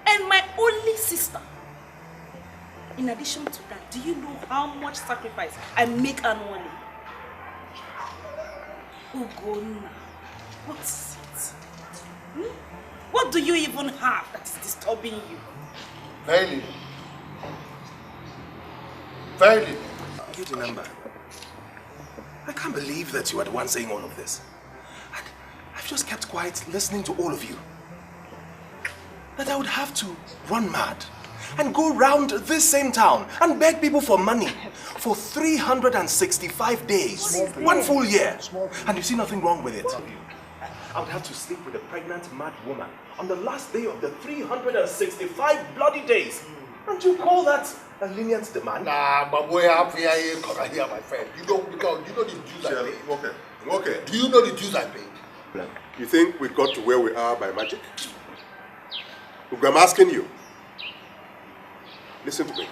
and my only sister? In addition to that, do you know how much sacrifice I make annually? Ugonna, what is it? What do you even have that is disturbing you? Very little. Very little. You remember? I can't believe that you are the one saying all of this. I've just kept quiet listening to all of you. That I would have to run mad and go round this same town and beg people for money for 365 days, one full year. And you see nothing wrong with it. I would have to sleep with a pregnant mad woman on the last day of the 365 bloody days. And you call that a lenient demand? Nah, but we have here, my friend. You know the dues I paid. Okay. Do you know the dues I paid? You think we got to where we are by magic? Look, I'm asking you. Listen to me.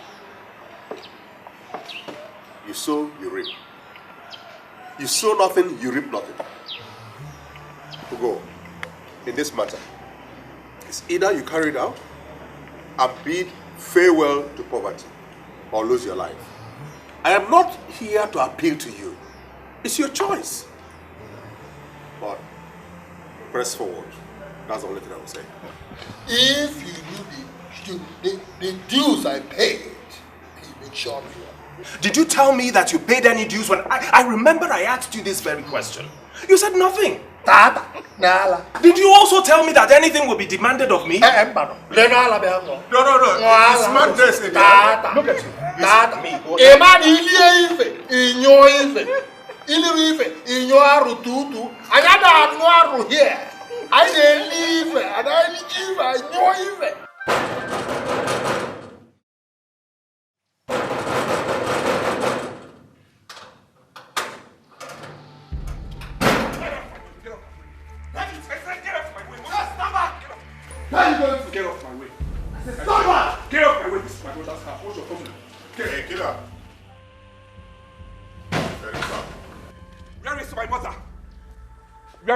You sow, you reap. You sow nothing, you reap nothing. To go in this matter, it's either you carry it out and bid farewell to poverty or lose your life. I am not here to appeal to you. It's your choice. But press forward. That's the only thing I will say. If you knew the dues I paid, you make sure of it. Did you tell me that you paid any dues when I remember I asked you this very question? You said nothing. Did you also tell me that anything will be demanded of me? No. It's madness again. Look at you.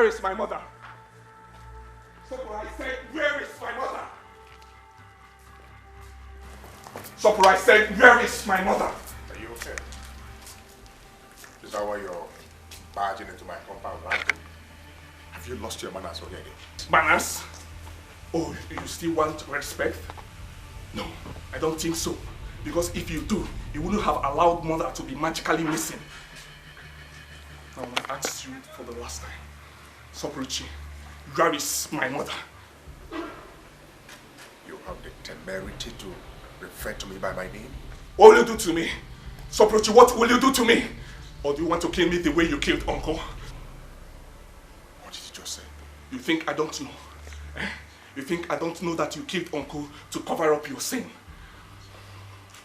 where is my mother? Soporo, I said, where is my mother? Soporo, I said, where is my mother? Are you okay? Is that why you're barging into my compound, right? Have you lost your manners already? Manners? Oh, you still want respect? No, I don't think so. Because if you do, you wouldn't have allowed mother to be magically missing. Now I want to ask you for the last time. Soporochi, where is my mother? You have the temerity to refer to me by my name? What will you do to me? Soporochi, what will you do to me? Or do you want to kill me the way you killed Uncle? What did you just say? You think I don't know? Eh? You think I don't know that you killed Uncle to cover up your sin?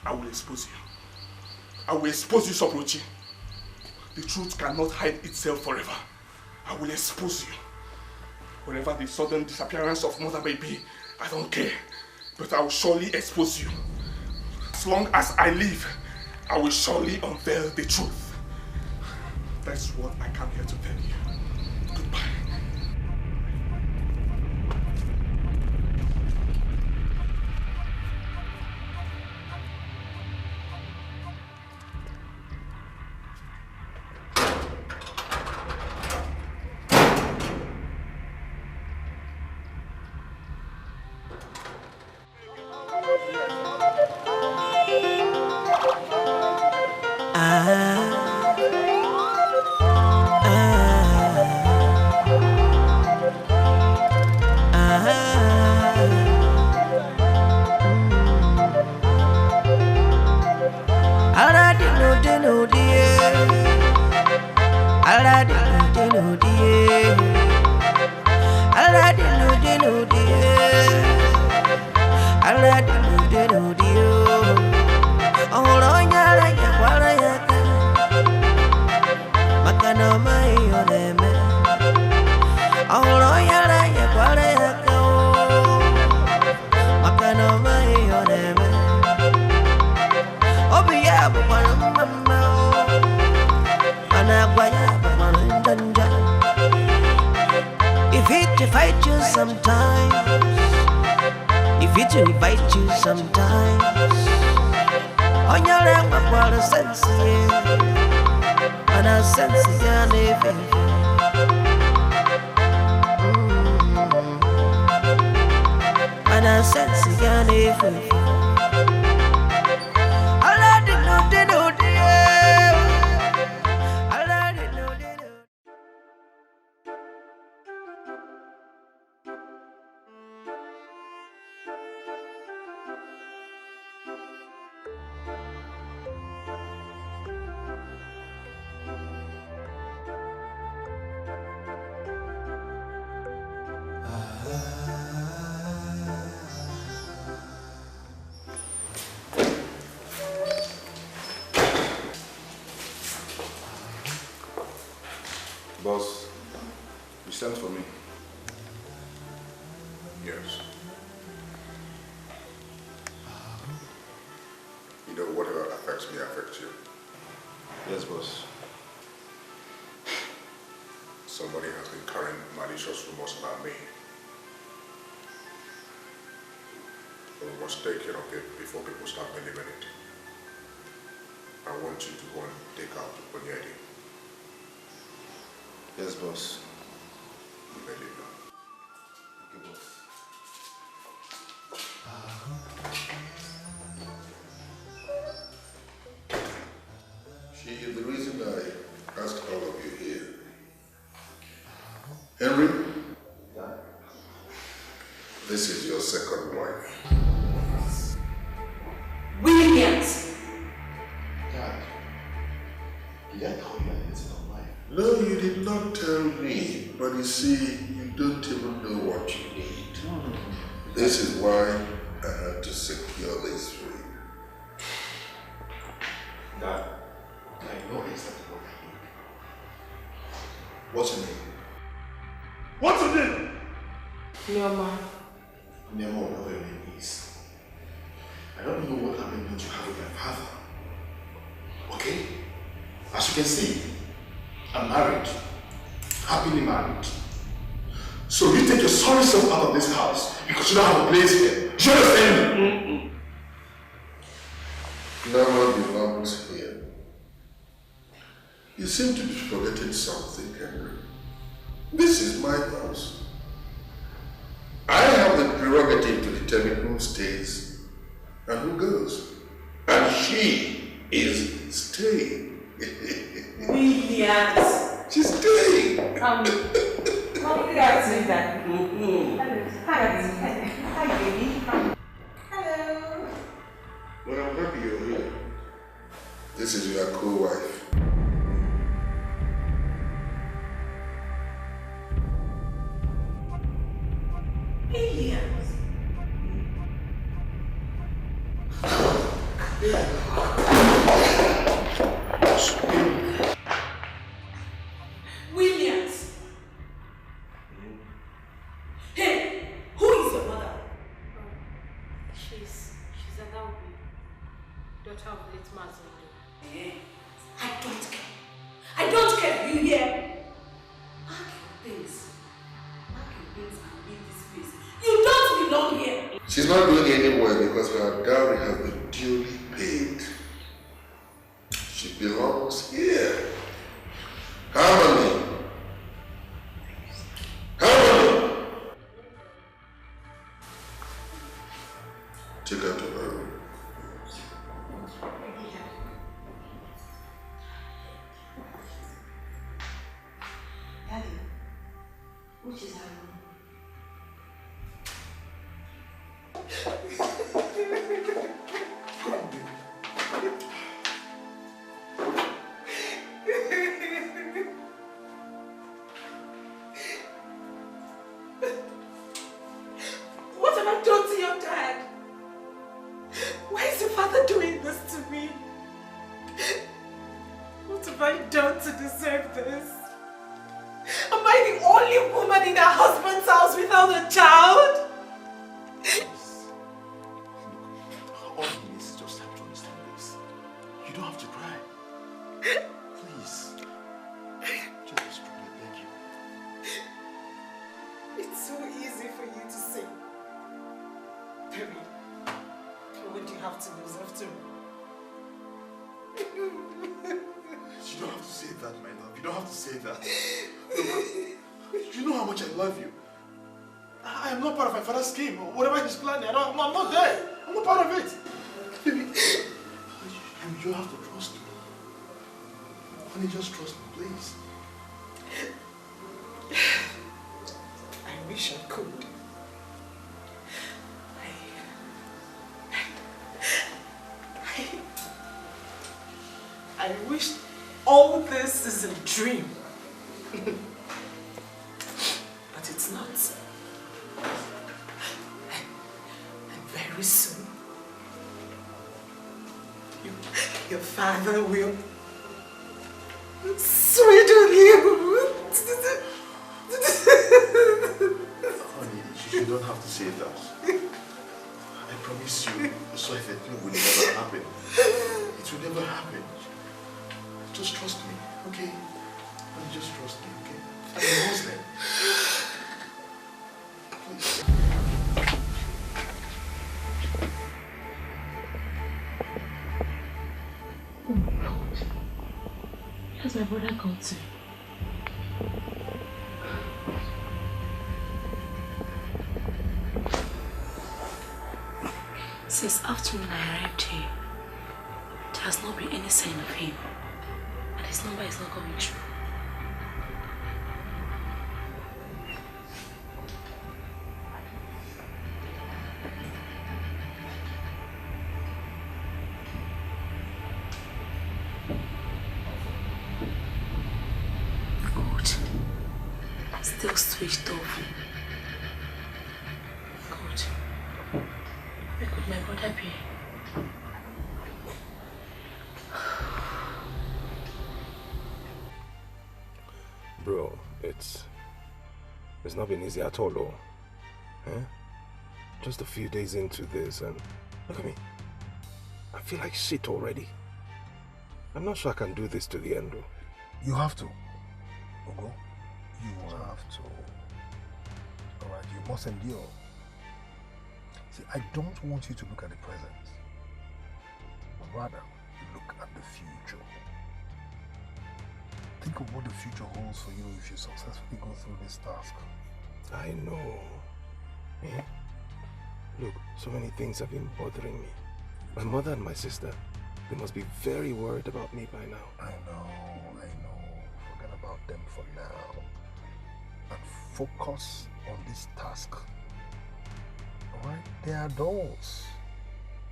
I will expose you. I will expose you, Soporochi. The truth cannot hide itself forever. I will expose you. Wherever the sudden disappearance of mother may be, I don't care. But I will surely expose you. As long as I live, I will surely unveil the truth. That's what I come here to tell you. Goodbye. Boss, you sent for me? Yes. You know, whatever affects me affects you. Yes, boss. Somebody has been carrying malicious rumors about me. We must take care of it before people start believing it. I want you to go and take out Onyedi. Yes, boss. You may leave now. Okay, boss. She is the reason I asked all of you here. Henry? Dad? This is your second wife. Williams! Dad, did I tell you I didn't of life? No, you did not tell me, but you see, you don't even know what you need. This is why I had to secure this for you. Dad, I know exactly what I need. What's your name? What's your name? Neoma. Never whatever your name is. I don't know what agreement you have with my father. Okay? As you can see, I'm married. Happily married. So you take your sorry self out of this house because you don't have a place here. Do you understand me? Glamour belongs here. You seem to be forgetting something, Henry. This is my house. I have the prerogative to determine who stays and who goes. And she is staying. Williams! She's staying! Come guys, that. Hi, baby. Hello. Well, I'm happy you're here. This is your co-wife. Williams. Williams. Hey, who is your mother? She's Adaobi, daughter of late Mazindo. I don't care. I don't care, you hear? Pack your things. Pack your things and leave this place. You don't belong here. She's not going anywhere because her dowry has been duly paid. She belongs here. Harmony. Harmony. Take her to her room. Daddy, which is her room? What have I done to your dad? Why is your father doing this to me? What have I done to deserve this? Am I the only woman in her husband's house without a child? All he needs is just time to understand this. You don't have to cry. Please. Just try, I beg you. It's so easy for you to say. Baby, what do you have to lose after all? You don't have to say that, my love. You don't have to say that. Look, you know how much I love you. I am not part of my father's scheme. Whatever he's planning, I'm not there. I'm not part of it. Baby, you have to trust me. Honey, just trust me, please. I wish I could. I wish all this is a dream. But it's not. And very soon, your father will swindle you. Honey, you don't have to say that. I promise you, so if it will never happen. It will never happen. Just trust me, okay? Honey, just trust me, okay? I'm a Muslim. Please. Oh my God. Has my brother gone to? Since afternoon I arrived here, there has not been any sign of him. And his number is not coming through. Good. Still switched off. Good. Where could my brother be? Bro, it's not been easy at all, though. Eh? Just a few days into this and look at me. I feel like shit already. I'm not sure I can do this to the end, though. You have to. Ogo, you have to. must endure. See, I don't want you to look at the present, but rather look at the future. Think of what the future holds for you if you successfully go through this task. I know. Eh? Look, so many things have been bothering me. My mother and my sister, they must be very worried about me by now. I know. Forget about them for now. And focus on this task. Alright? They are adults.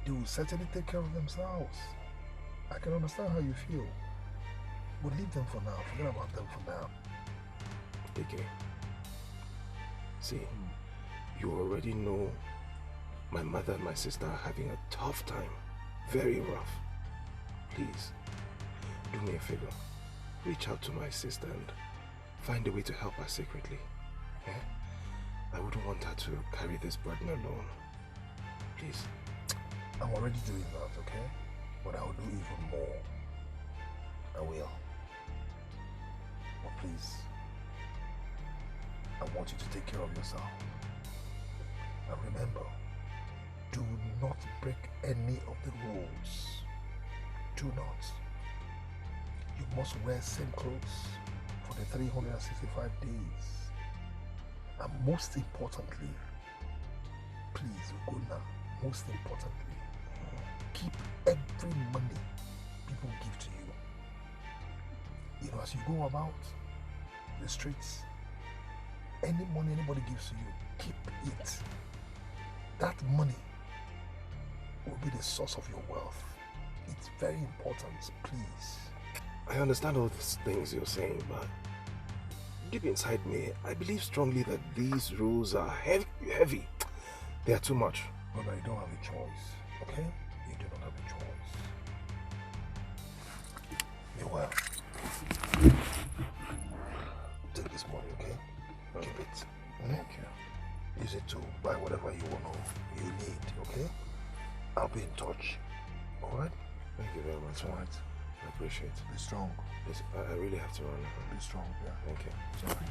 They will certainly take care of themselves. I can understand how you feel. But leave them for now. Forget about them for now. Okay. See, you already know my mother and my sister are having a tough time. Very rough. Please, do me a favor. Reach out to my sister and find a way to help her secretly. Eh? I wouldn't want her to carry this burden alone. Please. I'm already doing that, okay? But I'll do even more. I will. But please, I want you to take care of yourself. And remember, do not break any of the rules. Do not. You must wear same clothes for the 365 days. And most importantly, please, Ugonna, most importantly, keep every money people give to you. You know, as you go about the streets, any money anybody gives to you, keep it. That money will be the source of your wealth. It's very important, please. I understand all these things you're saying, but deep inside me, I believe strongly that these rules are heavy. They are too much. But I don't have a choice, okay? You do not have a choice. Be well. Take this money, okay? Keep it. Thank you. Use it to buy whatever you need, okay? I'll be in touch. Alright? Thank you very much. Alright. I appreciate it. Be strong. Yes, I really have to run. Be strong, yeah. Thank you. Sorry.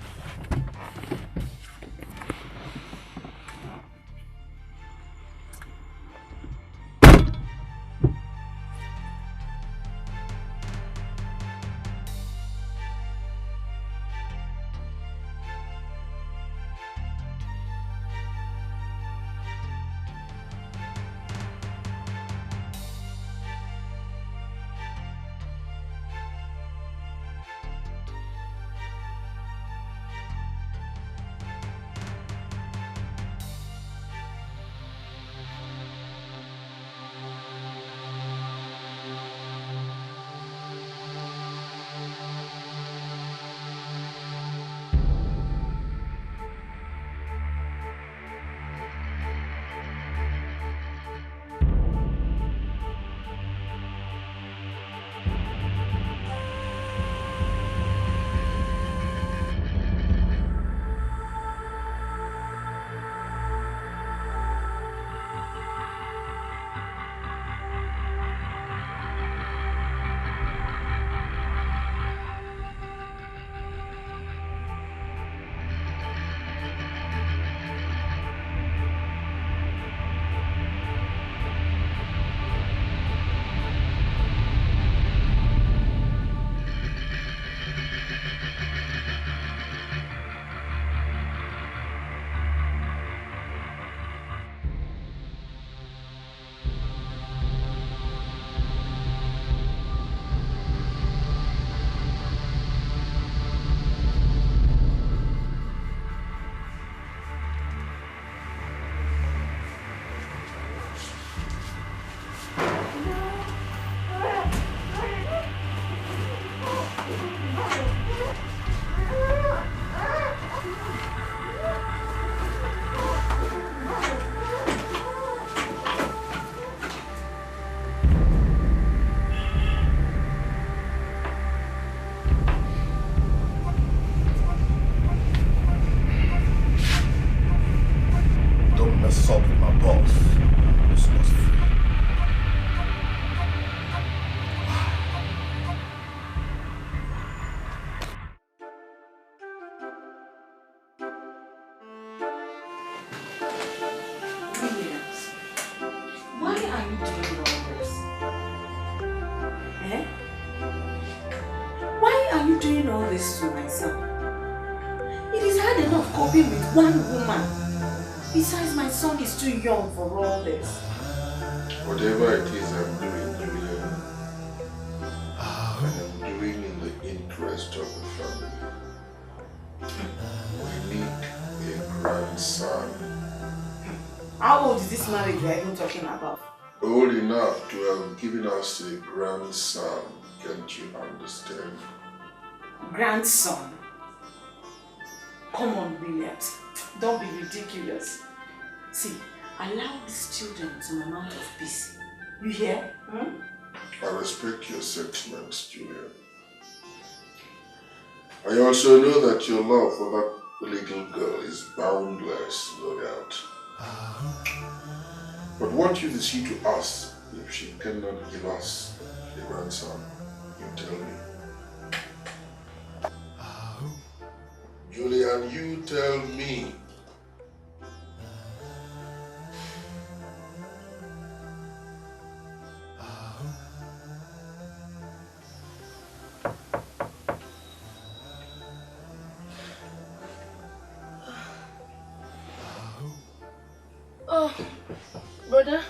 you doing all this to my son? It is hard enough coping with one woman. Besides, my son is too young for all this. Whatever it is I'm doing, Julia, I'm doing in the interest of the family. We need a grandson. How old is this marriage you are even talking about? Old enough to have given us a grandson, can't you understand? Grandson? Come on, Williams. Don't be ridiculous. See, allow these children some amount of peace. You hear? I respect your sentiments, Julia. I also know that your love for that little girl is boundless, no doubt. But what you to see to us if she cannot give us a grandson? You tell me. Julian, you tell me. Oh, brother.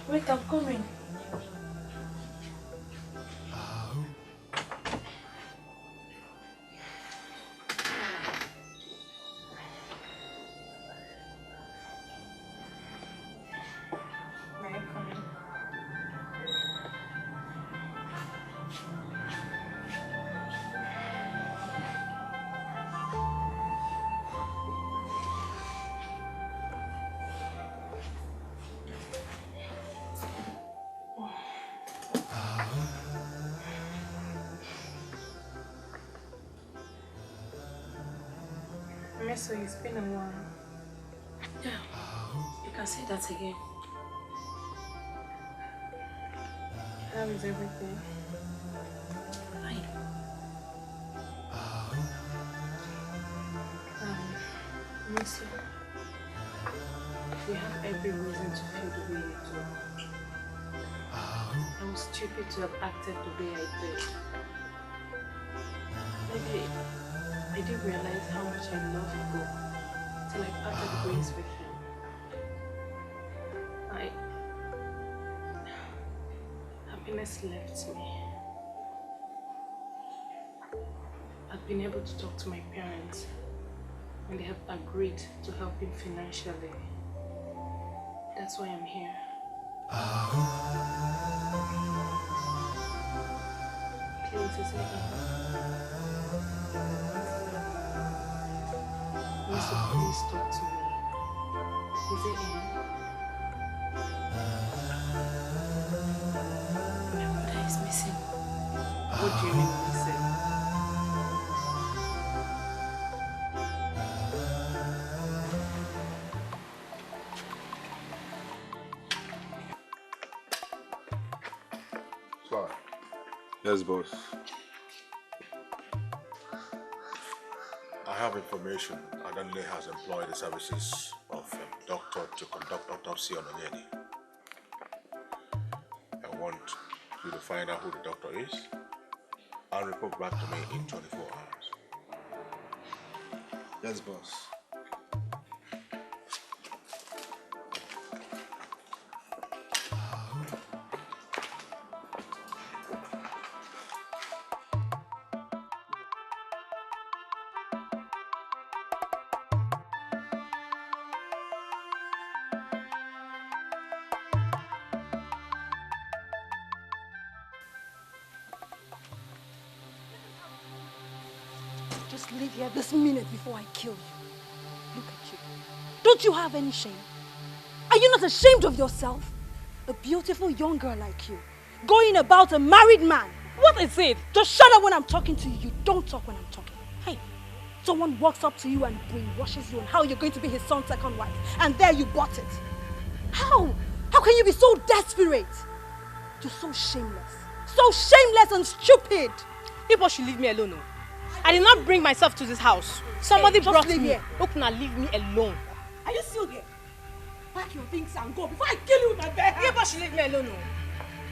Wait, I'm coming. So it's been a while. Yeah, you can say that again. How is everything? Fine. Miss you. We have every reason to feel the way you do. I was stupid to have acted the way I did. Maybe I didn't realize how much I love Hugo till I parted ways with him. Happiness left me. I've been able to talk to my parents and they have agreed to help him financially. That's why I'm here. Clems, is it? Mister, please talk to me. Is it in? My brother is missing. What do you mean missing? Sorry. Yes, boss. I have information. Adanle has employed the services of a doctor to conduct autopsy on Onyedi. I want you to find out who the doctor is and report back to me in 24 hours. Yes, boss. Just leave here this minute before I kill you. Look at you. Don't you have any shame? Are you not ashamed of yourself? A beautiful young girl like you, going about a married man. What is it? Just shut up when I'm talking to you. You don't talk when I'm talking. Hey, someone walks up to you and brainwashes you on how you're going to be his son's second wife, and there you bought it. How? How can you be so desperate? You're so shameless. So shameless and stupid. People should leave me alone. No? I did not bring myself to this house. Somebody brought me here. Okuna, leave me alone. Are you still here? Pack your things and go before I kill you with my bare hands. People should leave me alone. No?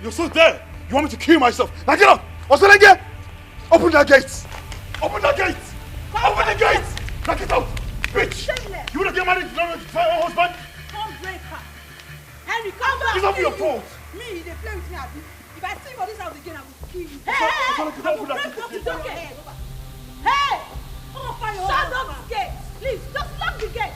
You're still there. You want me to kill myself? Now get up. Osolenge! Open that gate! Open that gate! Open the gate! Knock it out! Bitch! You wanna get married to your husband? Come break her. Henry, come back! It's not your fault! Me, they play with me, Abi. If I see you for this house again, I will kill you. Hey! I will break up the door. Hey! Shut up the gate! Please, just lock the gate!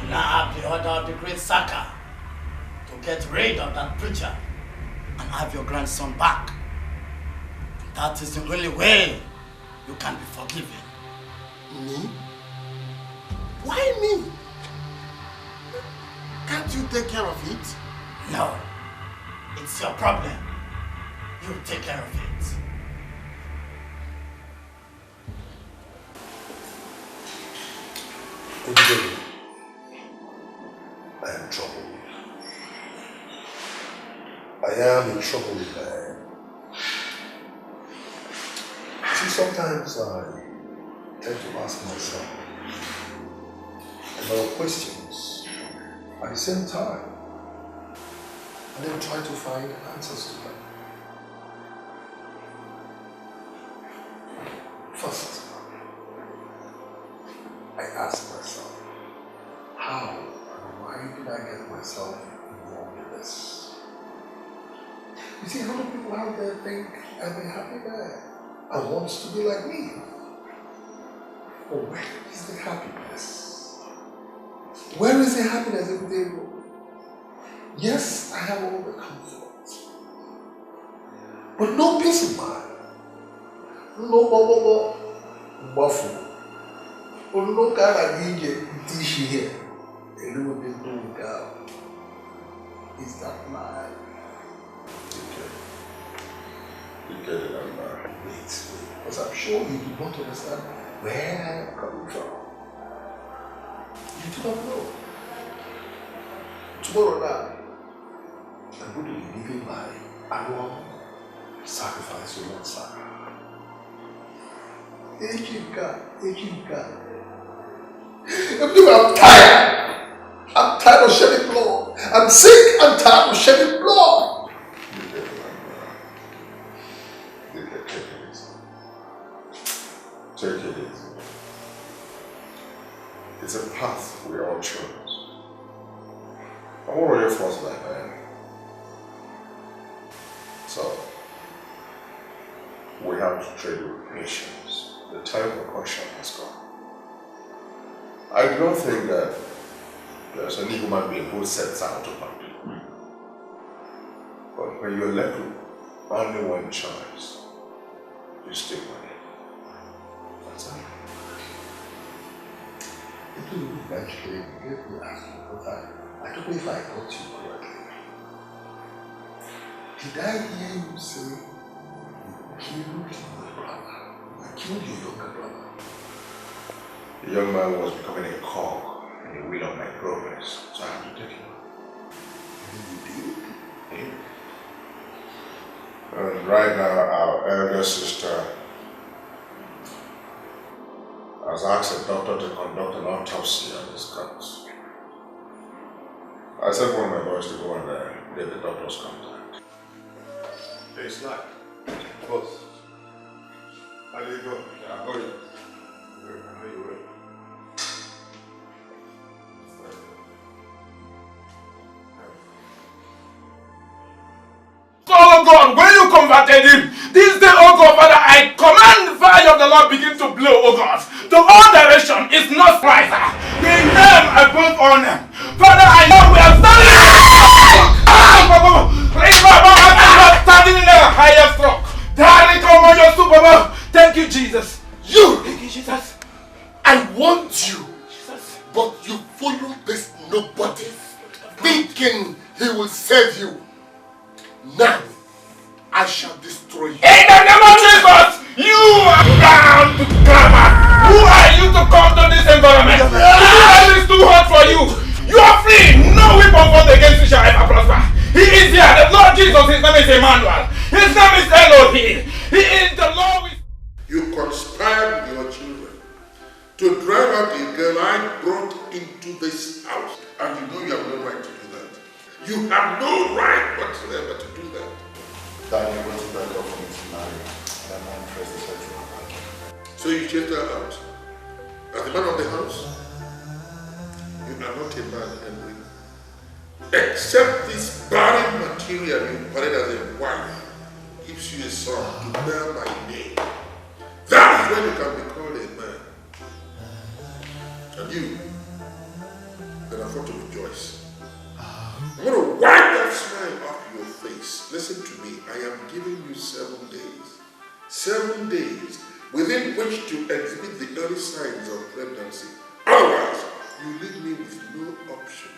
You now have the order of the great ISAKA to get rid of that preacher and have your grandson back. That is the only way you can be forgiven. Me? Why me? Can't you take care of it? No. It's your problem. You take care of it. I am troubled. I am a troubled man. See, sometimes I tend to ask myself a lot of questions at the same time, and then try to find answers to them. First, I ask myself, how and why did I get myself involved in this? You see, how many people out there think I'm a happy man and wants to be like me? But where is the happiness? Where is the happiness every day? Yes, I have all the comfort, but no peace of mind. No waffle. No kind of dish here. A little bit no doubt. Is that life? You get it, Amber. Wait. Because I'm sure you do not understand where I am coming from. You do not know. Tomorrow now, I'm going to be giving my annual sacrifice to Lord Saka. I'm tired. I'm tired of shedding blood. I'm sick. I'm tired of shedding blood. Take it easy. It's a path we all chose. I'm already forced like man. So, we have to trade with patience. The time for caution has come. I do not think that there's any human being who sets out to harm you. But when you're left with only one choice, you stick with it. That's all. It will eventually get me asking, but I don't know if I got you correctly. Did I hear you say you killed your brother? You killed your younger brother? The young man was becoming a cog in the wheel of my progress, so I had to take him out. And you did? Yeah. And right now, our elder sister has asked a doctor to conduct an autopsy on his corpse. I sent one of my boys to go and get the doctor's contact. Hey, it's not. Boss. How do you go? Yeah, how are you? Good. How are you? Oh God, when you converted him, this day, oh God, Father, I command the fire of the Lord begin to blow, oh God. To all direction is not Christ. The name I put on him. Father, I know we are standing in the highest rock. Thank you, Jesus. Thank you, Jesus. I want you, Jesus. But you follow this nobody, thinking he will save you. Now, I shall destroy you. In the name of Jesus, you are bound to come. Who are you to come to this environment? This is too hot for you. You are free. No weapon formed against you shall ever prosper. He is here. The Lord Jesus, his name is Emmanuel. His name is Edochie. He is the Lord. You conspire conspired with your children to drive out a girl I brought into this house. And you know you have no right to do that. You have no right whatsoever to do that. Daddy, what is that girl for me to marry? I'm not interested in her. So you chased her out. As the man of the house, you are not a man, Henry. Except this barren material you married as a wife gives you a son to bear my name. That is when you can be called a man. And you can afford to rejoice. I'm going to wipe that smile off your face. Listen to me. I am giving you 7 days. 7 days within which to exhibit the early signs of pregnancy. Otherwise, you leave me with no option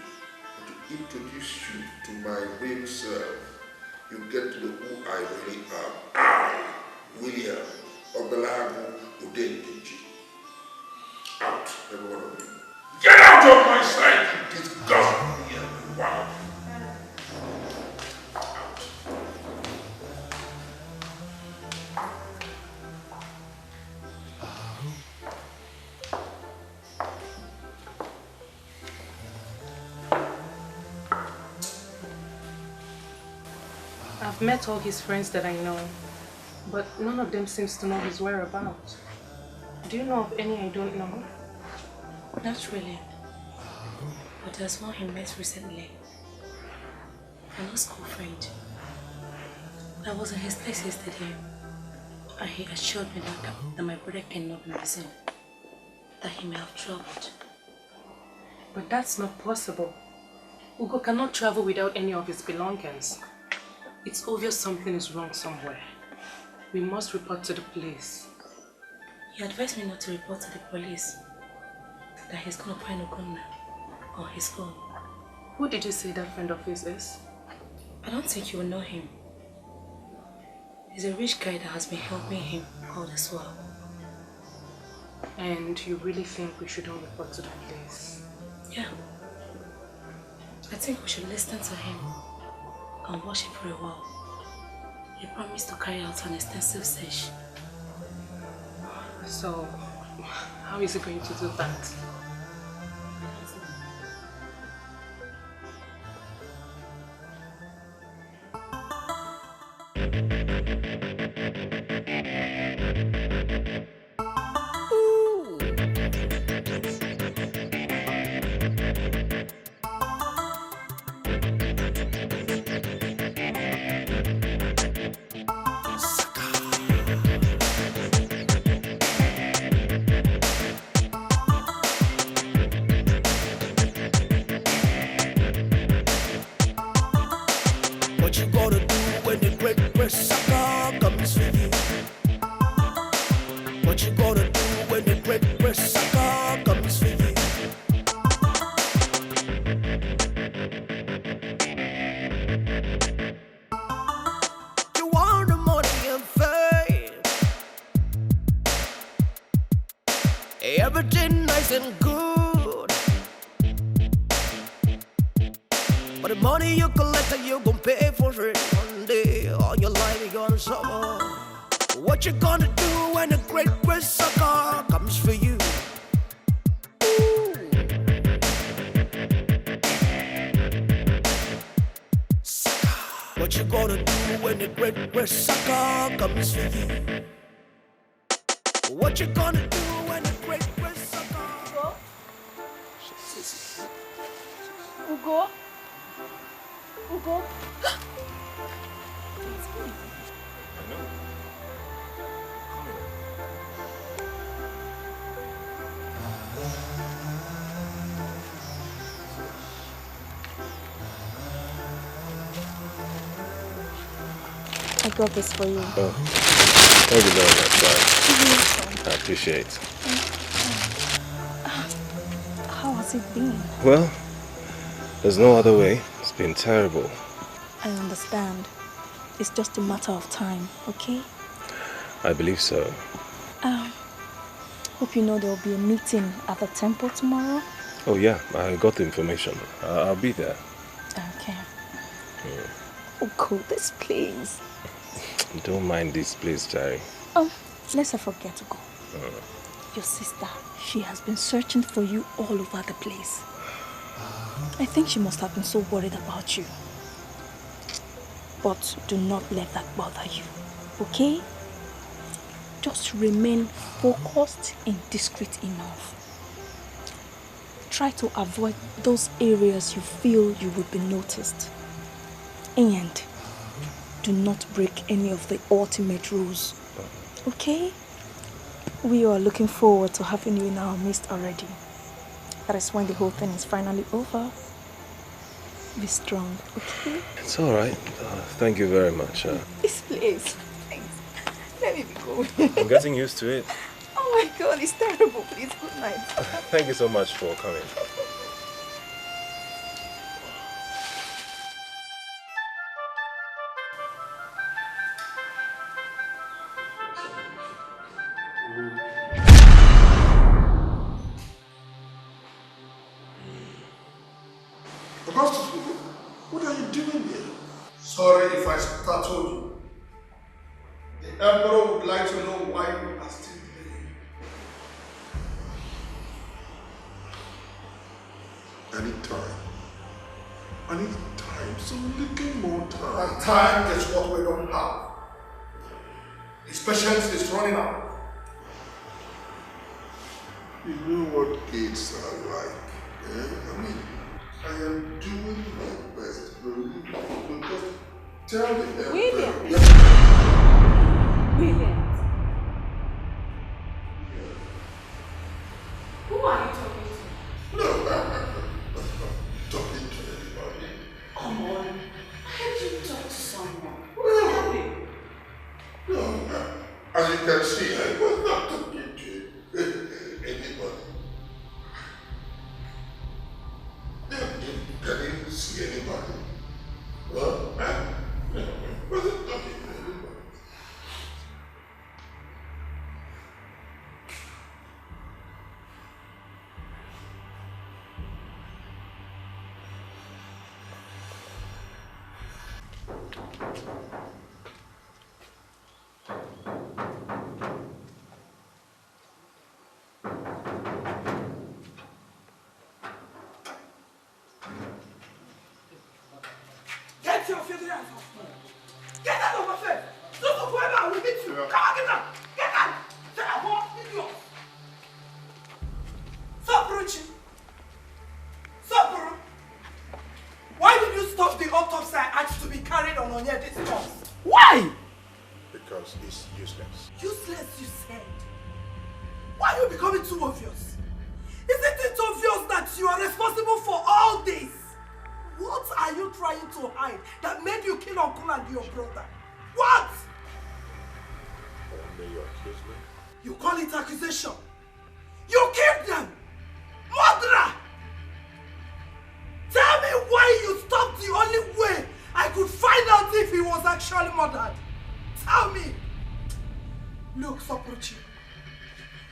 but to introduce you to my real self. You get to know who I really am. I, William Obelago Udeniji. Out, every one of you. Get out of my sight, you disgust me, everyone. I've met all his friends that I know, but none of them seems to know his whereabouts. Do you know of any I don't know? Not really. But there's one he met recently. An old school friend. I was in his place yesterday, and he assured me that my brother cannot be missing. That he may have traveled. But that's not possible. Ugo cannot travel without any of his belongings. It's obvious something is wrong somewhere. We must report to the police. He advised me not to report to the police. That he's gonna find Ugonna on his own. Who did you say that friend of his is? I don't think you will know him. He's a rich guy that has been helping him all this while. And you really think we shouldn't report to the police? Yeah. I think we should listen to him and watch him for a while. He promised to carry out an extensive search. So, how is he going to do that? What you gonna do when the great Escalation comes for you? What you gonna do when the great Escalation comes for you? You want the money and fame, everything nice and good, but the money you collect you gon' pay for it one day. All your life you're gonna suffer. What you gonna do when the great Escalation comes for you? Ooh. What you gonna do when the great Escalation comes for you? What you gonna do when the great Escalation? Ugo? Ugo? I got this for you. Oh, thank you very much, guys. I appreciate it. How has it been? Well, there's no other way. It's been terrible. I understand. It's just a matter of time, okay? I believe so. Hope you know there will be a meeting at the temple tomorrow. Oh yeah, I got the information. I'll be there. Okay. Yeah. Oh, cool. This place. Don't mind this place, Jerry. Let's not forget to go. Your sister, she has been searching for you all over the place. I think she must have been so worried about you. But do not let that bother you, okay? Just remain focused and discreet enough. Try to avoid those areas you feel you would be noticed. And do not break any of the ultimate rules, okay? We are looking forward to having you in our midst already. That is when the whole thing is finally over. Be strong, okay? It's all right. Thank you very much. This place. Thanks. Let me be going. I'm getting used to it. Oh my God, it's terrible. Please, good night. Thank you so much for coming. Augustus, what are you doing here? Sorry if I startled you. The Emperor would like to know why you are still here. I need time. I need time, so little more time. And time is what we don't have. His patience is running out. You know what kids are like. I mean, I am doing my best. Because tell the Emperor. William. Who are you talking to? No, I'm not talking to anybody. Come on. I heard you talk to someone. No, as you can see, I was not talking to anybody. Can you see anybody? Well, I wasn't talking to anybody. Get your filthy hands off me! Get out of my face! Look at where I will hit you! Come on, get out! Get out! Get out, boy! Idiot! Stop, Ruchi! Stop, Buru! Why did you stop the autopsy I asked to be carried on your distance? Why? Because it's useless. Useless, you said. Why are you becoming too obvious? Isn't it obvious that you are responsible for all this? What are you trying to hide that made you kill Uncle and your brother? What? Only you accuse me. You call it accusation? You killed them! Murderer! Tell me why you stopped the only way I could find out if he was actually murdered. Tell me. Look, Sopruchi.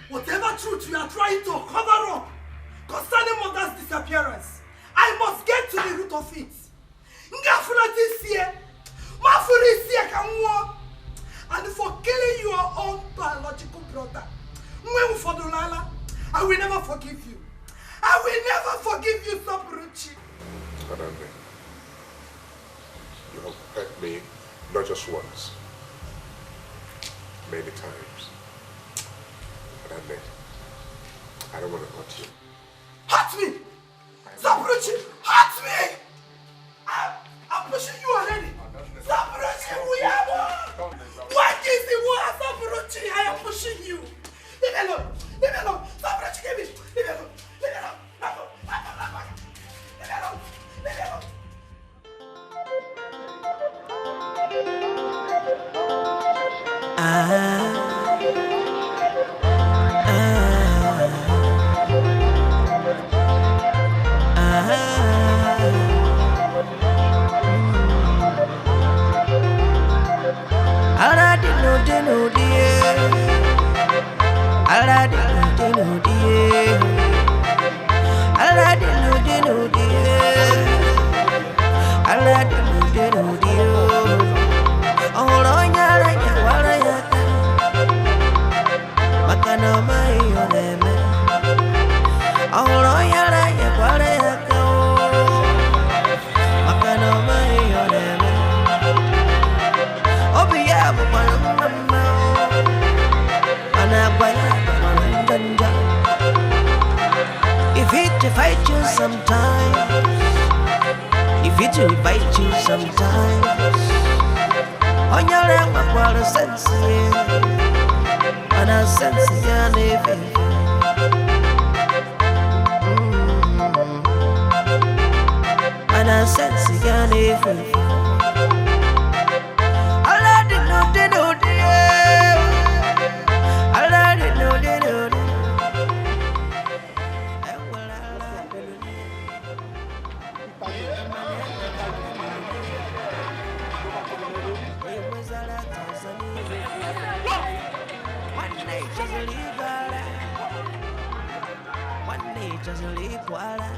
Whatever truth you are trying to cover up concerning mother's disappearance, I must get to the root of it. And for killing your own biological brother, I will never forgive you. I will never forgive you, Sopruchi. Adame, you have hurt me not just once, many times. Adame, I don't want to hurt you. Hurt me! Sopruchi, hurt me! I'm pushing you already. Sopruchi, we are. Why is the war, Sopruchi? I am pushing you. Leave me alone. Leave me alone. Sopruchi, give me. Leave me alone. Leave me alone. Leave me alone. Leave me alone. Ah. fit to invite you sometimes. On your lap, my brother sense it. And I sense it, yeah, and I sense it, yeah, I let it know, I let it know, one day just leave, voila.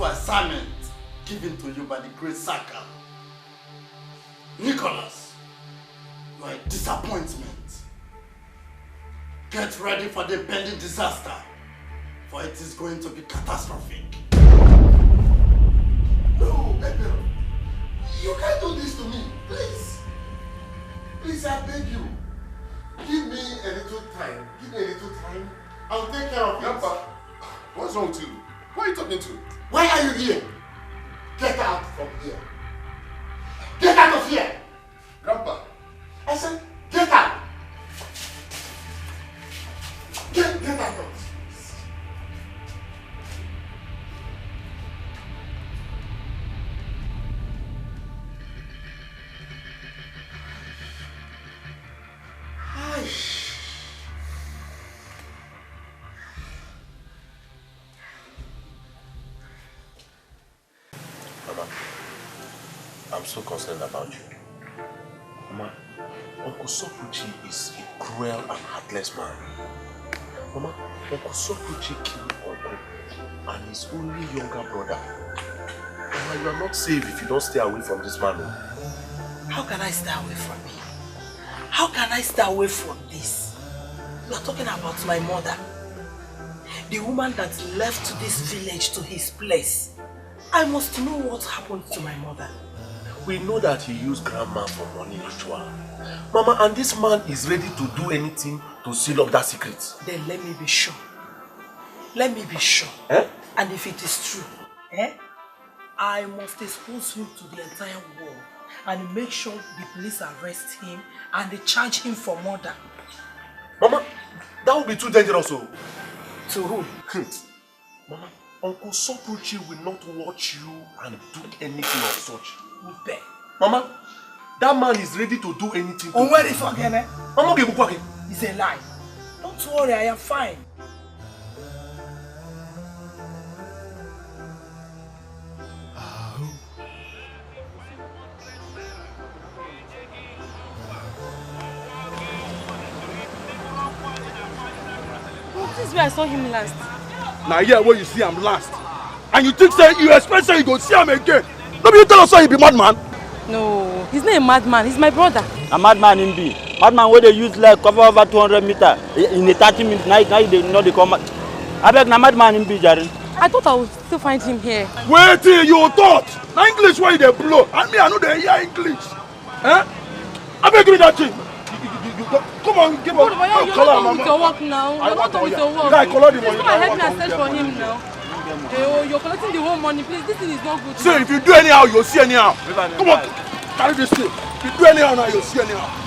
Assignment given to you by the great ISAKA. Nicholas, you are a disappointment. Get ready for the impending disaster, for it is going to be catastrophic. No, Ebero, you can't do this to me, please. Please, I beg you. Give me a little time. Give me a little time. I'll take care of it. Grandpa, what's wrong with you? Who are you talking to? Why are you here? Get out from here. Get out of here! Grandpa. I said, get out! Get out of here. I'm so concerned about you. Mama, Uncle Sokuchi is a cruel and heartless man. Mama, Uncle Sokuchi killed Uncle and his only younger brother. Mama, you are not safe if you don't stay away from this man. How can I stay away from him? How can I stay away from this? You are talking about my mother. The woman that left this village to his place. I must know what happened to my mother. We know that he used grandma for money ritual. Mama, and this man is ready to do anything to seal up that secret. Then let me be sure. Let me be sure. Eh? And if it is true, I must expose him to the entire world and make sure the police arrest him and they charge him for murder. Mama, that would be too dangerous. To who? Mama, Uncle Sopruchi will not watch you and do anything of such. Upe. Mama, that man is ready to do anything. Where is again? Mama, it's a lie. Don't worry, I am fine. This is where I saw him last. Now here where you see him last. And you think say you expect say you go see him again. Maybe you tell us why he be madman. No, he's not a madman, he's my brother. A madman in B. Madman where they use like cover over 200 meters in a 30 minutes night they know they come. I beg na madman in B, Jaren. I thought I would still find him here. Wait till you thought. Now English why they blow. And me I know they hear English. Eh? I beg you that thing. Come on, give us. You're not done with your work now. You're not done with your work. Guy, collect the money. Please come and help me and search for him now. Oh, you're collecting the whole money. Please, this thing is not good. See, if you do anyhow, you'll see anyhow. Come on, carry this thing. If you do anyhow now, you'll see anyhow.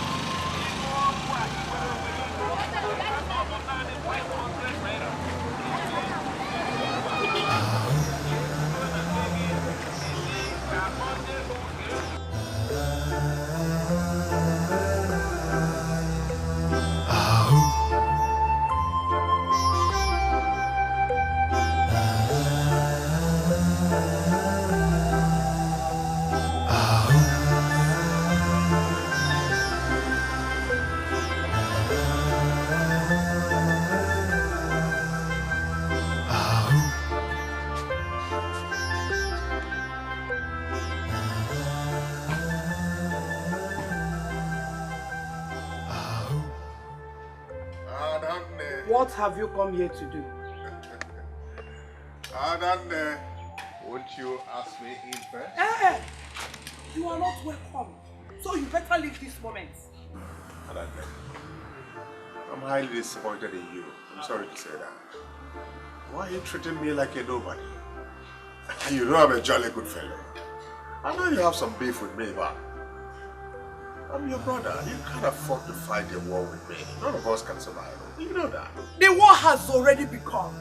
What have you come here to do? Adane, won't you ask me in first? You are not welcome. So you better leave this moment. Adane, I'm highly disappointed in you. I'm sorry to say that. Why are you treating me like a nobody? You know I'm a jolly good fellow. I know you have some beef with me, but I'm your brother. You can't afford to fight a war with me. None of us can survive. You know that. The war has already begun.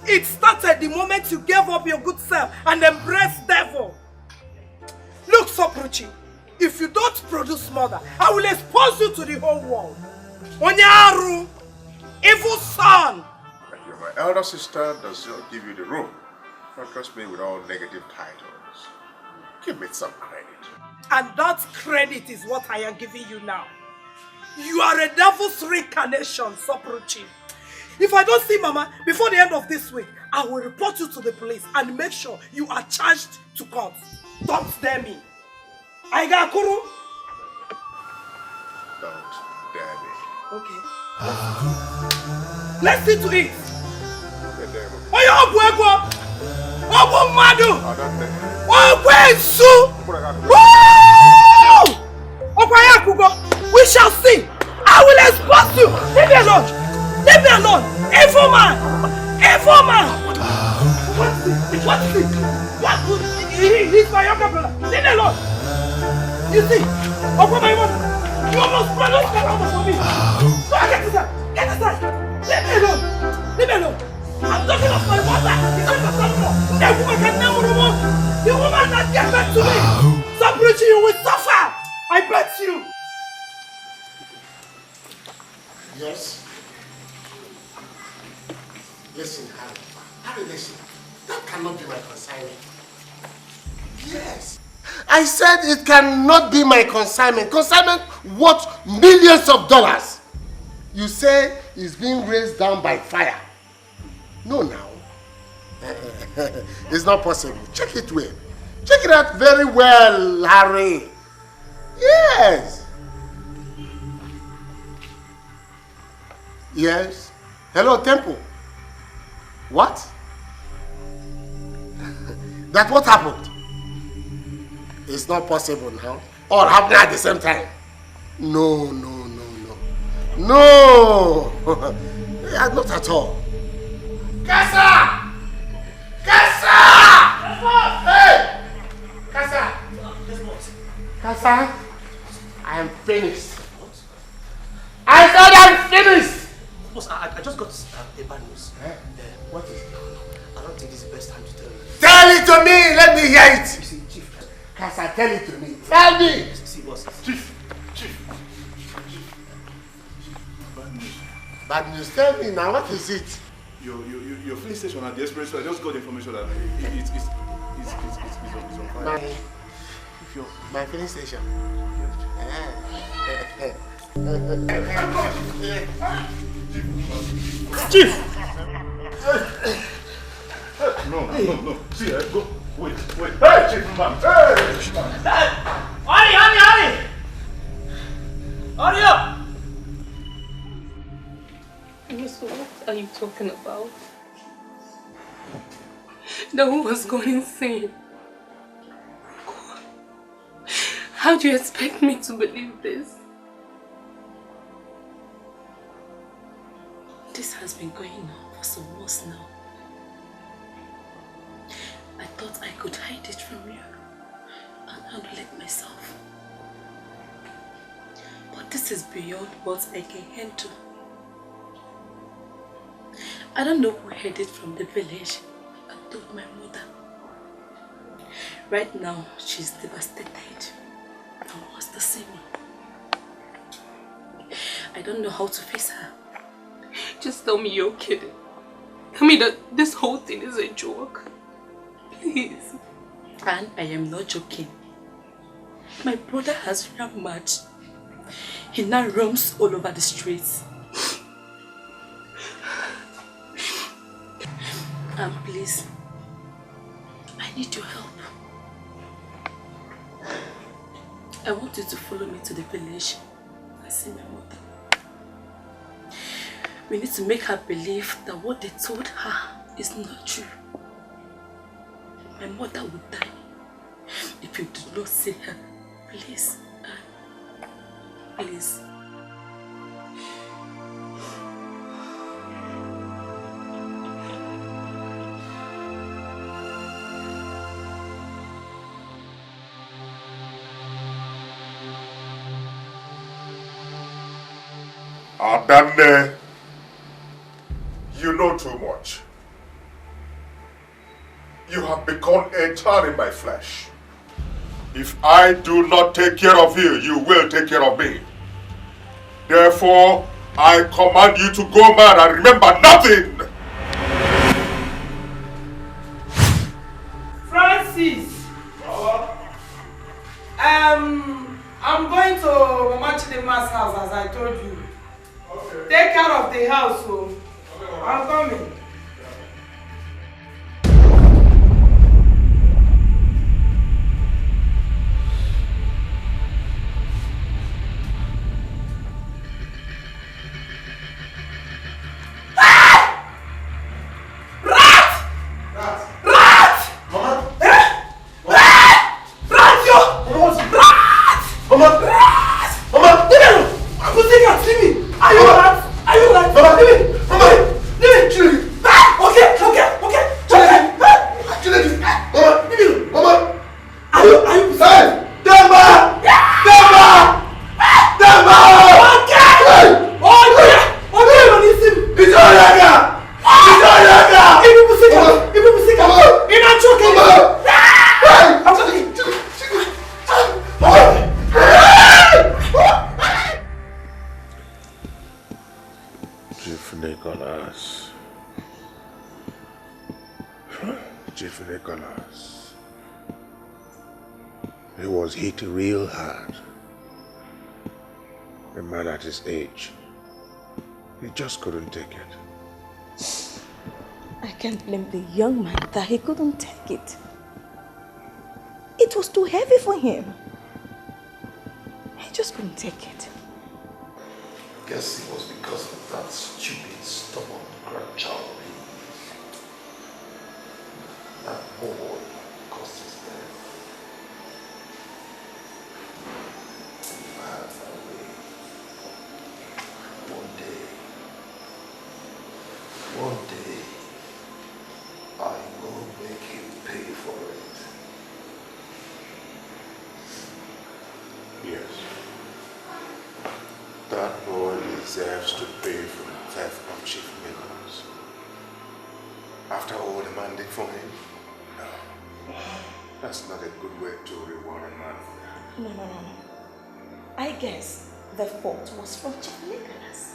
It started the moment you gave up your good self and embraced devil. Look, Sopruchi, if you don't produce murder, I will expose you to the whole world. Onyaru, evil son. You're my elder sister, does not give you the room. Don't trust me with all negative titles. Give me some credit. And that credit is what I am giving you now. You are a devil's reincarnation, Sopruchi. If I don't see Mama before the end of this week, I will report you to the police and make sure you are charged to court. Don't dare me. Aigakuru. Don't dare me. Okay. Let's see to it. Oyo Obuego. Obu Madu. Obuensu. Woo! Okwayakugo. We shall see. I will expose you. Leave me alone. Leave me alone. Evil man. Evil man. What's this? What's this? He's my younger brother. Leave me alone. You see? My mother. You almost produced that number for me. So get inside. Get inside. Leave me alone. Leave me alone. I'm talking of my mother. He's not the son. The woman can never remove. The woman that gets back to me. Sopruchi, you will suffer. I bet you. Yes? Listen, Harry. Harry, listen. That cannot be my consignment. Yes. I said it cannot be my consignment. Consignment worth millions of dollars. You say it's being raised down by fire. No, now. It's not possible. Check it well. Check it out very well, Harry. Yes. Yes. Hello, Temple. What? That what happened? It's not possible now. All happening at the same time. No. No! Yeah, not at all. Kasa! Hey! Kasa! Kasa! I am finished. I said I'm finished! Boss, I just got a bad news. What is it? I don't think this is the best time to tell you. Tell it to me! Let me hear it! You see, Chief. Kasa, tell it to me. Tell me! See, boss. Chief. Bad news. Tell me now, what is it? Your filling station at the expressway, I just got information that it's on fire. My filling station? Chief! No. See, go. Wait. Hey, Chief, man. Hey! Hurry! Hurry up! So what are you talking about? The who was going insane? How do you expect me to believe this? This has been going on for some months now. I thought I could hide it from you and handle it myself. But this is beyond what I can handle. I don't know who heard it from the village and told my mother. Right now, she's devastated and wants to see me. I don't know how to face her. Just tell me you're kidding. Tell me that this whole thing is a joke. Please. And I am not joking. My brother has run mad. He now roams all over the streets. And please, I need your help. I want you to follow me to the village and see my mother. We need to make her believe that what they told her is not true. My mother will die if you do not see her. Please, please. Adane, you know too much. You have become a child in my flesh. If I do not take care of you, you will take care of me. Therefore, I command you to go mad and remember nothing. Francis! I'm going to Mama Chidema's house as I told you. Okay. Take care of the house, so I'm coming. He was hit real hard. A man at his age. He just couldn't take it. I can't blame the young man that he couldn't take it. It was too heavy for him. He just couldn't take it. Guess it was because of that stupid, stubborn grandchild. That boy caused his death. One day, I will make him pay for it. Yes. That boy deserves to pay for the theft of Chief Penance. After all the man did for him? No. That's not a good way to reward a man for that. No. I guess the fault was from Chief Nicholas.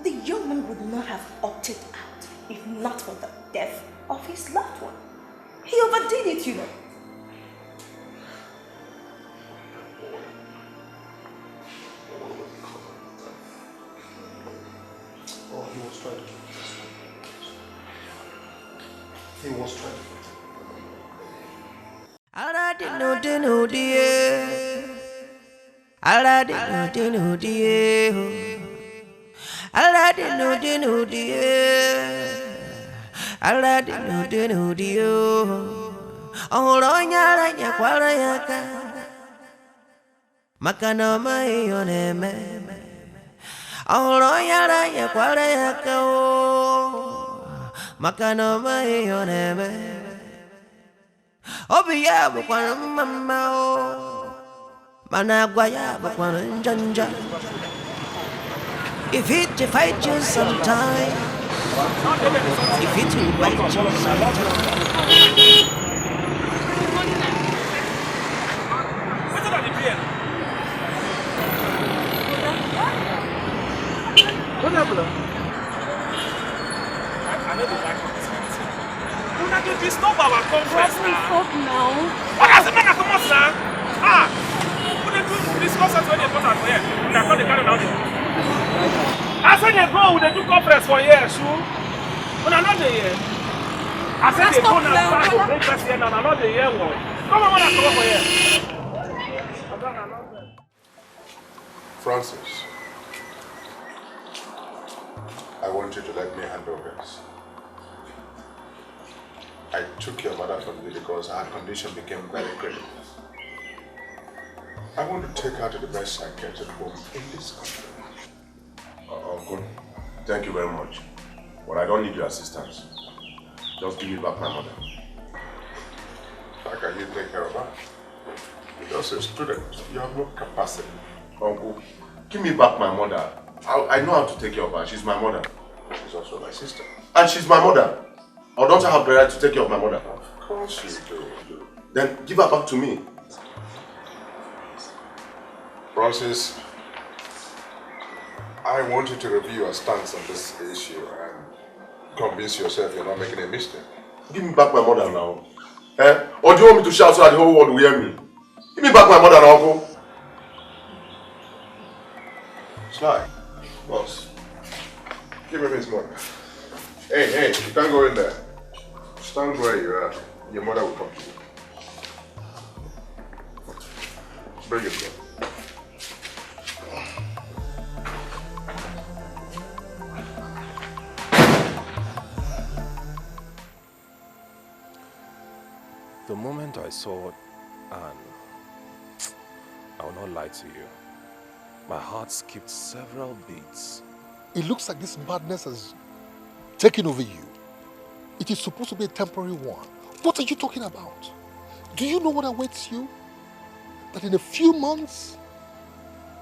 The young man would not have opted out if not for the death of his loved one. He overdid it, you know. Oh, he was trying to. He was trying to. Makana mai oneme ahoro yara ya kwara yaka o makana mai oneme obi ya bukwana mama o managwa ya bukwana njanja. If it fight you sometime, if it will bite you sometime. What happened? I know the back of this meeting. We're not going to disturb our conference now. What does it mean? Come on, sir. We're going to discuss it when you're important for here. We're not going to carry on. I said they go with the two conference for here, sure. We're not there. I said they go now back to breakfast here now. I'm not there. Come on, come over here. Francis, I want you to let me handle this. I took your mother from you because her condition became very critical. I want to take her to the best psychiatric home in this country. Uncle, thank you very much. But I don't need your assistance. Just give me back my mother. How can you take care of her? You're just a student. You have no capacity. Uncle, give me back my mother. I know how to take care of her. She's my mother. She's also my sister. And she's my mother. Or don't I have the right to take care of my mother? Of course you do. Then give her back to me. Francis, I want you to review your stance on this issue and convince yourself you're not making a mistake. Give me back my mother now. Or do you want me to shout so that the whole world will hear me? Give me back my mother now, Uncle. Sly, boss, give him his mother. Hey, you can't go in there. Stand where you are. Your mother will come to you. Bring it here. The moment I saw Anne, I will not lie to you. My heart skipped several beats. It looks like this madness has taken over you. It is supposed to be a temporary one. What are you talking about? Do you know what awaits you? That in a few months,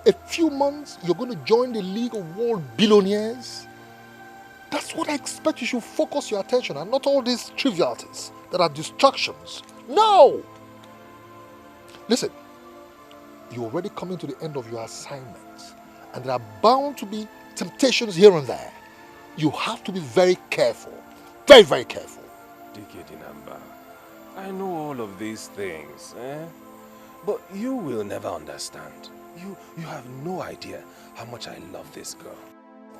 you're going to join the League of World Billionaires? That's what I expect you should focus your attention on, not all these trivialities that are distractions. No! Listen, you're already coming to the end of your assignments, and there are bound to be temptations here and there. You have to be very careful. Very, very careful. Dinamba, I know all of these things, but you will never understand. You have no idea how much I love this girl.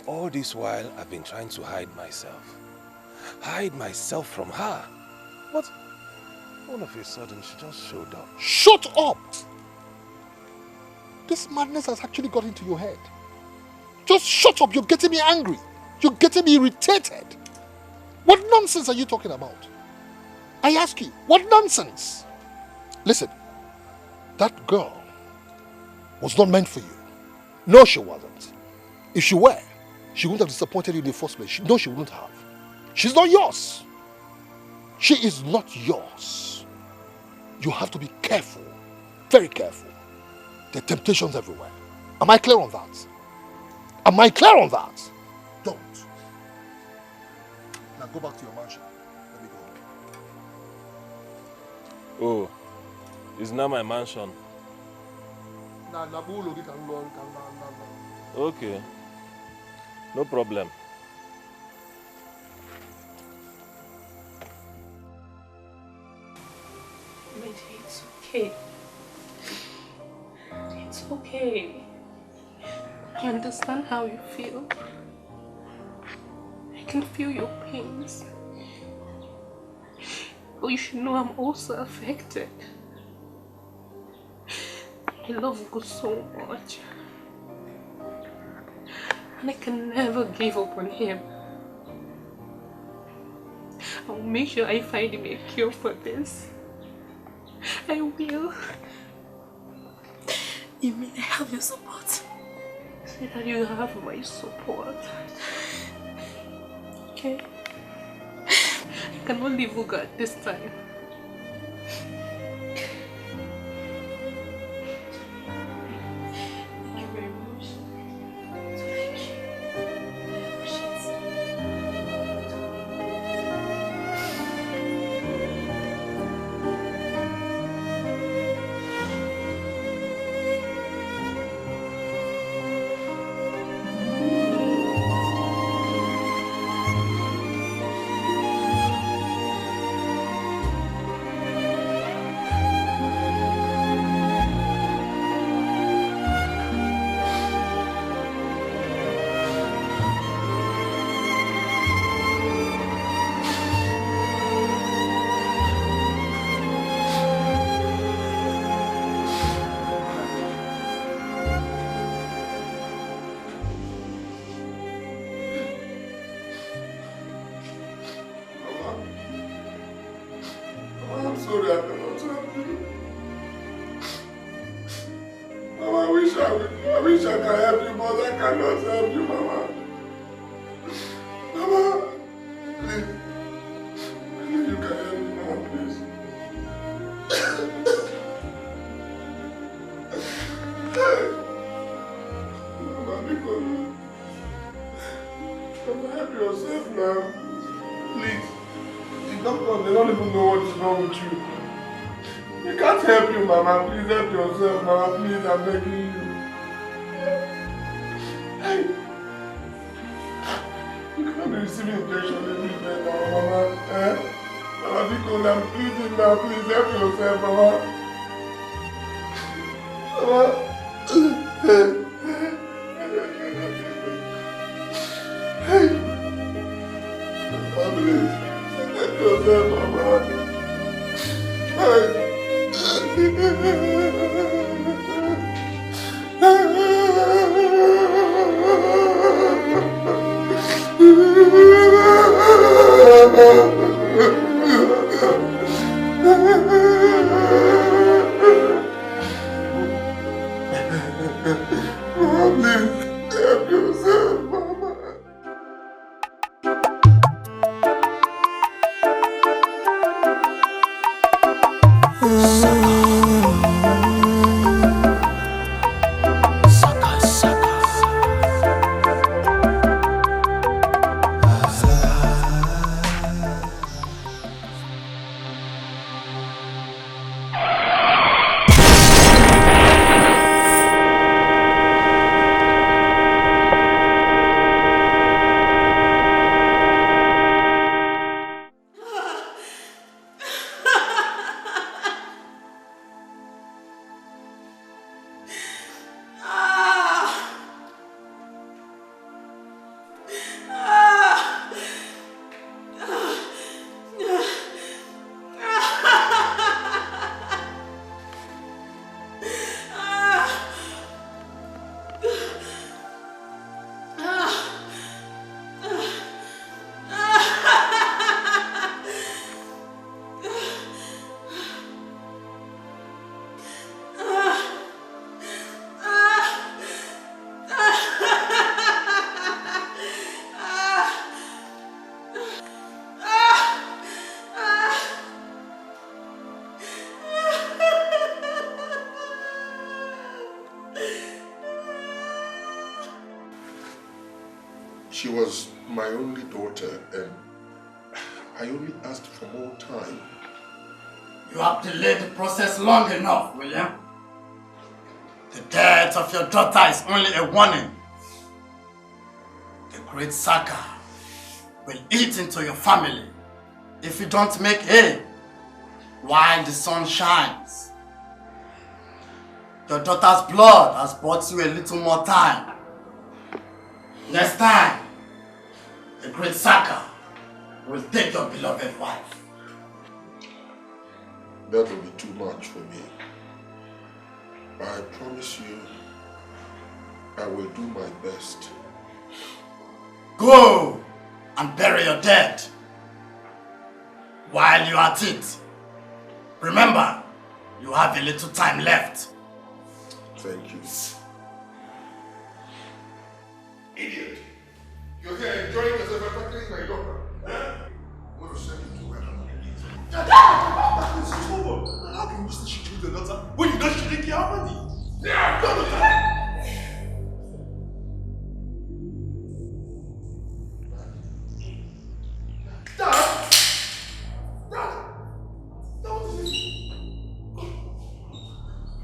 All this while, I've been trying to hide myself. Hide myself from her. But all of a sudden, she just showed up. Shut up! This madness has actually got into your head. Just shut up. You're getting me angry. You're getting me irritated. What nonsense are you talking about? I ask you, what nonsense? Listen, that girl was not meant for you. No, she wasn't. If she were, she wouldn't have disappointed you in the first place. No, she wouldn't have. She's not yours. She is not yours. You have to be careful, very careful. There are temptations everywhere. Am I clear on that? Am I clear on that? Don't. Now go back to your mansion. Let me go. Oh, it's not my mansion. Okay. No problem. It's okay. It's okay. I understand how you feel. I can feel your pains. But you should know I'm also affected. I love God so much. And I can never give up on him. I'll make sure I find him a cure for this. I will. You mean I have your support? Say that you have my support. Okay? I cannot leave Uga at this time. Thank you very much. sorry I cannot help you. Mama, I wish I could help you, but I cannot help you, Mama. Mama, please. I know you can help me, Mama, please. Mama, because Mama, help yourself now. Please. The doctor, they don't even know what is wrong with you. You can't help you, Mama. Please help yourself, Mama. Please, I'm begging you. Hey. You can't be receiving injection every day now, Mama. Eh? Mama, because I'm pleading now. Please help yourself, Mama. Mama. Hey. Mama, please. Help yourself, Mama. Hey. Mama, please help yourself, Mama. She was my only daughter, and I only asked for more time. You have delayed the process long enough, William. The death of your daughter is only a warning. The great ISAKA will eat into your family if you don't make hay while the sun shines. Your daughter's blood has bought you a little more time. Next time, the great ISAKA will take your beloved wife. That will be too much for me. I promise you, I will do my best. Go and bury your dead while you're at it. Remember, you have a little time left. Thank you. Idiot. You're here enjoying yourself and practicing my daughter. Huh? I'm going to send you to where I'm going to get. That is stupid. How can you say she killed your daughter when you know she didn't kill her money? Yeah, go to that.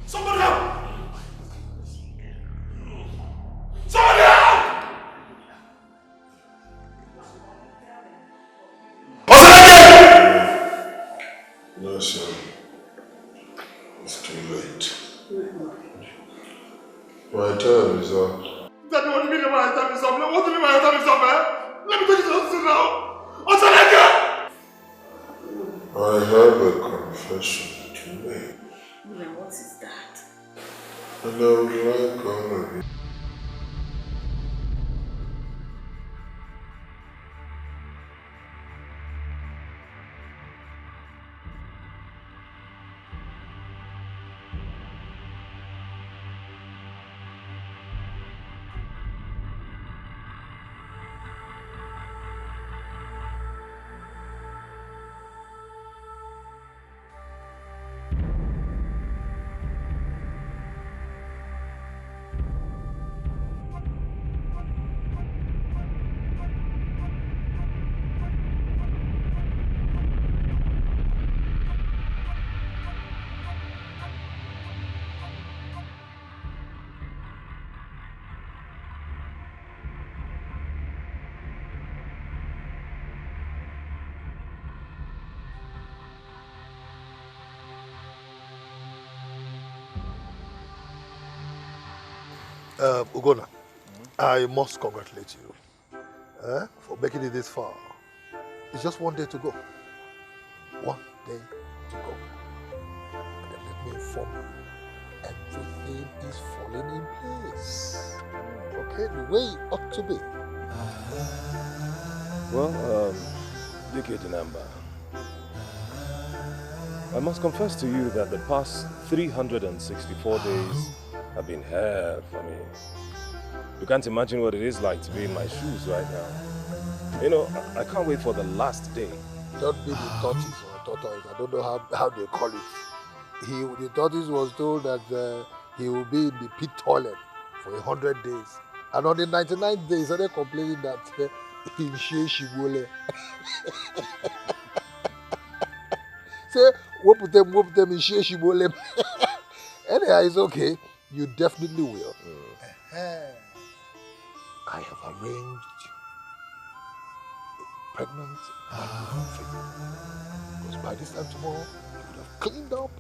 Somebody help! Somebody help! No, sir. It's too late. My time is up. Daddy, what do you mean my time is up? What do you mean my time is up, eh? Let me take this answer now. Osaleka! I have a confession to make. Now, what is that? And I would like all of you. Ugonna, I must congratulate you for making it this far. It's just one day to go. One day to go. And then let me inform you, everything is falling in place. Okay, the way it ought to be. Well, Decade Number, I must confess to you that the past 364 days have been hell for me. You can't imagine what it is like to be in my shoes right now. You know, I can't wait for the last day. Don't be the tortoise or tortoise. I don't know how they call it. The tortoise was told that he will be in the pit toilet for 100 days. And on the 99th day, he started complaining that he shibole. Say, whoop them in shibole. Anyhow, it's okay. You definitely will. I have arranged a pregnant man for you. Because by this time tomorrow, you would have cleaned up,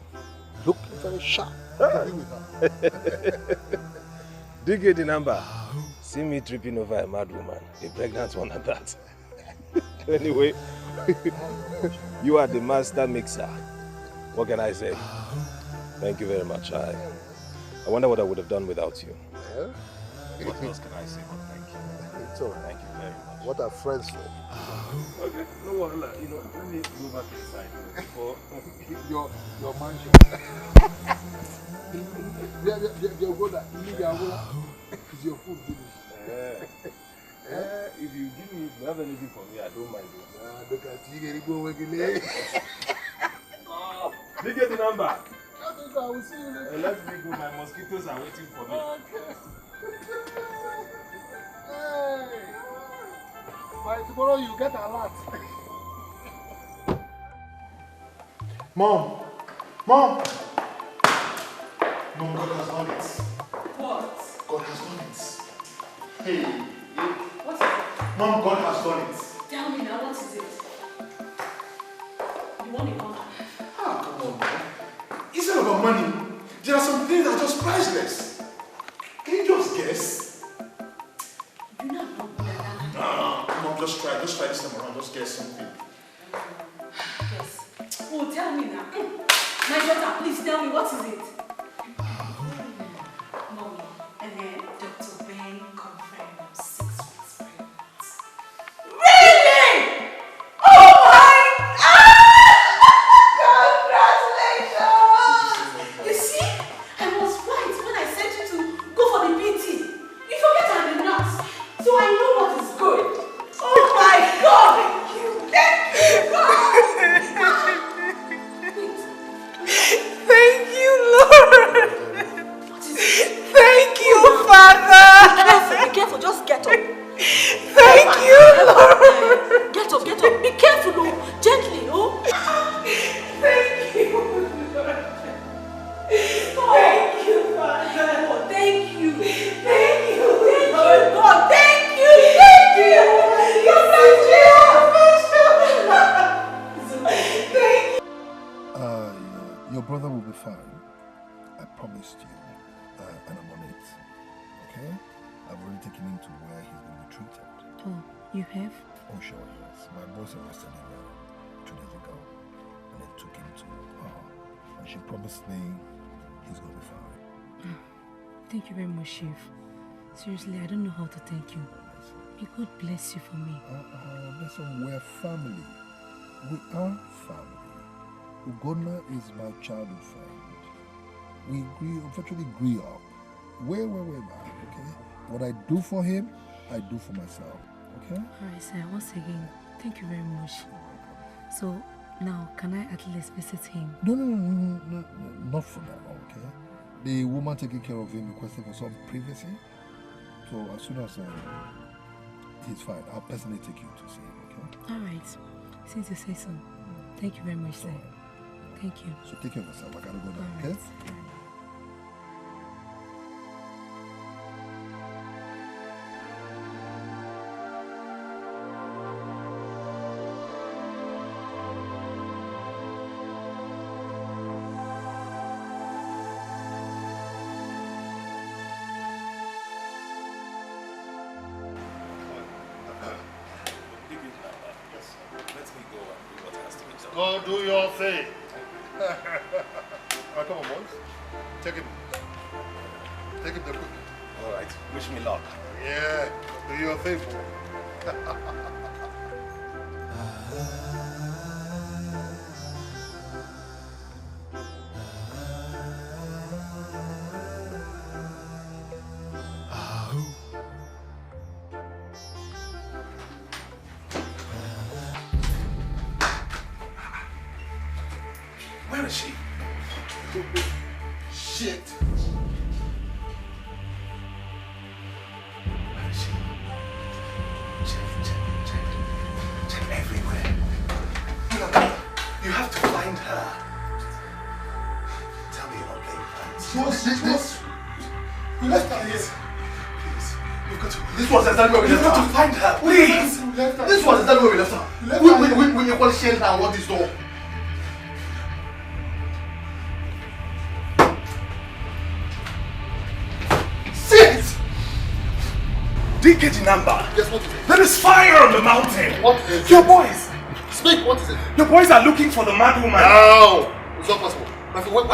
looking very sharp. Dig the number. See me tripping over a mad woman, a pregnant one at that. Anyway, you are the master mixer. What can I say? Thank you very much. I wonder what I would have done without you. Yeah? What else can I say but thank you? It's all right. Thank you very much. What are friends for? Okay, no worry. You know, let me go back inside before your mansion. Is your food finished? If you have anything for me, I don't mind it. Look at you, Did you get the number? I will see you later. Let me go. My mosquitoes are waiting for me. Okay. Hey. By tomorrow you get a lot. Mom! Mom! Mom, God has done it. What? God has done it. Hey, you. What is it? Mom, God has done it. Tell me now, what is it? You want a gun? Ah, come on, man. It's not about money. There are some things that are just priceless. Can you just guess? You know I'm not good at that. No, Mom, just try this time around. Just guess something. Yes. Oh, tell me now. My daughter, please tell me, what is it? Mommy, and then Dr. Ben confirmed I'm 6 weeks pregnant. Really? Oh my God! Congratulations! You see, I was right when I sent you to go for the PT. You forget I'm a nurse, so I know what is good. Oh my God! Thank you, God! Thank you, Lord. Thank you, Father. Be careful, just get up. Thank you, Lord. Get up, be careful, oh. Gently, oh. Thank you, Lord. Thank you, Father. Oh, thank you. Thank you, God, thank you. You're Thank you. Your brother will be fine. I promised you. And I'm on it. Okay? I've already taken him to where he's going to be treated. Oh, you have? Oh, sure, yes. My boss arrested him 2 days ago. And they took him to her. And she promised me he's going to be fine. Thank you very much, Chief. Seriously, I don't know how to thank you. May God bless you for me. Listen, we're family. We are family. Ugonna is my childhood friend. We virtually grew up. Way back, okay? What I do for him, I do for myself, okay? Alright, sir. Once again, thank you very much. So, now, can I at least visit him? No, not for now, okay? The woman taking care of him requested for some privacy. So, as soon as he's fine, I'll personally take you to see him, okay? Alright. Since you say so. Thank you very much, sir. Thank you. So take care of yourself. I gotta go now, okay? Go do your thing. Alright, come on, boys. Take him. Take him there quickly. Alright, wish me luck. Yeah, do your thing, boy. Where is she? Shit. Where is she? Check everywhere. You have to find her. Tell me your game plans. You left her here. Please. You've got to. This was exactly where we left her. You've got to find her. Please. This was exactly where we left her. We equally shared her and what is door. DKG number. Yes, what is it? There is fire on the mountain. What is it? Your boys. Speak, what is it? Your boys are looking for the mad woman. No! It's not possible. My friend, wait.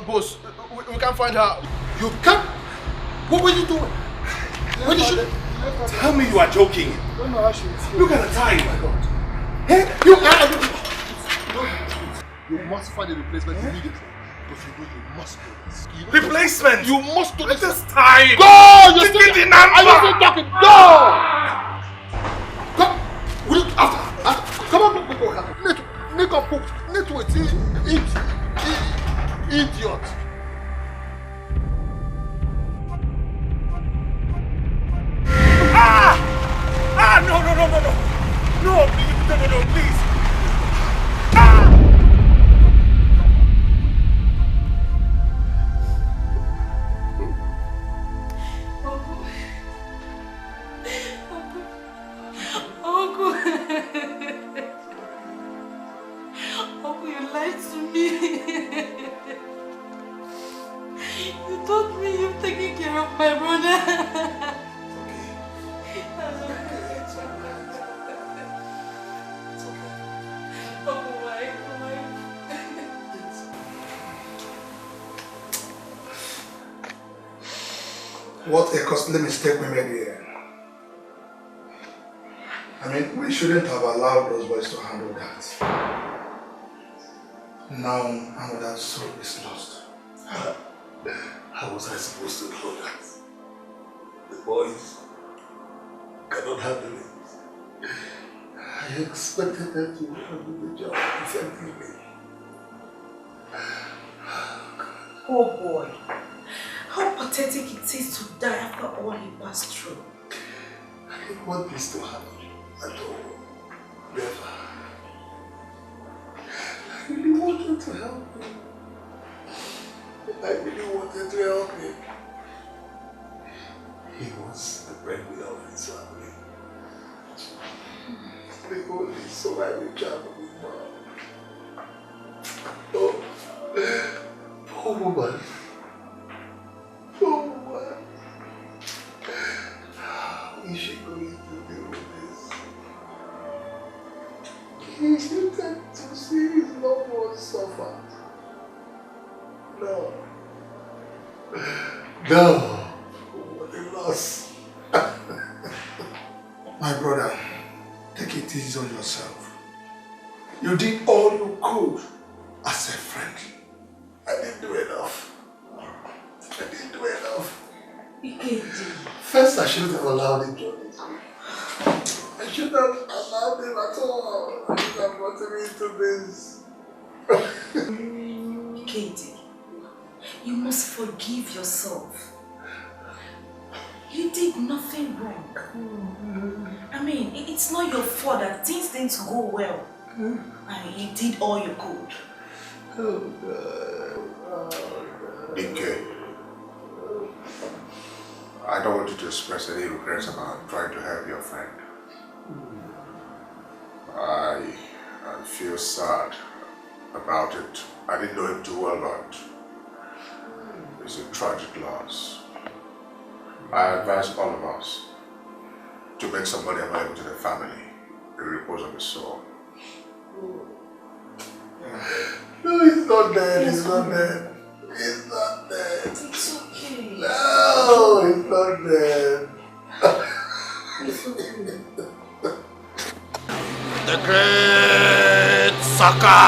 Boss, we can't find her. You can't? What were you doing? Where did she? Tell me you are joking. I don't know how she is. Look at the time. Oh my God. Hey, you must find a replacement immediately. Because you know you must do this. Replacement? You must do this. This time. Go! You're still the number. Are you still talking? Go! Come. Will you, after. Come on, go. Nick up, network. Idiot. No. no, no, no. No, please, no, no, no, please. Uncle, you lied to me. You told me you've taken care of my brother. What a costly mistake we made here. I mean, we shouldn't have allowed those boys to handle that. Now, another soul is lost. How was I supposed to know that? The boys cannot handle it. I expected them to handle the job effectively. Oh boy. How pathetic it is to die after all he passed through. I didn't want this to happen at all. Never. I really wanted to help him. I really wanted to help him. He was the breadwinner of his family. The only son I will travel with mom. Oh, poor woman. Poor woman. How is she going to deal with this? He hated to see his loved ones suffer. No. No. What a loss. My brother, take it easy on yourself. You did all you could as a friend. I didn't do enough. I didn't do enough. First, I shouldn't have allowed him to leave. I shouldn't have allowed him at all. I should have brought him into this. Katie, you must forgive yourself. You did nothing wrong. I mean, it's not your fault that things didn't go well. And you did all you could. Oh God. DK, I don't want you to express any regrets about trying to help your friend. I feel sad about it. I didn't know him too well, but it's a tragic loss. I advise all of us to make some money available to the family in repose of his soul. No, he's not dead. He's not dead. He's not dead. It's okay. No, he's not dead. It's okay. The Great Saka!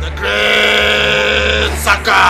The Great Saka!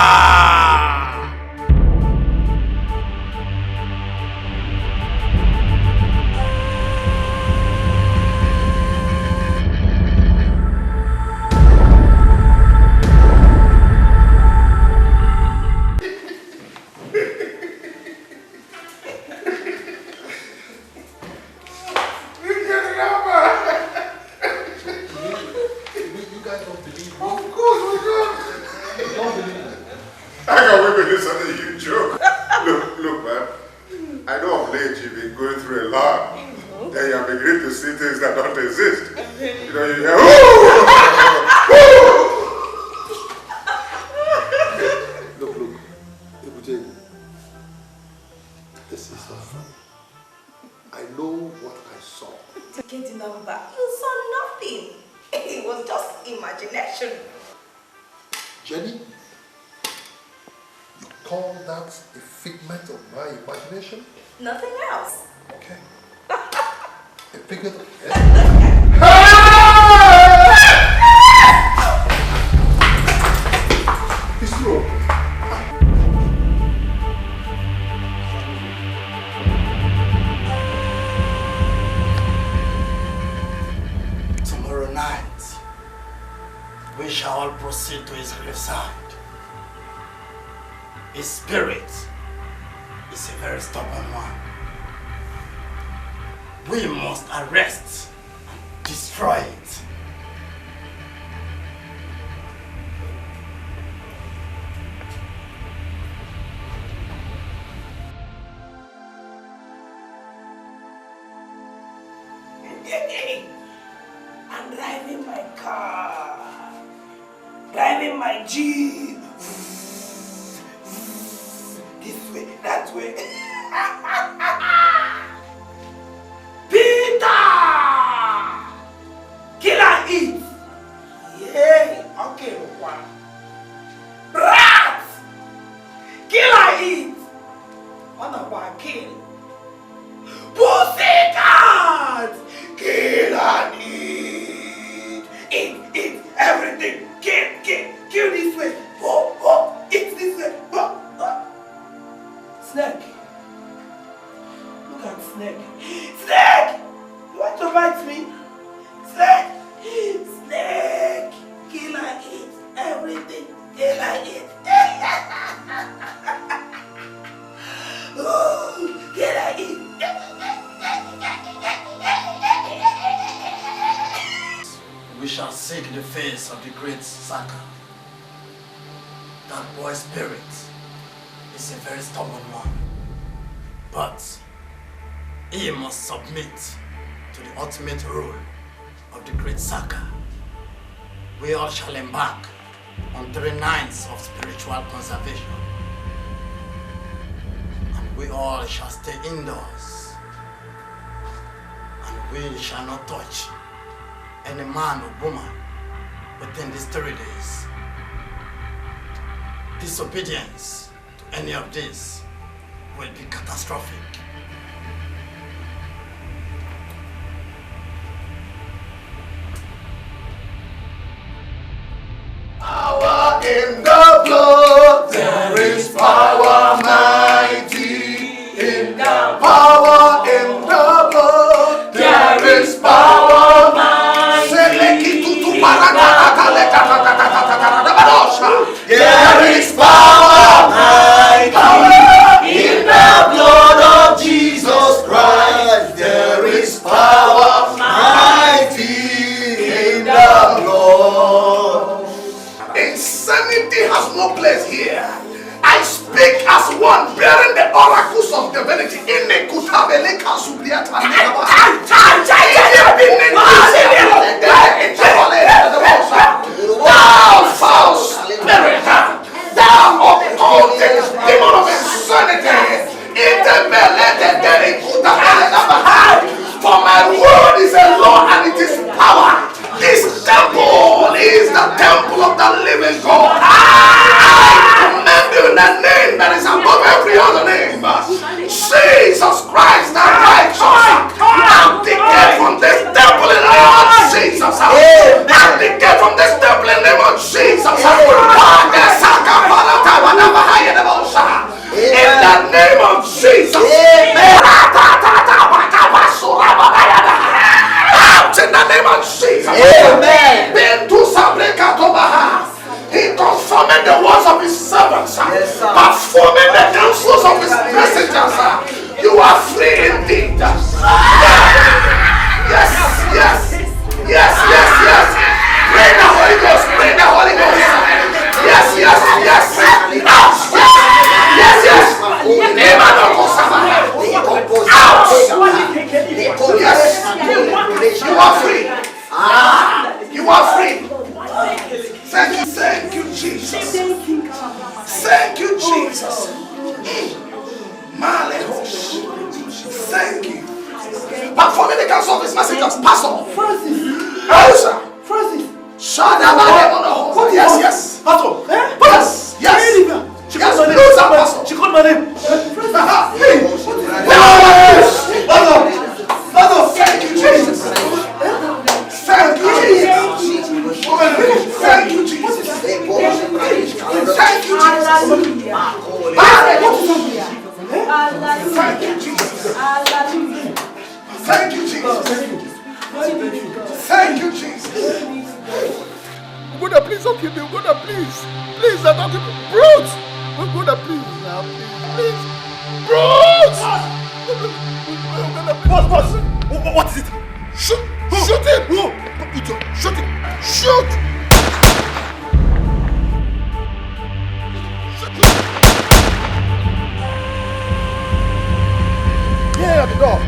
Nothing else. Okay. A figure. It's true. Tomorrow night, we shall all proceed to his graveside His spirit is a very stubborn one. We must arrest and destroy it. I'm driving my car, driving my Jeep. This way, that way. Peter! Kill and eat. Yeah, okay, one. Rat! Kill and eat. One of our kill. Pussycat! Kill and eat. Eat, everything. Kill this way. Oh, eat this way. Oh. Snake. Look at Snake. Snake! You want to bite me? Snake! Snake! Kill and eat everything. Kill and eat. Oh, kill and eat. We shall seek the face of the great ISAKA. That boy's spirit is a very stubborn one. But he must submit to the ultimate rule of the great ISAKA. We all shall embark on 3 nights of spiritual conservation. And we all shall stay indoors. And we shall not touch any man or woman within these 3 days. Disobedience to any of these will be catastrophic. Power in the blood, there is power mighty in the power in the blood, there is power mighty. There is power mighty in the blood of Jesus Christ. There is power mighty in the blood. Insanity has no place here. I speak as one bearing the oracles of divinity in the Kutabeleka Subliata. Thou foul spirit, thou occultic demon of insanity, for my word is a law and it is power. This temple is the temple of the living God. I command you in the name that is above every other name, Jesus Christ the righteous, abdicate from this temple in the name of Jesus. Abdicate from this temple in the name of Jesus. In the name of Jesus. Out in the name of Jesus. Amen. He confirmed the words of his servants, performing the counsels of his messengers. You are free indeed. Yes. Pray the Holy Ghost. Pray the Holy Ghost. Yes. You are free. You are free. Thank you, Jesus. Thank you, Jesus. Thank you. Performing the counsel of his messengers. Pastor. Francis. Yes. Pastor. Yes. She called my name. Thank you, Jesus. Thank you, Jesus. Thank you, Jesus. Thank you, Thank you, Jesus. Brother, please don't kill me. Brother, please. Please, I don't kill me. Brute! Brother, please now, please. Bros! Boss! What is it? Shoot him! Shoot him! Shoot! Yeah, the door.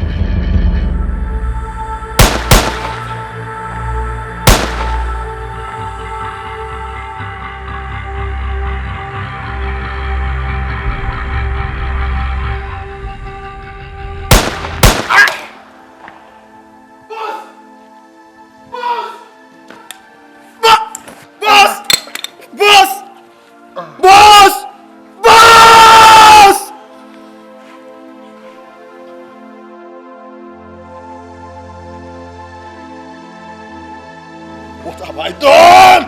What have I done?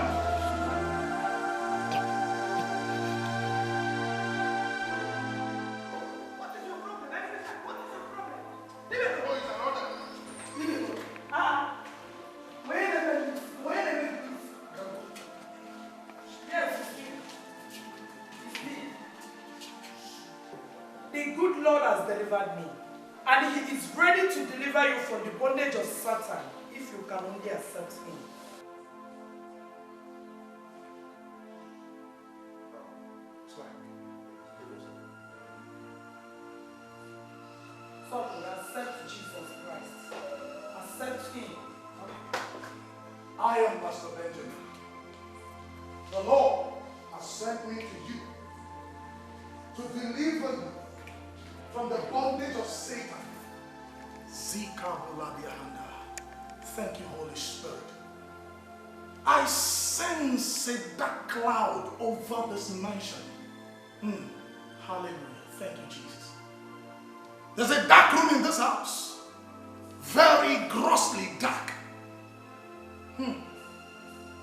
The good Lord has delivered me, and He is ready to deliver you from the bondage of Satan if you can only accept Him. So accept Jesus Christ. Accept Him. I am Pastor Benjamin. The Lord has sent me to you to deliver you from the bondage of Satan. Thank you, Holy Spirit. I sense a dark cloud over this mansion. Hallelujah. Thank you, Jesus. There's a dark room in this house. Very grossly dark.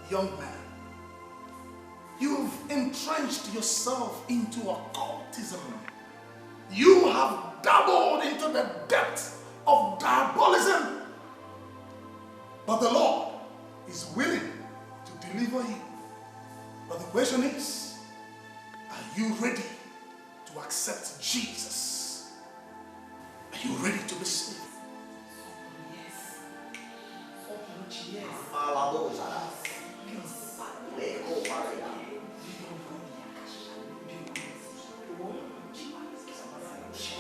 Young man, you've entrenched yourself into occultism. You have dabbled into the depth of diabolism. But the Lord is willing to deliver you. But the question is, are you ready to accept Jesus? Are you ready to be saved? Yes.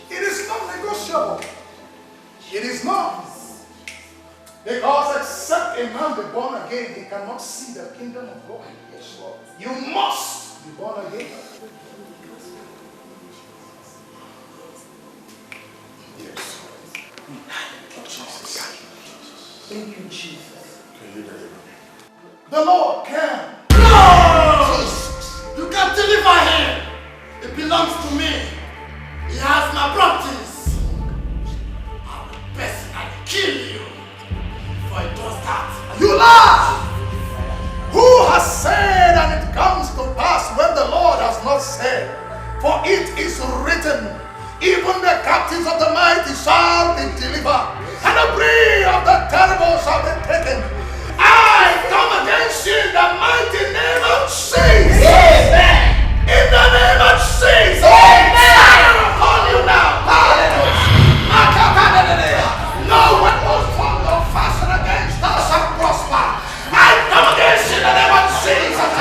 It is not negotiable. It is not. Because except a man be born again, he cannot see the kingdom of God. Yes, Lord. You must be born again. Yes. Jesus. Thank you, Jesus. The Lord can. No! You can't deliver him. It belongs to me. He has my properties. I will personally kill you before he does that. You lie! Who has said and it comes to pass when the Lord has not said? For it is written, even the captives of the mighty shall be delivered, and the prey of the terrible shall be taken. I come against you in the mighty name of Jesus. Amen. In the name of Jesus. Amen. I call you now. No weapon formed or fashioned against us shall prosper. I come against you in the name of Jesus.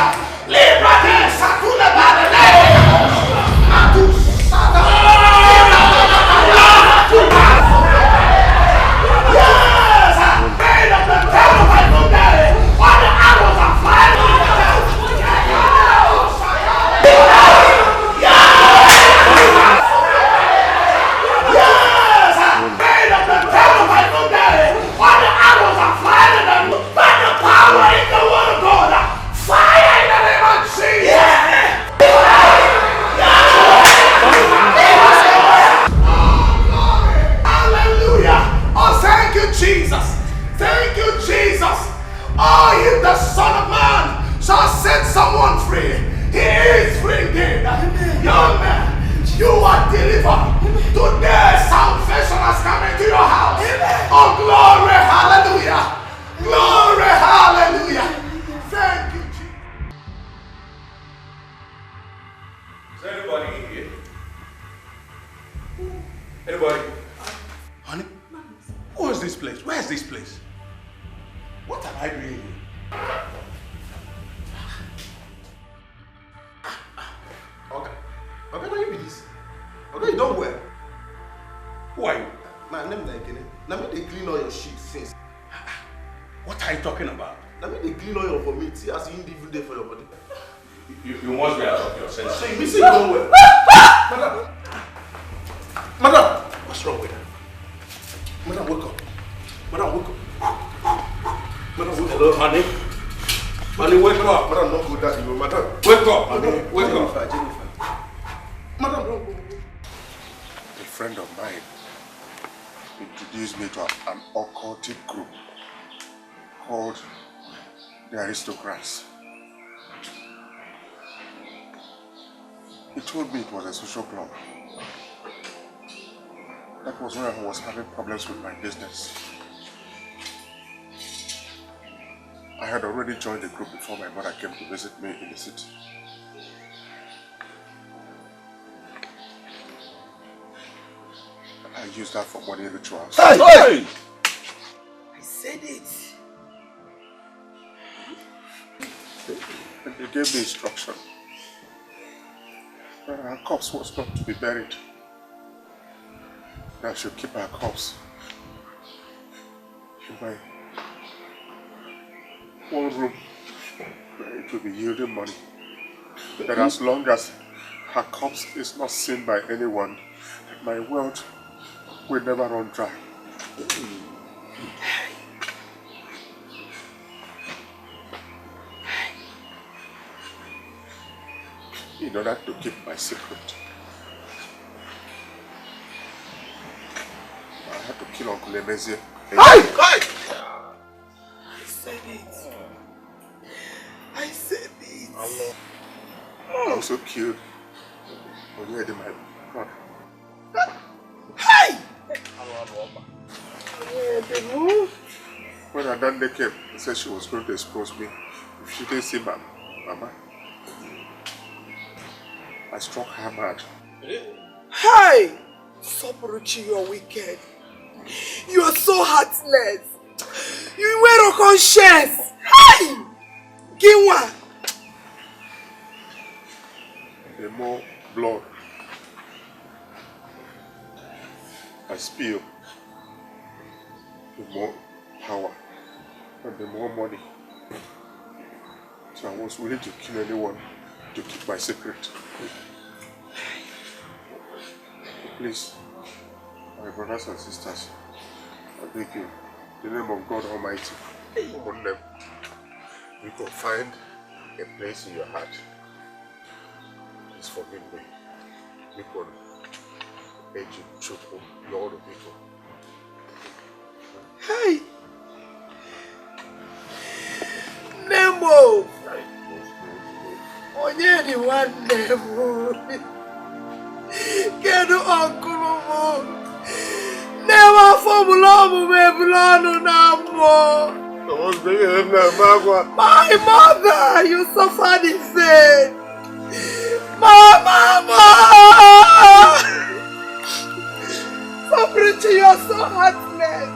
Libra de Sakula Badale. Matu Sada. Yes! Made of the devil by Monday. All the arrows are flying. Jesus. Thank you, Jesus. Oh, if the Son of Man shall set someone free, he is free indeed. Young man, you are delivered. Today, salvation has come into your house. Oh, glory, hallelujah. Glory, hallelujah. Thank you, Jesus. Is there anybody in here? Anybody? Honey, who is this place? Where is this place? What am I doing here? Okay. Okay, now you be this. Okay, you don't wear. Who are you? My name is Nigerian. Now me they clean all your shit since. What are you talking about? Now me they clean all your vomit. See as you even there for your body. You must be out of your senses. So you miss it, you don't wear. Madam. Madam, what's wrong with her? Madam, wake up. Madam, wake up. Madam, wake up. Hello, honey. Honey, wake up. Madam, don't go that evil. Madam, wake up. Honey, wake up. Jennifer. Madam, don't go. A friend of mine introduced me to an occultic group called the Aristocrats. He told me it was a social club. That was where I was having problems with my business. I had already joined the group before my mother came to visit me in the city. I used that for money rituals. Hey! Hey! I said it. And they gave me instruction that our corpse was not to be buried. That I should keep our corpse in my one room where it will be yielding money. That as long as her corpse is not seen by anyone, that my wealth will never run dry. In order to keep my secret, I had to kill Uncle Ohameze. I said it. I said it. I also killed Ohameze, my brother. Hey! When Adande came, he said she was going to expose me if she didn't see my mama. I struck her mad. Hey! Soporuchi, you're wicked. You are so heartless. You wear a conscience. Hey! Ginwa! The more blood I spill, the more power and the more money. So I was willing to kill anyone to keep my secret. Please, my brothers and sisters, I beg you, in the name of God Almighty, upon them, you can find a place in your heart. Please forgive me. You can make you truthful, Lord of people. Hey! Nemo! Onye di nwanne m. Kedu uncle m? Never formula omume bulonu na mo. My mother, you suffered in vain. My mama! Sobrichi, you are so heartless.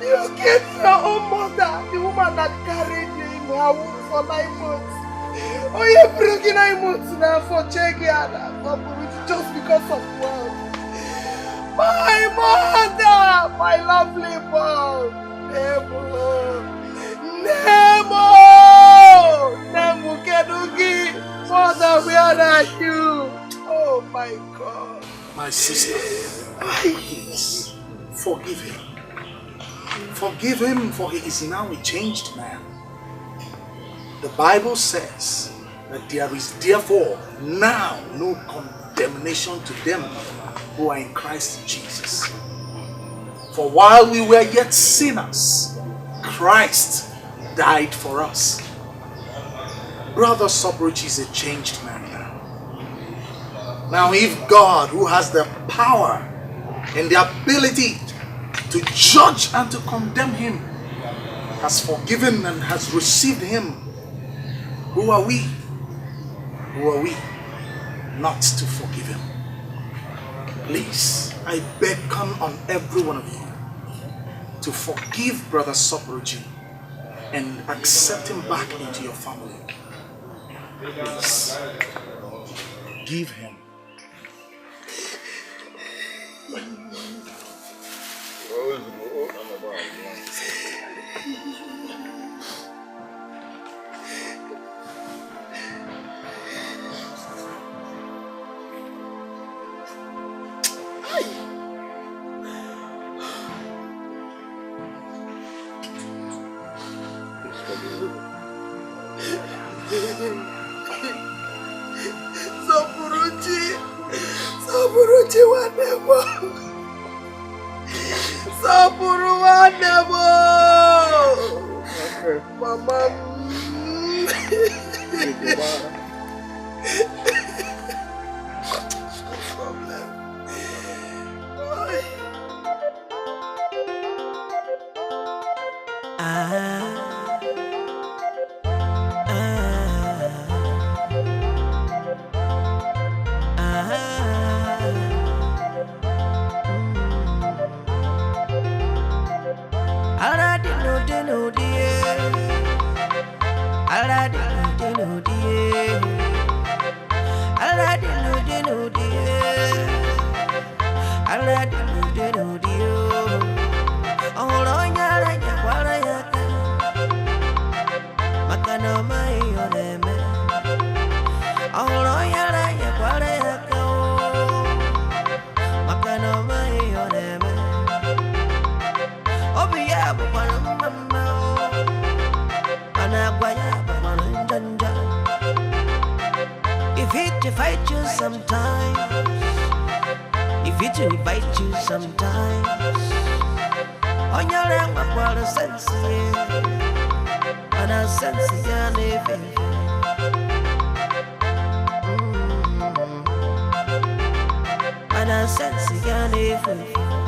You killed your own mother, the woman that carried you in her womb for 9 months. Oh, you're breaking 9 months now for Chegiana, just because of wealth. My mother, my lovely mom, Nemo, Nemo, Nemo Kedugi, mother, where are you? Oh my God. My sister, please forgive him. Forgive him, for he is now a changed man. The Bible says that there is therefore now no condemnation to them who are in Christ Jesus. For while we were yet sinners, Christ died for us. Brother Sobrich is a changed man now. Now if God, who has the power and the ability to judge and to condemn him, has forgiven and has received him, who are we? Who are we not to forgive him. Please, I beckon on every one of you to forgive Brother Sopuruji and accept him back into your family. Please, give him. Sopuruji wanebo. Sopuru wanebo. Mama. Fight you sometimes, if it invite you sometimes, on your end, my brother sense, and I sense your name. And I sense your name.